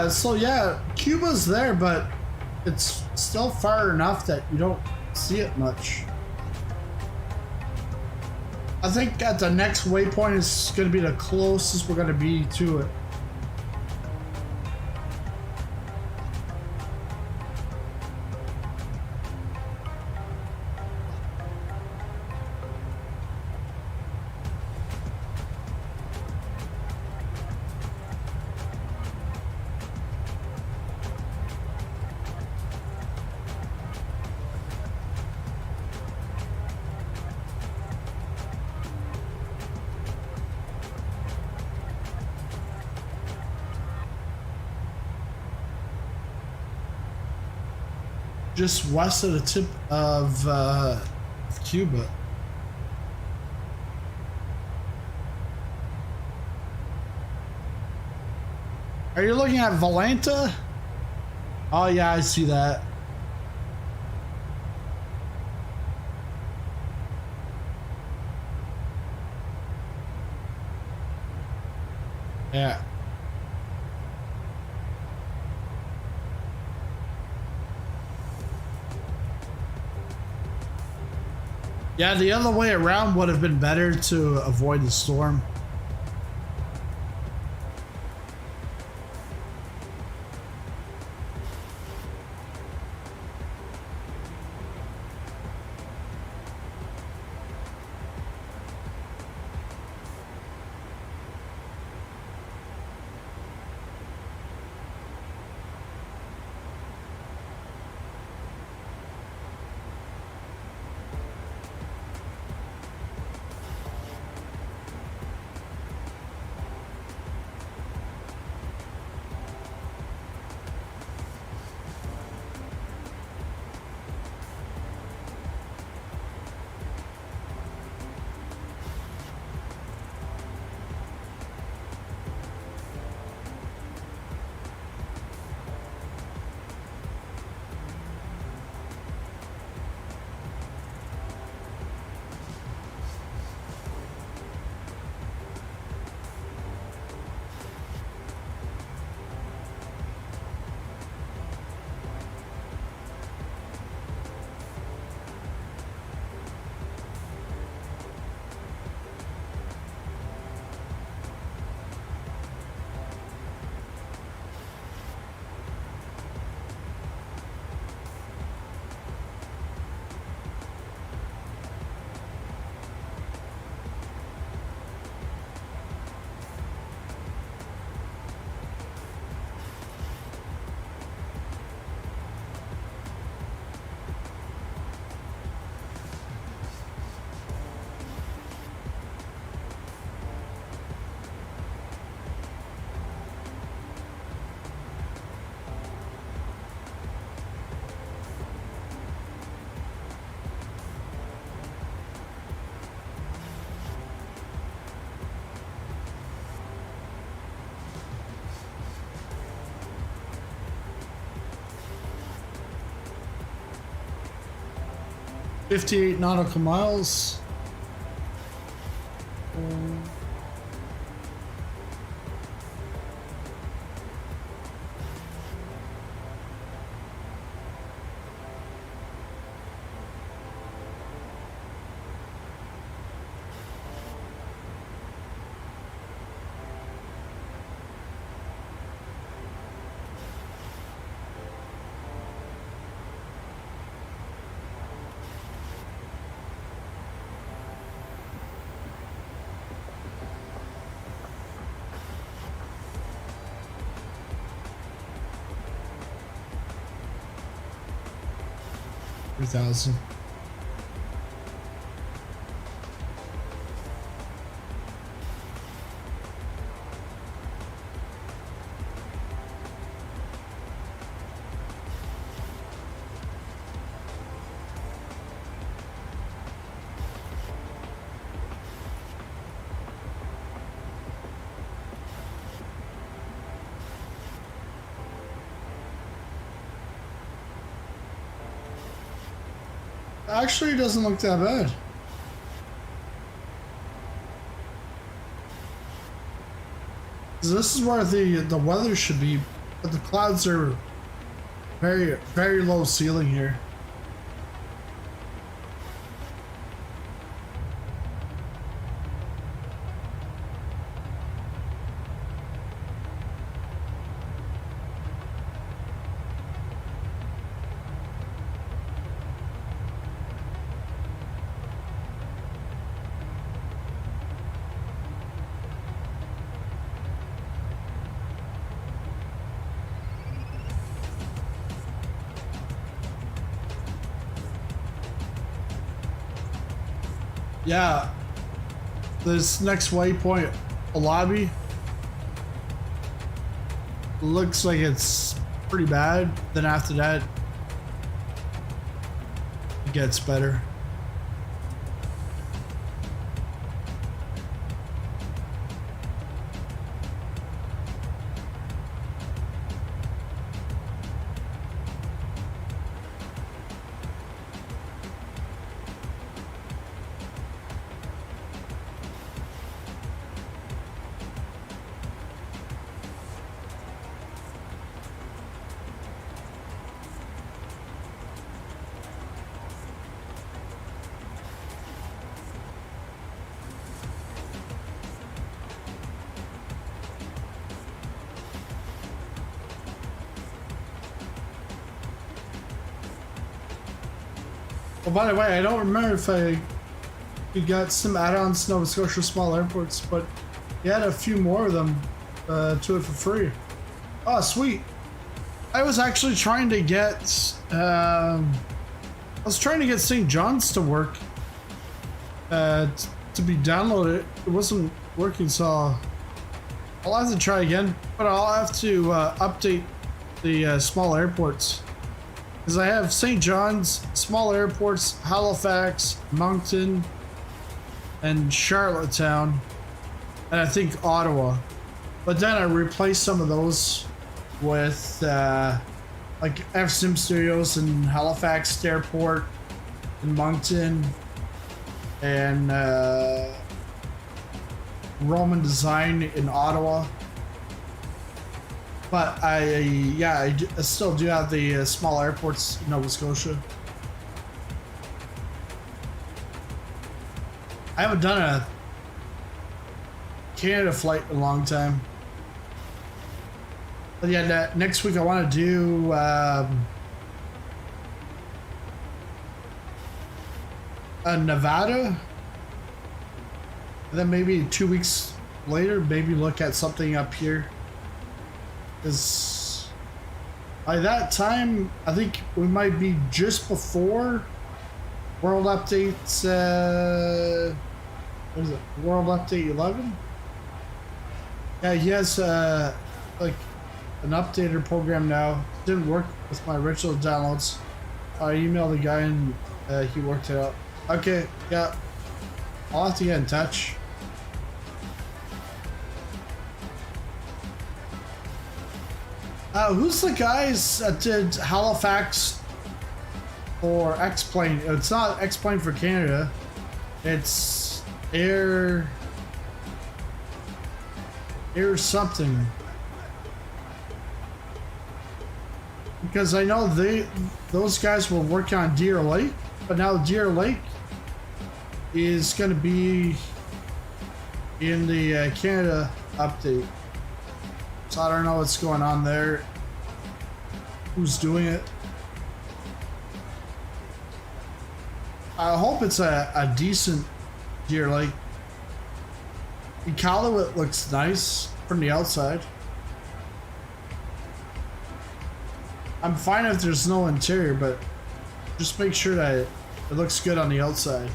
So yeah, Cuba's there, but it's still far enough that you don't see it much. I think at the next waypoint is going to be the closest we're going to be to it. Just west of the tip of Cuba. Are you looking at Valhalla? Oh yeah, I see that. Yeah. Yeah, the other way around would have been better to avoid the storm. 58 nautical miles. $3,000. Actually, it doesn't look that bad. This is where the weather should be, but the clouds are very low ceiling here. Yeah, this next waypoint, a lobby, looks like it's pretty bad. Then after that, it gets better. Oh, by the way, I don't remember if you got some add-ons to Nova Scotia small airports, but you had a few more of them to it for free. Oh, sweet. I was actually trying to get St. John's to work to be downloaded. It wasn't working, so I'll have to try again, but I'll have to update the small airports. Because I have St. John's, small airports, Halifax, Moncton, and Charlottetown, and I think Ottawa. But then I replaced some of those with like FSimStudios in Halifax Airport, in Moncton, and Roman Design in Ottawa. But I still do have the small airports in Nova Scotia. I haven't done a Canada flight in a long time. But yeah, next week I want to do Nevada. And then maybe 2 weeks later, maybe look at something up here. Because by that time, I think we might be just before World Updates. What is it? World Update 11? Yeah, he has like an updater program now. Didn't work with my original downloads. I emailed the guy and he worked it out. Okay, yeah. I'll have to get in touch. Who's the guys that did Halifax for X-Plane. It's not X-Plane for Canada. It's Air something. Because I know those guys were working on Deer Lake, but now Deer Lake is going to be in the Canada update. So I don't know what's going on there. Who's doing it? I hope it's a decent Deer Lake. Iqaluit looks nice from the outside. I'm fine if there's no interior, but just make sure that it looks good on the outside.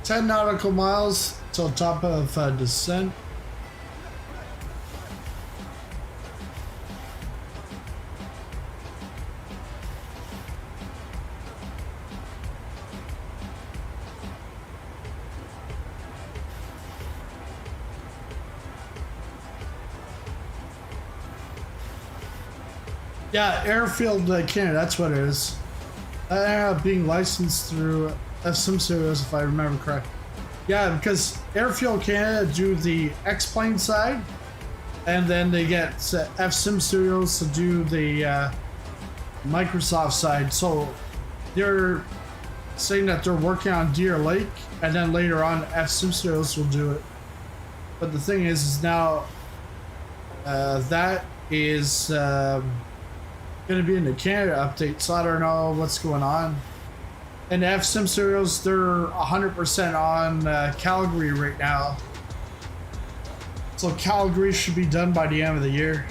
Ten nautical miles till top of descent. Yeah, Airfield Canada, that's what it is. Being licensed through FSimStudios, if I remember correct. Yeah, because Airfield Canada do the X-Plane side, and then they get FSimStudios to do the Microsoft side. So they're saying that they're working on Deer Lake, and then later on FSimStudios will do it. But the thing is now that is going to be in the Canada update, so I don't know what's going on. And FSimStudios, they're 100% on Calgary right now. So Calgary should be done by the end of the year.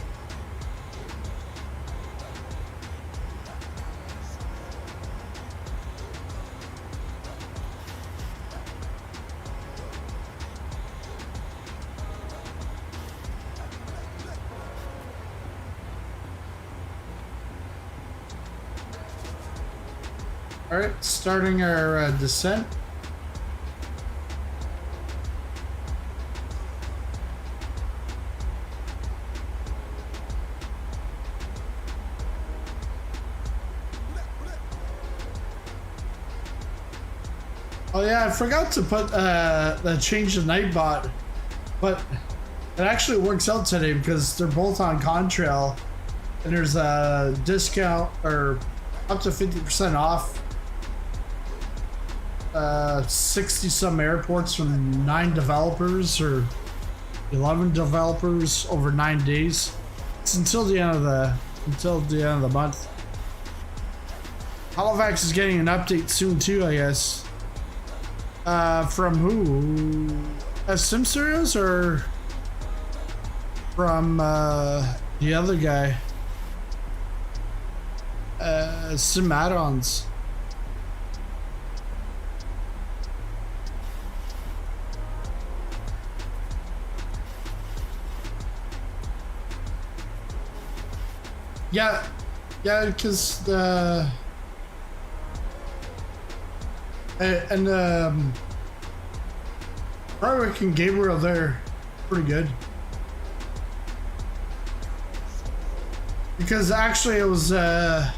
All right, starting our descent. Oh yeah, I forgot to put the change the Nightbot, but it actually works out today because they're both on Contrail, and there's a discount or up to 50% off. 60 some airports from 9 developers or 11 developers over 9 days. It's until the end of the month. Halifax is getting an update soon too, I guess. From who? FSimStudios or from the other guy? Sim add-ons. Yeah, because the Frederick and Gabriel, they're pretty good. Because actually it was I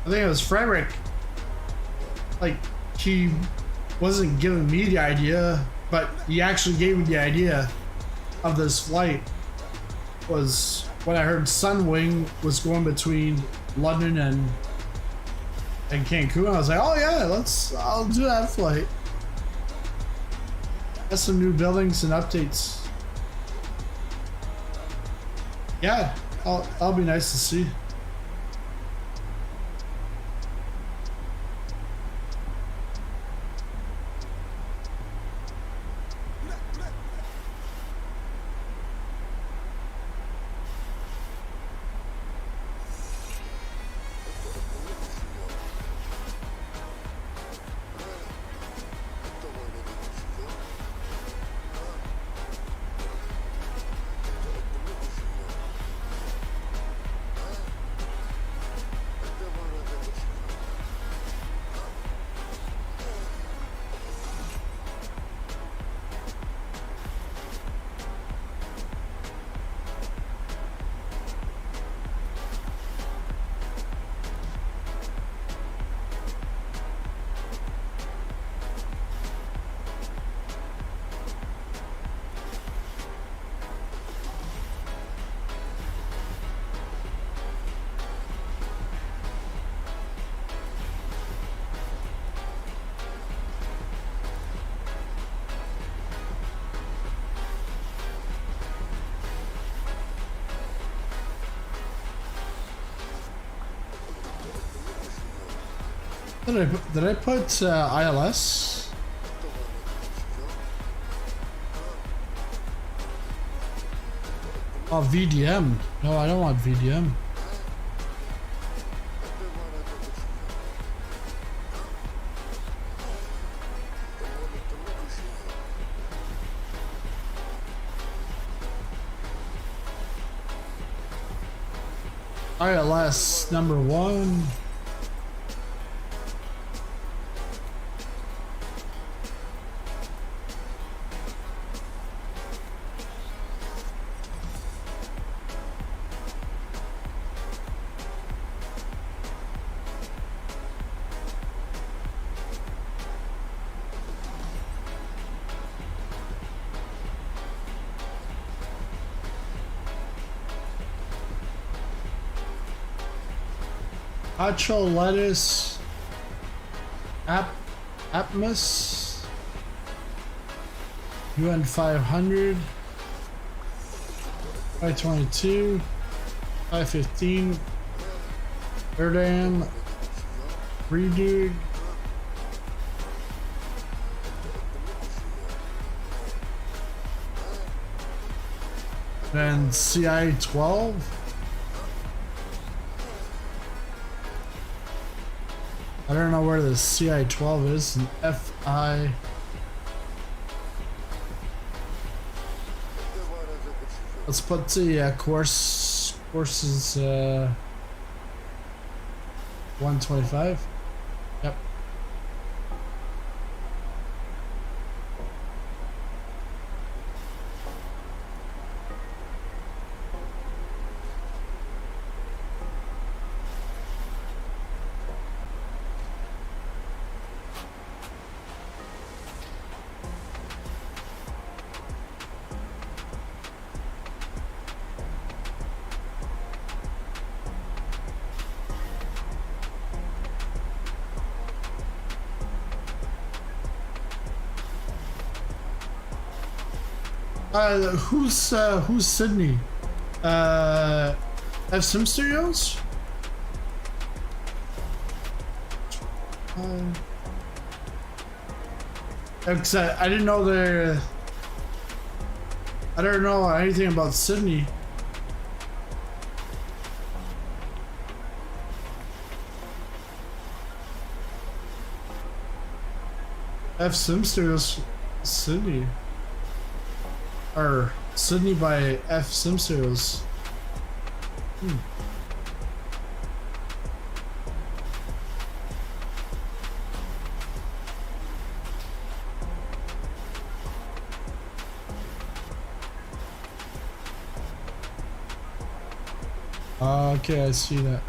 think it was Frederick. Like, he wasn't giving me the idea, but he actually gave me the idea of this flight. Was when I heard Sunwing was going between London and Cancun. I was like, oh yeah, I'll do that flight. That's some new buildings and updates. Yeah, I'll be nice to see. Did I put ILS? Oh, VDM. No, I don't want VDM. ILS number 1. Nacho lettuce, Atmos, UN 500, 522, 515, Erdam, Redude, then CI 12. I don't know where the CI12 is. And FI. Let's put the courses 125. Yep. Who's Sydney? FSimStudios? Cause I didn't know I don't know anything about Sydney. FSimStudios Sydney. Or Sydney by FSimStudios. Okay, I see that.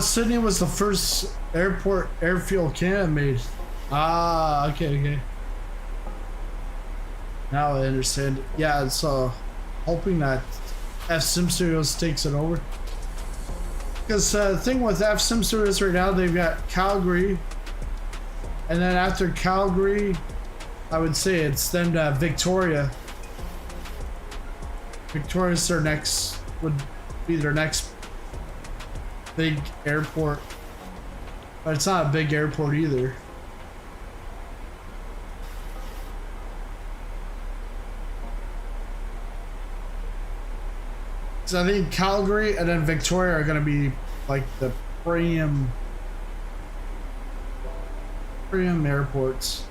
Sydney was the first airfield Canada made. Ah, okay. Now I understand. Yeah, so hoping that FSimStudios takes it over. Because the thing with FSimStudios right now, they've got Calgary, and then after Calgary, I would say it's then Victoria. Victoria's would be their next big airport, but it's not a big airport either. So I think Calgary and then Victoria are going to be like the premium airports.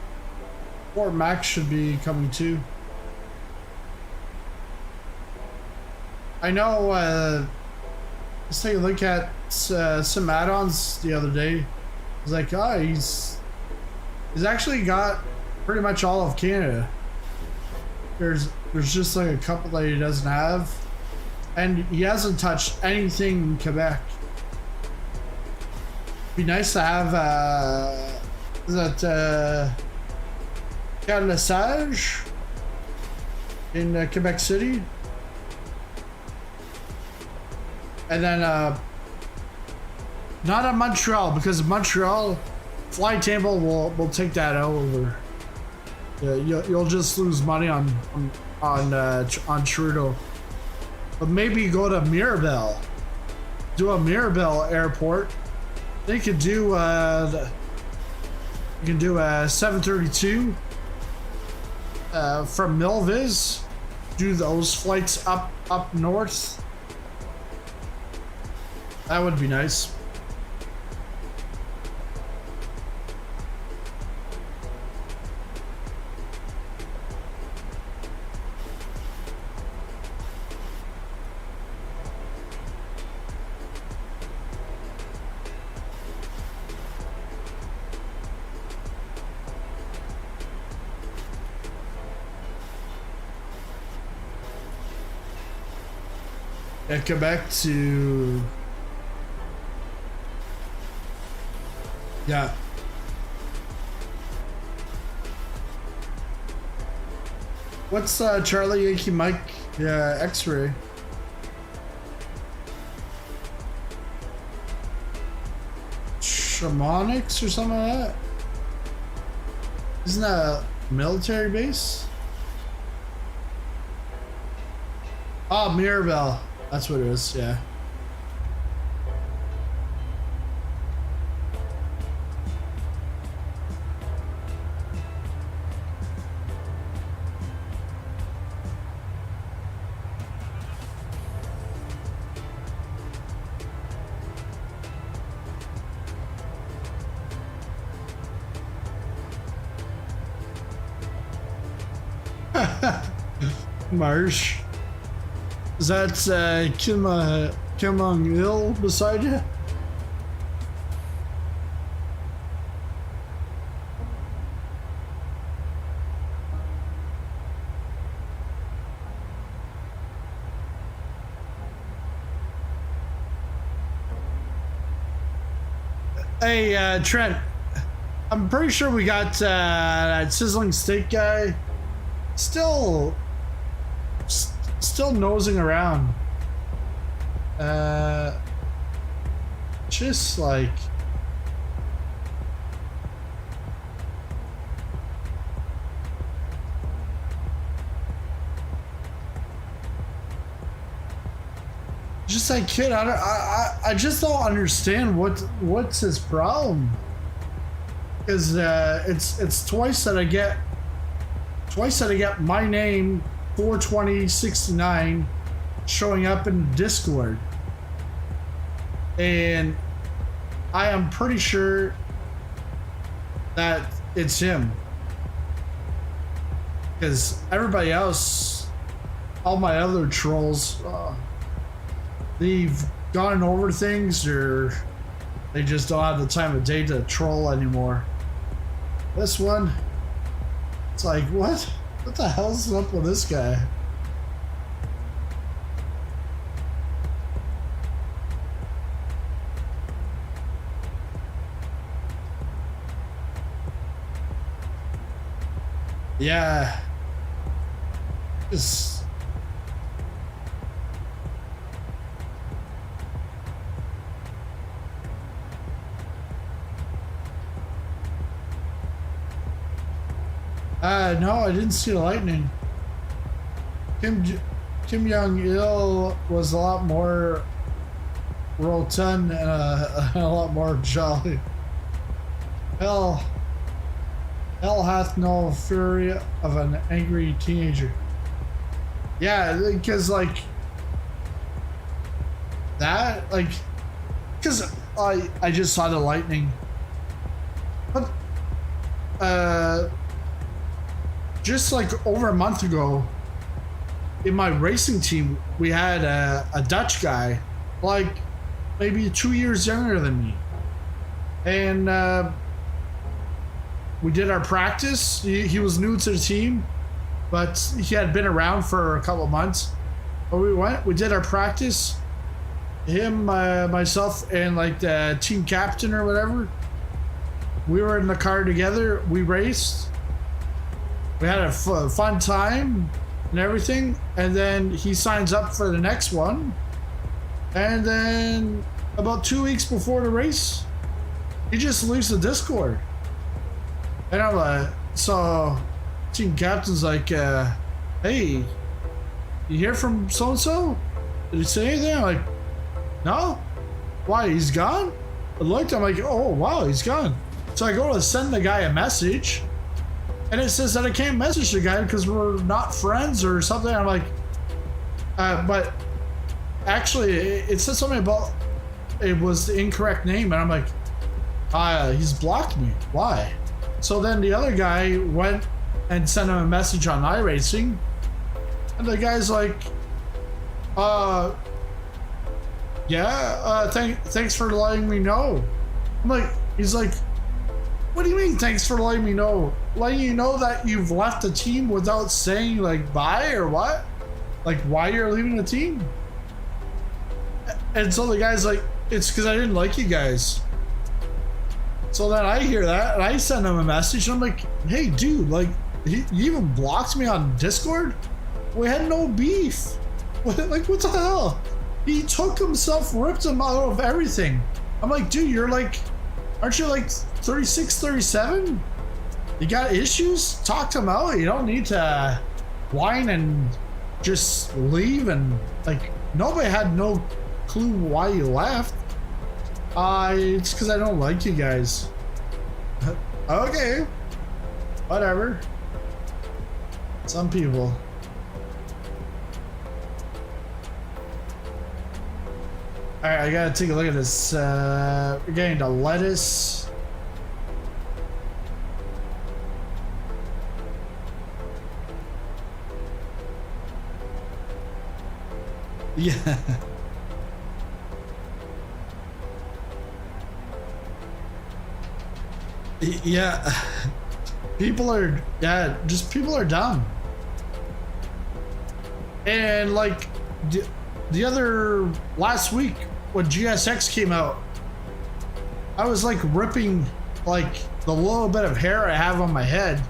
Fort Mac should be coming too. I know. Let's take a look at some add-ons the other day. I was like, he's actually got pretty much all of Canada. There's just like a couple that he doesn't have. and he hasn't touched anything in Quebec. Be nice to have Carlessage in Quebec City, and then not at Montreal, because Montreal Flight Table will take that over. Yeah, you'll just lose money on Trudeau. But maybe go to Mirabel, do a Mirabel airport. They could do you can do a 732 from Milviz. Do those flights up north. That would be nice. And Quebec to... Yeah. What's Charlie Yankee Mike? Yeah, X-ray. Shamanics or something like that? Isn't that a military base? Oh, Mirabel. That's what it is, yeah. Marsh. Is that Kim Il beside you? Hey, Trent. I'm pretty sure we got that sizzling steak guy still nosing around. Just like that kid. I just don't understand what's his problem. Because it's twice that I get my name 42069 showing up in Discord, and I am pretty sure that it's him, because everybody else, all my other trolls, they've gone over things, or they just don't have the time of day to troll anymore. This one, it's like, what the hell's up with this guy? Yeah. Just... no, I didn't see the lightning. Kim Jong-il was a lot more rotund and a lot more jolly. Hell hath no fury of an angry teenager. Yeah, because like that, like, because I just saw the lightning, but just like over a month ago, in my racing team, we had a Dutch guy, like maybe 2 years younger than me, and we did our practice. He was new to the team, but he had been around for a couple of months, we did our practice. Him, myself, and like the team captain or whatever. We were in the car together. We raced. We had a fun time and everything. And then he signs up for the next one. And then about 2 weeks before the race, he just leaves the Discord. And I'm like, so team captain's like, hey, you hear from so-and-so? Did he say anything? I'm like, no. Why, he's gone? I looked, I'm like, oh wow, he's gone. So I go to send the guy a message, and it says that I can't message the guy because we're not friends or something. I'm like, but actually it said something about it was the incorrect name, and I'm like, he's blocked me. Why? So then the other guy went and sent him a message on iRacing, and the guy's like, yeah, thanks for letting me know. I'm like, he's like, what do you mean thanks for letting me know? Letting you know that you've left the team without saying like bye or what? Like why you're leaving the team? And so the guy's like, it's because I didn't like you guys. So then I hear that and I send him a message and I'm like, hey dude, like you even blocked me on Discord? We had no beef. Like what the hell? He took himself, ripped him out of everything. I'm like, dude, you're like, aren't you like 36, 37? You got issues? Talk to him out. You don't need to whine and just leave. And like, nobody had no clue why you left. It's because I don't like you guys. Okay. Whatever. Some people. Alright, I gotta take a look at this. We're getting the lettuce. Yeah. Yeah. People are, people are dumb. And like, the other last week when GSX came out, I was like ripping like the little bit of hair I have on my head.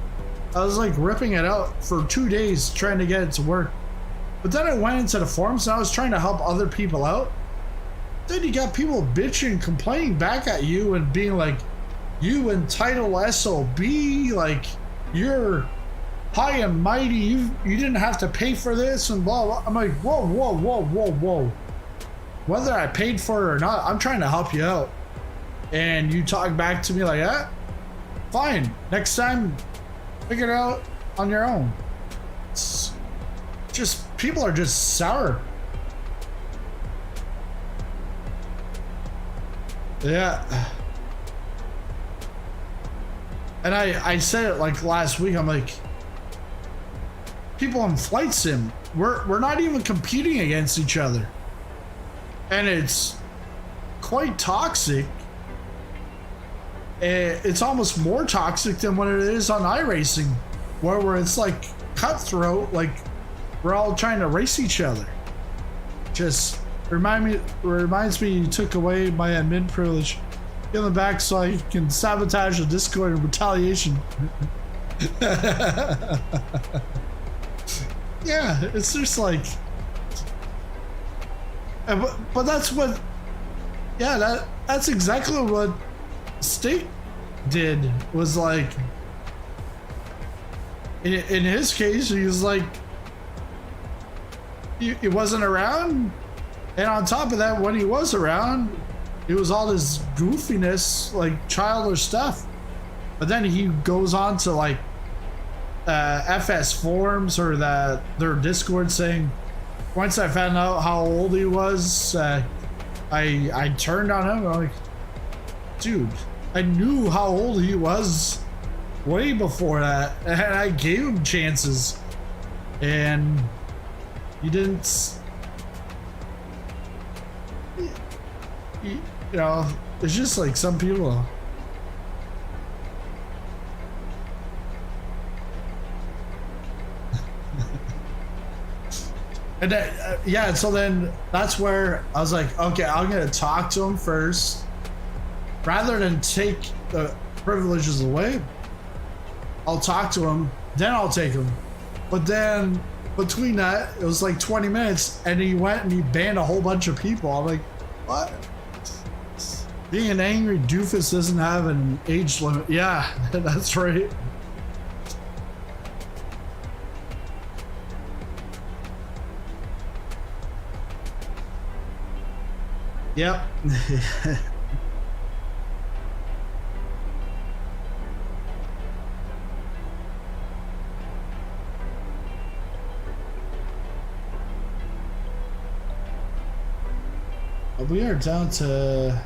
I was like ripping it out for 2 days trying to get it to work. But then I went into the forums and I was trying to help other people out. Then you got people bitching, complaining back at you and being like, you entitled SOB, like you're high and mighty, you didn't have to pay for this and blah blah. I'm like, whoa, whoa, whoa, whoa, whoa. Whether I paid for it or not, I'm trying to help you out. And you talk back to me like that? Fine. Next time, figure it out on your own. It's just, people are just sour. Yeah. And I said it like last week, I'm like, people in flight sim, we're not even competing against each other. And it's quite toxic. It's almost more toxic than what it is on iRacing, where it's like cutthroat, like we're all trying to race each other. Just reminds me you took away my admin privilege. Get in the back so I can sabotage the Discord in retaliation. Yeah, it's just like, but that's what, yeah, that's exactly what State did. Was like, in his case, he was like, he wasn't around, and on top of that, when he was around, it was all this goofiness, like childish stuff. But then he goes on to like FS forums or their Discord saying, once I found out how old he was, I turned on him. I'm like, dude, I knew how old he was way before that, and I gave him chances, and you didn't. You know, it's just like some people. And then, yeah, so then that's where I was like, okay, I'm gonna talk to him first, rather than take the privileges away. I'll talk to him, then I'll take him. But then between that, it was like 20 minutes, and he went and he banned a whole bunch of people. I'm like, what? Being an angry doofus doesn't have an age limit. Yeah, that's right. Yep. We are down to...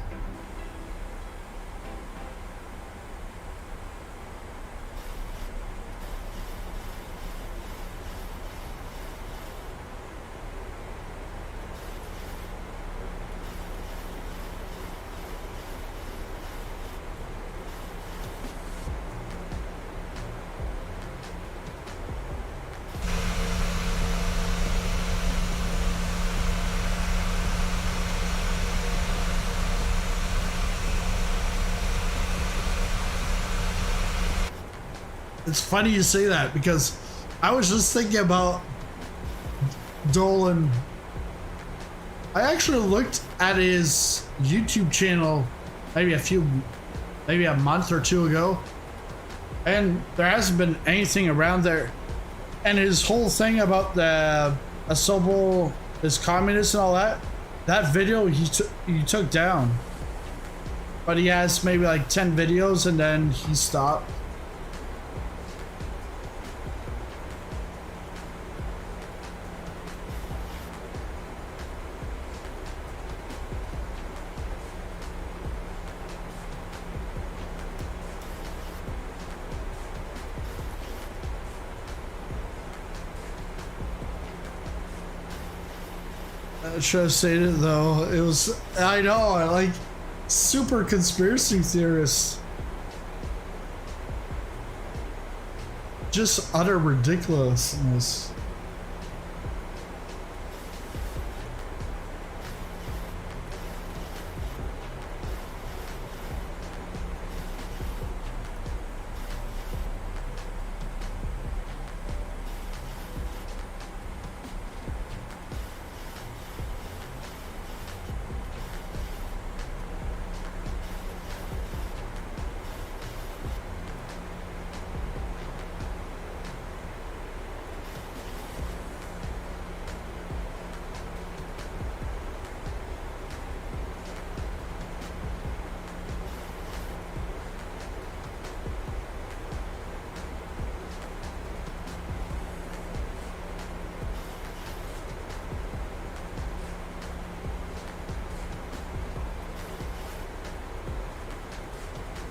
It's funny you say that because I was just thinking about Dolan. I actually looked at his YouTube channel maybe a month or two ago, and there hasn't been anything around there. And his whole thing about the Asobo is communist and all that video he took down. But he has maybe like 10 videos and then he stopped. I should have stated it though. It was, I know, like super conspiracy theorists. Just utter ridiculousness.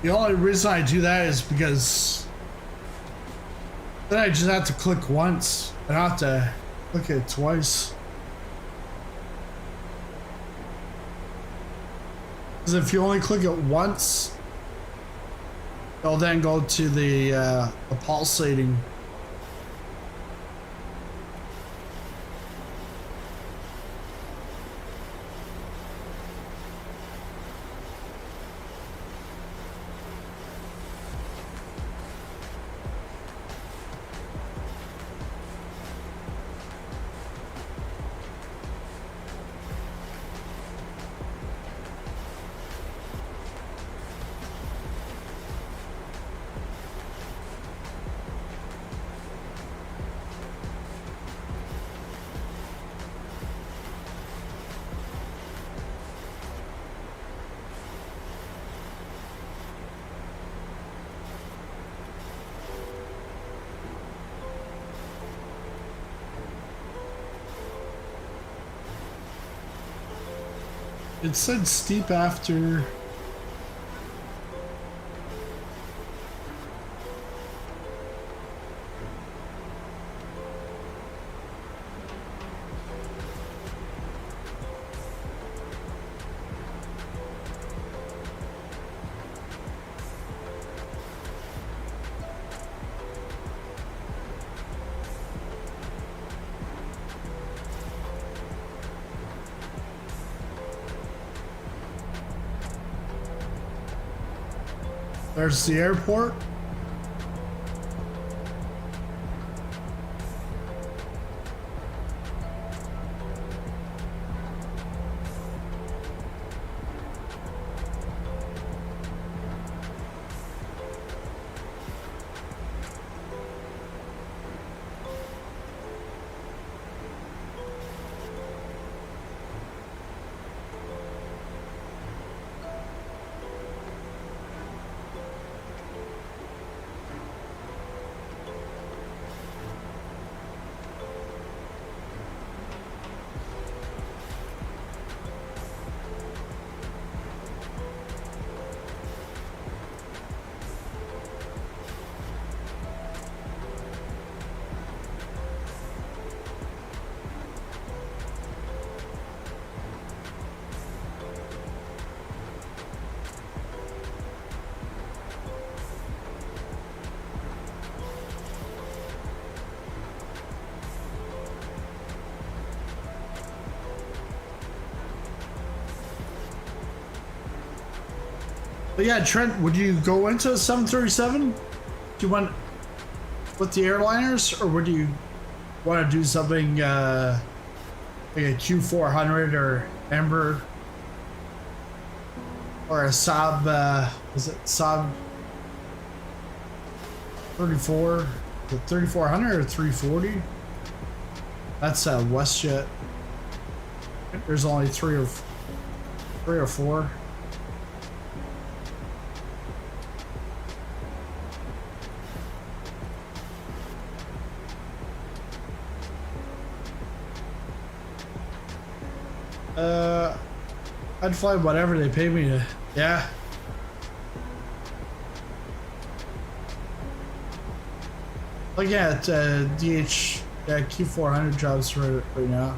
The only reason I do that is because then I just have to click once. I don't have to click it twice. Because if you only click it once, it'll then go to the pulsating. It said steep after. There's the airport. But yeah, Trent, would you go into a 737? Do you want with the airliners, or would you want to do something like a Q400 or Ember or a Saab? Is it Saab 34? The 3400 or 340? That's a WestJet. There's only three or four. I'd fly whatever they pay me to. Yeah. Like yeah, it's DH Q400 jobs right now.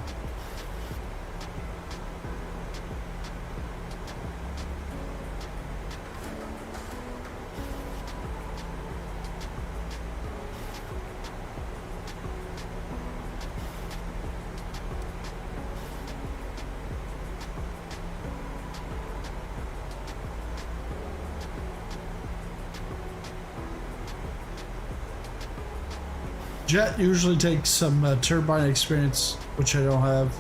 Jet usually takes some turbine experience, which I don't have.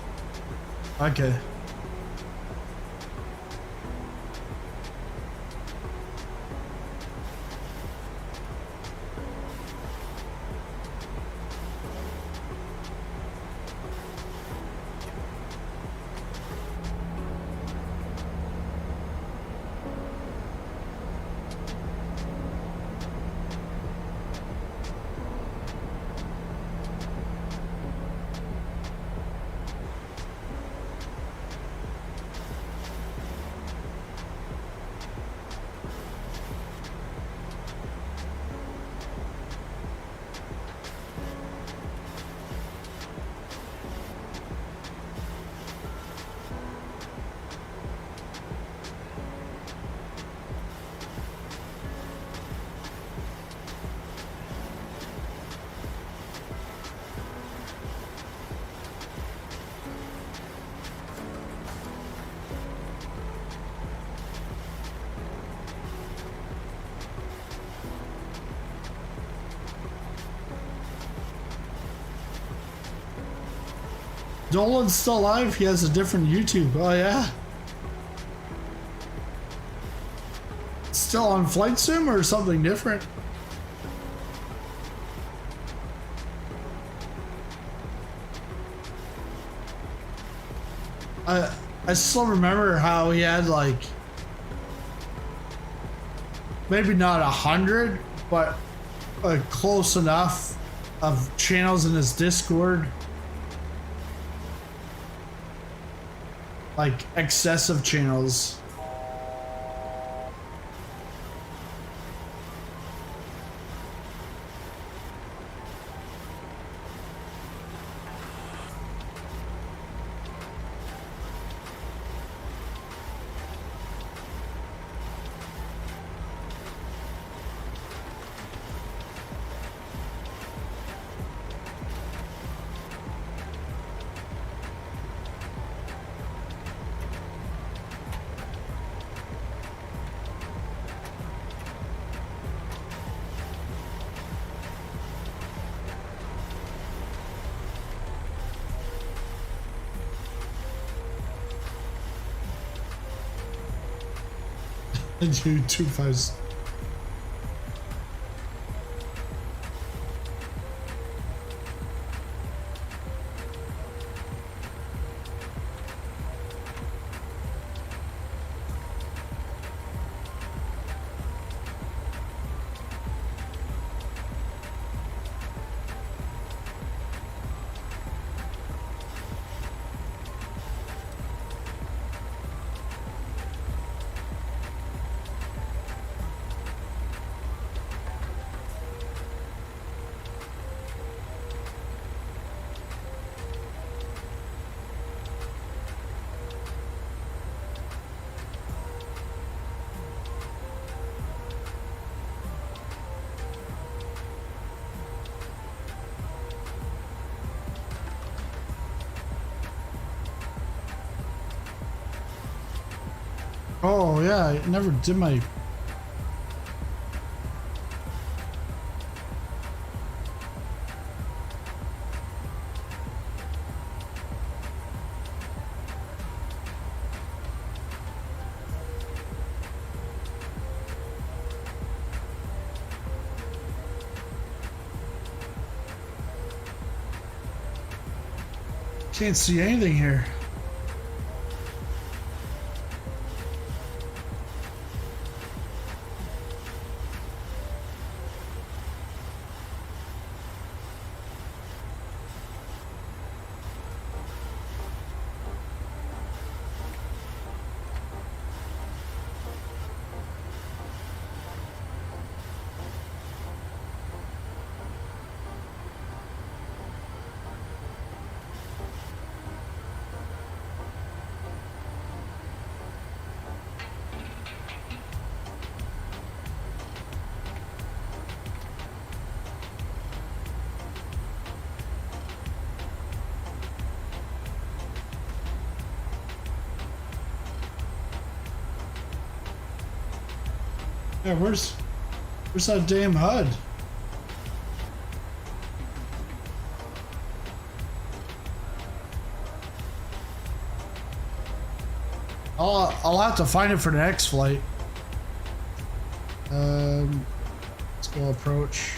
Okay. Dolan's still alive? He has a different YouTube. Oh yeah? Still on Flight Sim or something different? I still remember how he had like maybe not 100, but close enough of channels in his Discord. Like excessive channels. YouTube files. Oh yeah, I never did my. Can't see anything here. Yeah, where's that damn HUD? I'll have to find it for the next flight. Let's go approach.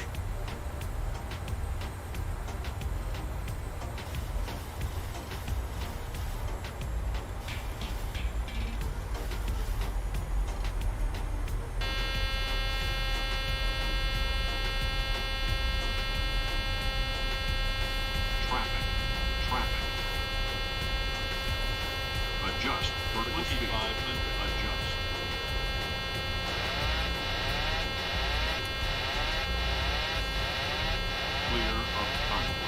Adjust. Vertical speed. 2500. Adjust. Clear of convoy.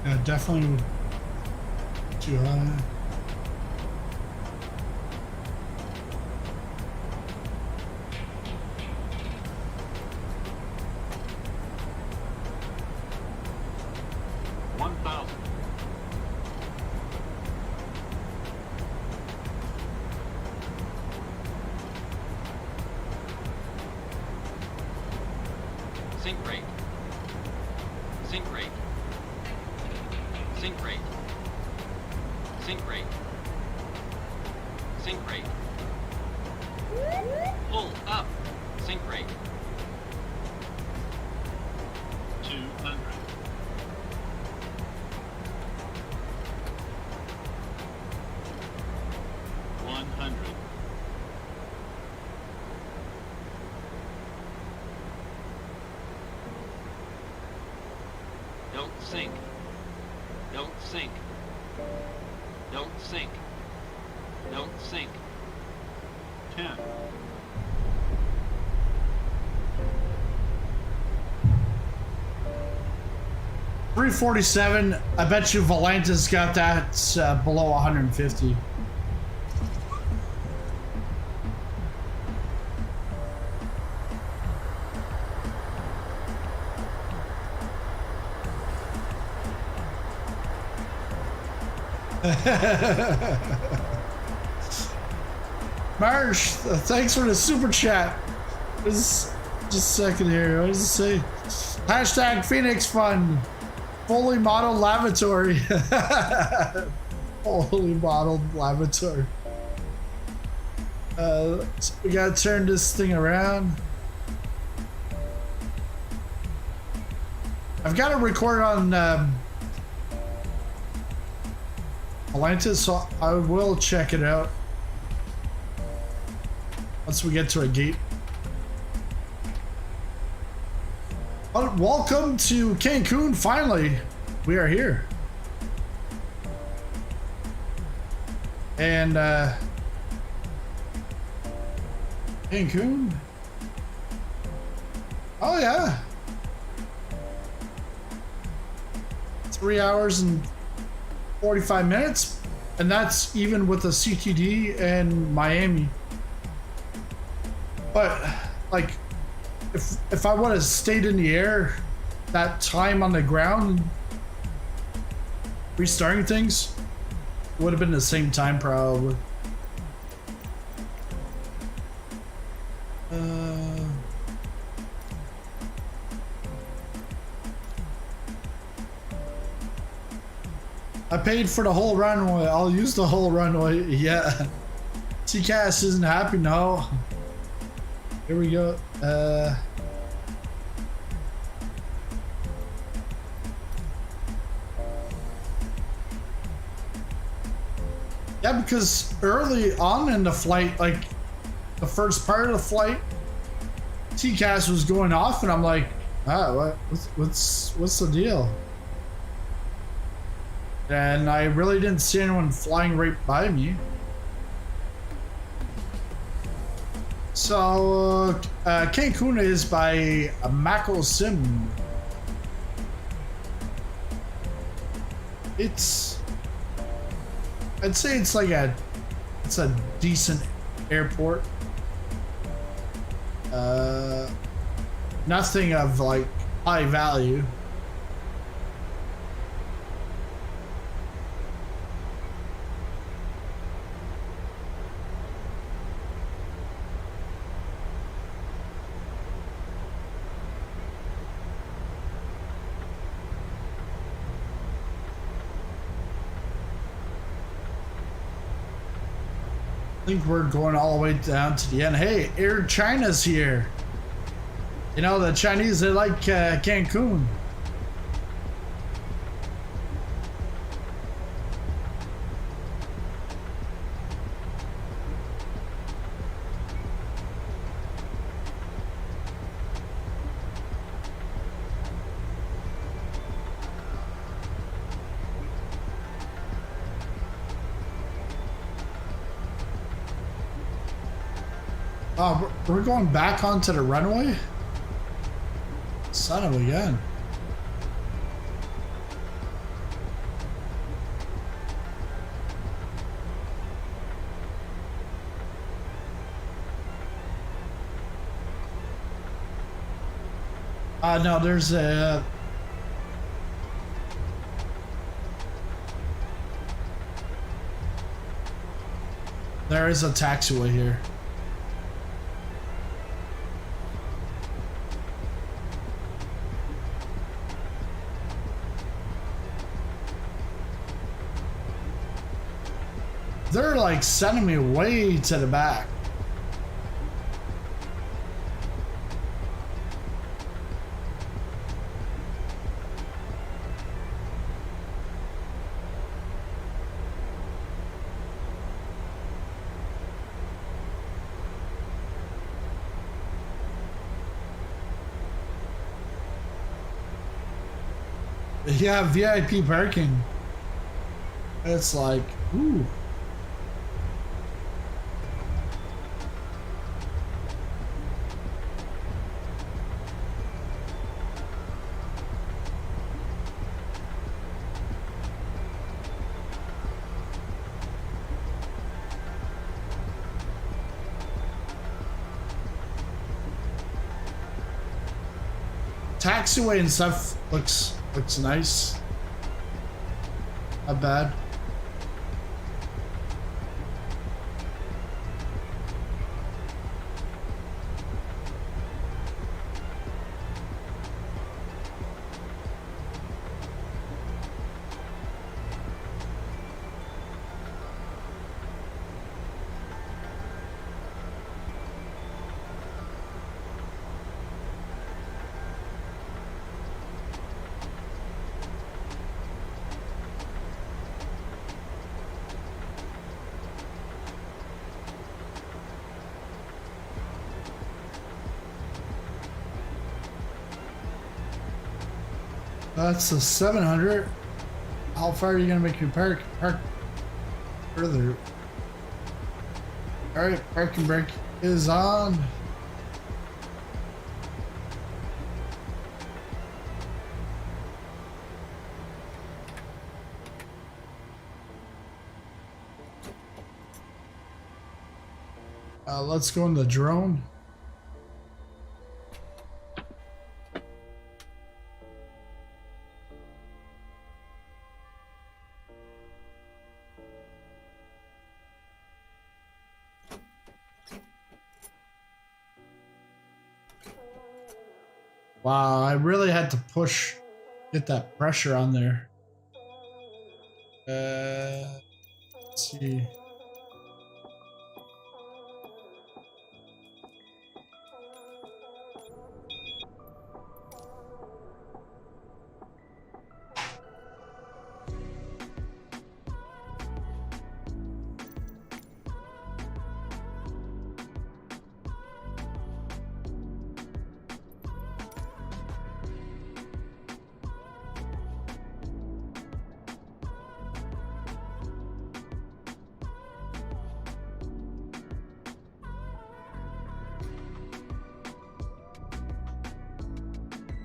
Yeah, definitely too high. Sync rate. Sync rate. Sync rate. Sync rate. Sync rate. Pull up. Sync rate. 200. Don't sink. Don't sink. Don't sink. Don't sink. 10. $347. I bet you Valanta's got that below 150. Marsh, thanks for the super chat. Just a second here. What does it say? Hashtag Phoenix Fund. Fully modeled lavatory. Fully modeled lavatory. So we gotta turn this thing around. I've got to record on Atlantis, so I will check it out once we get to a gate. But welcome to Cancun. Finally, we are here. And Cancun. Oh yeah. 3 hours and 45 minutes, and that's even with the CTD and Miami. But like, if I would have stayed in the air, that time on the ground, restarting things, it would have been the same time probably. I paid for the whole runway. I'll use the whole runway. Yeah. TCAS isn't happy now. Here we go. Yeah, because early on in the flight, like the first part of the flight, TCAS was going off, and I'm like, what's the deal? And I really didn't see anyone flying right by me. So Cancun is by Macco Sim. I'd say it's like it's a decent airport. Nothing of like high value. I think we're going all the way down to the end. Hey, Air China's here. You know, the Chinese, they like Cancun. Oh, we're going back onto the runway? Son of a gun. No, there's a... There is a taxiway here. They're like sending me way to the back. Yeah, VIP parking. It's like, ooh. Taxiway and stuff looks nice. Not bad. That's a 700. How far are you gonna make your park further? All right, parking brake is on. Let's go in the drone. Wow, I really had to push, get that pressure on there. Let's see.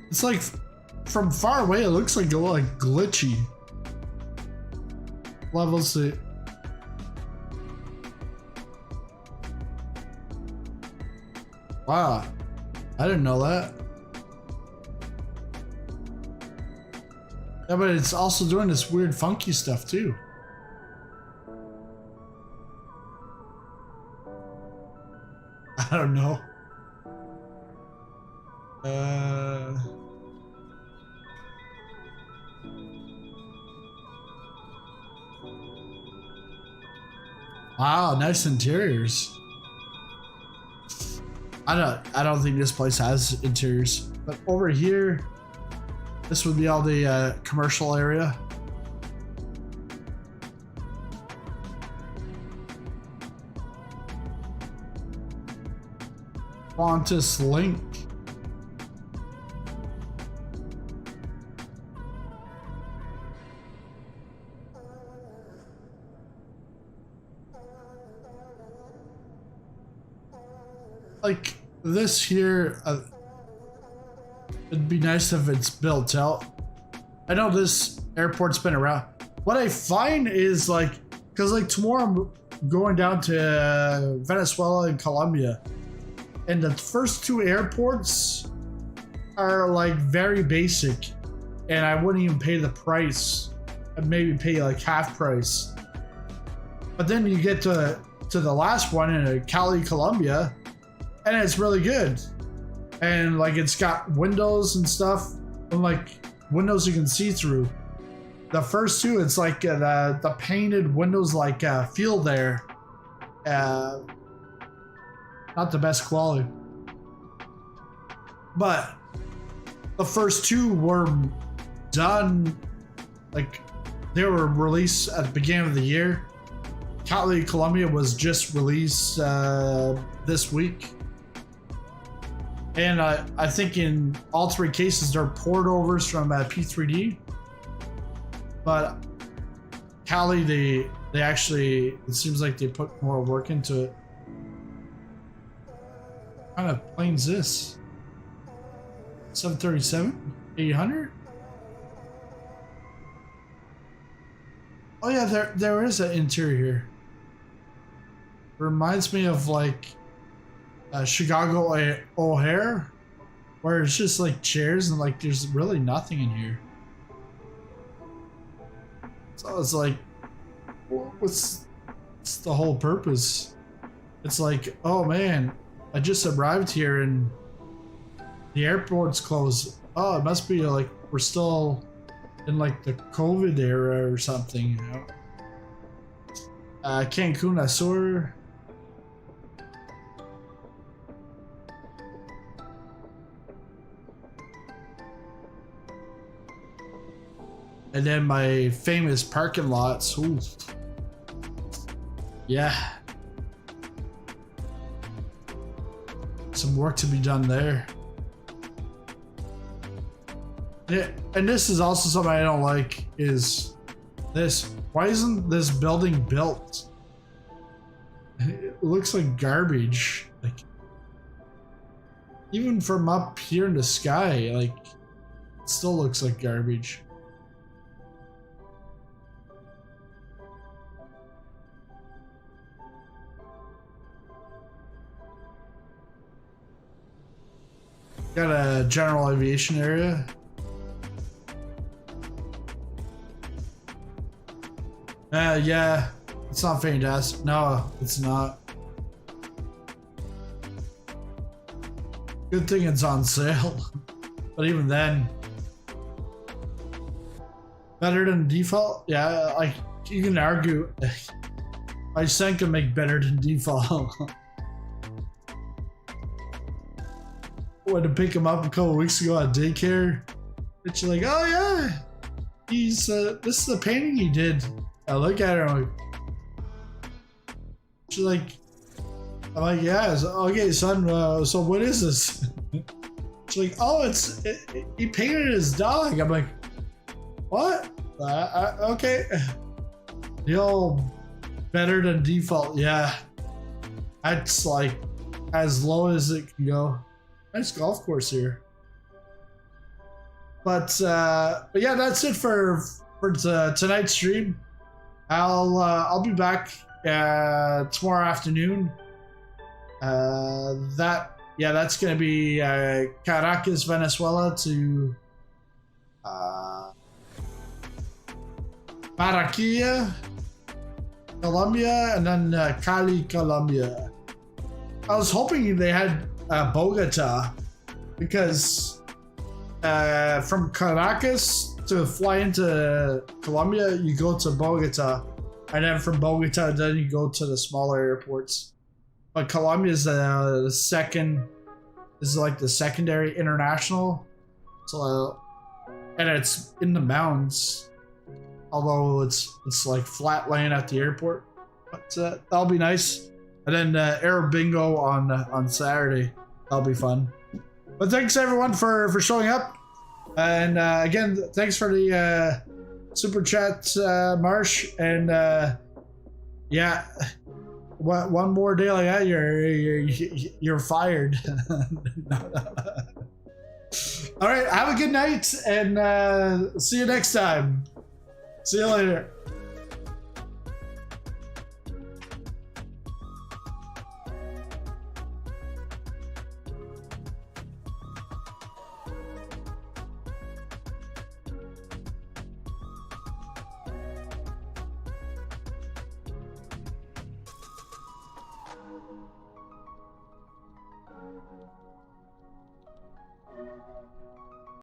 It's like, from far away, it looks like a little like glitchy. Levels it. Wow, I didn't know that. Yeah, but it's also doing this weird funky stuff too. I don't know. Wow, nice interiors. I don't think this place has interiors, but over here, this would be all the commercial area. Qantas Link. Like this here, it'd be nice if it's built out. I know this airport's been around. What I find is like, cause like tomorrow I'm going down to Venezuela and Colombia, and the first two airports are like very basic, and I wouldn't even pay the price. I'd maybe pay like half price. But then you get to the last one in Cali, Colombia, and it's really good. And like it's got windows and stuff, and like windows you can see through. The first two, it's like the painted windows like feel there. Not the best quality. But the first two were done, like they were released at the beginning of the year. Cali, Colombia was just released this week. And I think in all three cases, they're port overs from P3D. But Cali, they actually, it seems like they put more work into it. What kind of plane's this? 737? 800? Oh yeah, there is an interior here. Reminds me of like Chicago O'Hare, where it's just like chairs and like there's really nothing in here. So it's like, what's the whole purpose? It's like, oh man, I just arrived here and the airport's closed. Oh, it must be like we're still in like the COVID era or something, you know? Cancun, I saw. And then my famous parking lots. Ooh. Yeah. Some work to be done there. Yeah, and this is also something I don't like is this. Why isn't this building built? It looks like garbage. Like even from up here in the sky, like it still looks like garbage. Got a general aviation area. Yeah, it's not fantastic. No, it's not. Good thing it's on sale. But even then, better than default? Yeah, like you can argue. I think can make better than default. Went to pick him up a couple weeks ago at daycare. It's like, oh yeah, he's this is the painting he did. I look at her, I'm like, she's like, I'm like, yeah, okay, son. So what is this? She's like, oh, he painted his dog. I'm like, what? Okay, the old better than default. Yeah, that's like as low as it can go. Nice golf course here. But yeah, that's it for tonight's stream. I'll be back tomorrow afternoon. That's gonna be Caracas, Venezuela to Barranquilla, Colombia, and then Cali, Colombia. I was hoping they had Bogota, because from Caracas to fly into Colombia, you go to Bogota, and then from Bogota, then you go to the smaller airports. But Colombia is the second. This is like the secondary international, so and it's in the mountains. Although it's like flat land at the airport, but that'll be nice. And then Arab Bingo on Saturday. That'll be fun. But thanks everyone for showing up. And again, thanks for the super chat, Marsh. And yeah, one more day like that, you're fired. All right, have a good night, and see you next time. See you later.